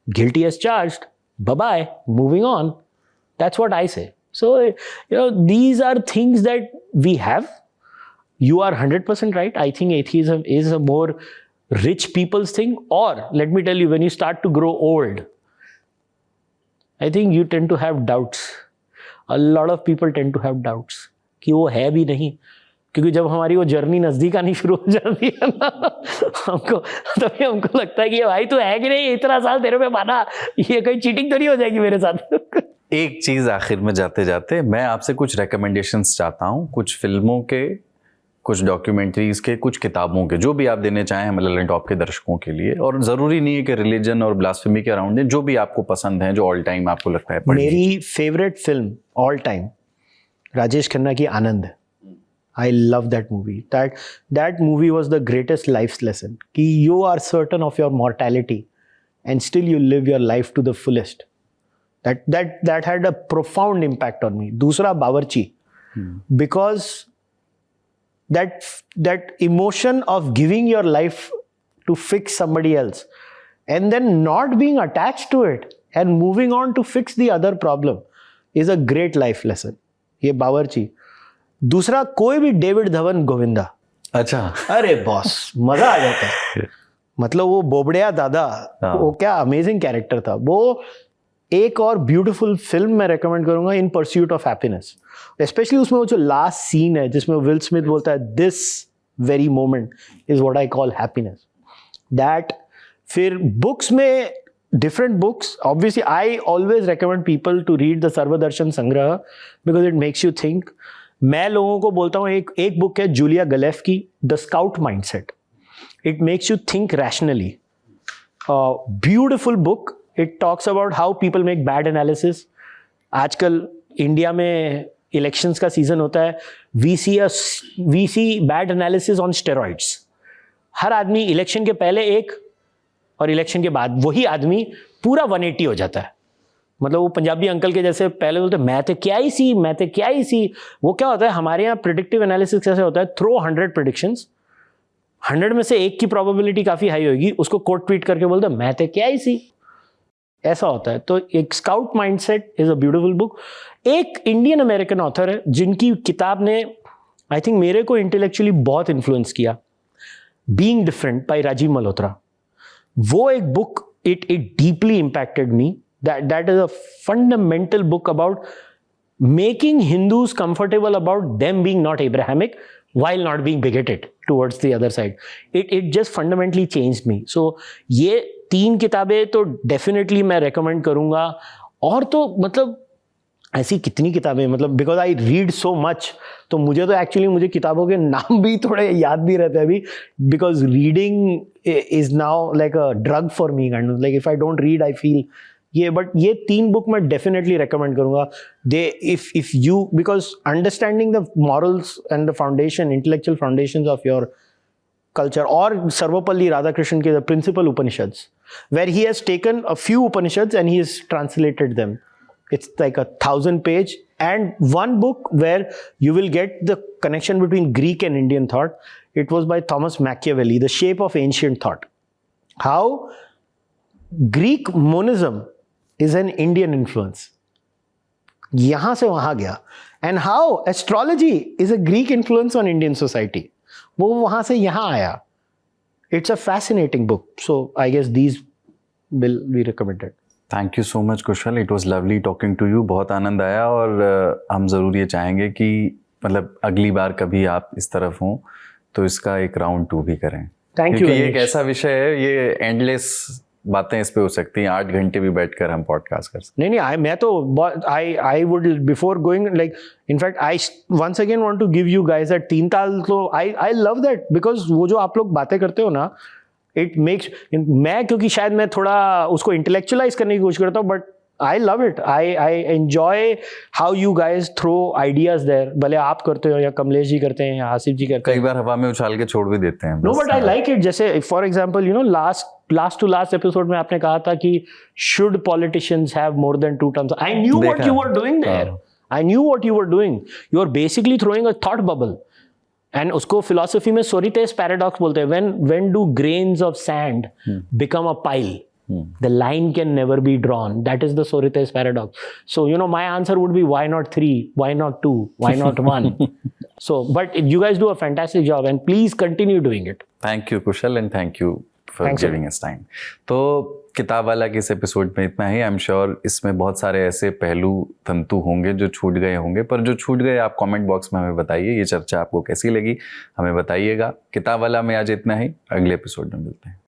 guilty as charged. Bye-bye. Moving on. That's what I say. So, these are things that we have. You are 100% right. I think atheism is a more rich people's thing. Or, let me tell you, when you start to grow old, I think you tend to have doubts. A lot of people tend to have doubts. कि वो है भी नहीं. क्योंकि जब हमारी वो journey नज़दीक आनी शुरू हो जाती है ना, तभी हमको लगता है कि भाई तू है कि नहीं, इतना साल तेरे पे माना, ये कोई चीटिंग तो नहीं हो जाएगी मेरे साथ. एक चीज़ आखिर में जाते जाते मैं आपसे कुछ रिकमेंडेशंस चाहता हूँ, कुछ फिल्मों के, कुछ डॉक्यूमेंट्रीज के, कुछ किताबों के, जो भी आप देने चाहें मलयालम टॉप के दर्शकों के लिए. और ज़रूरी नहीं है कि रिलीजन और ब्लास्फेमी के अराउंड है, जो भी आपको पसंद है, जो ऑल टाइम आपको लगता है. मेरी favourite film all time Rajesh Khanna की आनंद. I love that movie. That movie was the greatest life's lesson. कि you are certain of your mortality and still you live your life to the fullest. That had a profound impact on me. दूसरा बावर्ची. Because that emotion of giving your life to fix somebody else and then not being attached to it and moving on to fix the other problem is a great life lesson. ये बावर्ची. दूसरा कोई भी David Dhawan Govinda. अच्छा. अरे boss, मजा आ जाता है. मतलब वो बोबड़िया दादा, वो क्या अमेजिंग कैरेक्टर था वो. एक और ब्यूटीफुल फिल्म मैं रेकमेंड करूंगा, इन परस्यूट ऑफ हैप्पीनेस. स्पेशली उसमें वो जो लास्ट सीन है जिसमें विल स्मिथ बोलता है, this very moment is what I call happiness. That. फिर बुक्स में different books, obviously I always recommend people to read the Sarva Darshan संग्रह because it makes you think. मैं लोगों को बोलता हूँ, एक बुक है जूलिया गलेफ की, the scout mindset. It makes you think rationally. Beautiful book. It talks about how people make bad analysis. आजकल इंडिया में इलेक्शंस का सीजन होता है. We see bad analysis on steroids. हर आदमी इलेक्शन के पहले एक और इलेक्शन के बाद वही आदमी पूरा 180 हो जाता है. मतलब वो पंजाबी अंकल के जैसे पहले बोलते मैं तो क्या ही सी. वो क्या होता है हमारे यहाँ प्रिडिक्टिव एनालिसिस कैसे होता है, थ्रो 100 प्रिडिक्शंस, 100 में से एक की प्रोबेबिलिटी काफी हाई होगी, उसको कोट ट्वीट करके बोलते मैं तो क्या ही सी. ऐसा होता है। तो एक scout mindset is a beautiful book. एक इंडियन अमेरिकन ऑथर है जिनकी किताब ने आई थिंक मेरे को इंटेलेक्चुअली बहुत इन्फ्लुएंस किया, being different by Rajiv Malhotra. वो एक book it deeply impacted me. That is a fundamental book about making Hindus comfortable about them being not Abrahamic while not being bigoted towards the other side. It just fundamentally changed me. So ये 3 किताबें तो definitely मैं recommend करूँगा। और तो मतलब ऐसी कितनी किताबें, मतलब because I read so much, तो मुझे तो एक्चुअली मुझे किताबों के नाम भी थोड़े याद नहीं रहते अभी, because reading is now like a drug for me kind of, like if I don't read I feel ये। बट ये 3 बुक मैं डेफिनेटली रिकमेंड करूंगा। They if you, because understanding the morals and the foundation, intellectual foundations of your culture, और सर्वपल्ली राधाकृष्णन के the principal Upanishads, where he has taken a few Upanishads and he has translated them. It's like 1,000 page, and one book where you will get the connection between Greek and Indian thought. It was by Thomas Machiavelli, The Shape of Ancient Thought. How Greek monism is an Indian influence. यहाँ से वहाँ गया. And how astrology is a Greek influence on Indian society. वो वहाँ से यहाँ आया. It's a fascinating book. So I guess these will be recommended. Thank you so much Kushal, it was lovely talking to you. बहुत आनंद आया, और हम ज़रूर ये चाहेंगे कि मतलब अगली बार कभी आप इस तरफ हों तो इसका एक राउंड 2 भी करें। Thank you. ये एक ऐसा विषय है, ये एंडलेस बातें इस पे हो सकती हैं, 8 घंटे भी बैठकर हम पॉडकास्ट कर सकते हैं। नहीं, मैं तो I would before going, like in fact I once again want to give you guys that 3 ताल, तो आई लव दैट, बिकॉज वो जो आप लोग बातें करते हो ना, इट मेक्स, मैं क्योंकि शायद मैं थोड़ा उसको इंटेलेक्चुअलाइज करने की कोशिश करता हूँ, but I love it. I enjoy how you guys throw ideas there, भले आप करते हो या कमलेश जी करते हैं या आसिफ जी करते हैं, कई बार हवा में उछाल के छोड़ भी देते हैं। No, but I like it. जैसे for example, you know, last to last episode में आपने कहा था कि should politicians have more than 2 terms. I knew what you were doing there, I knew what you were doing. You are basically throwing a thought bubble, and उसको philosophy में sorites paradox बोलते हैं। When do grains of sand become a pile, the line can never be drawn. That is the Sorithes paradox. So, you know, my answer would be why not 3? Why not 2? Why not 1? So, but you guys do a fantastic job, and please continue doing it. Thank you, Kushal, and thank you for giving us time. तो किताब वाला के इस episode में इतना ही। I am sure इसमें बहुत सारे ऐसे पहलू तंतु होंगे जो छूट गए होंगे, पर जो छूट गए आप कमेंट बॉक्स में हमें बताइए। ये चर्चा आपको कैसी लगी हमें बताइएगा। किताब वाला में आज इतना ही, अगले एपिसोड में मिलते हैं।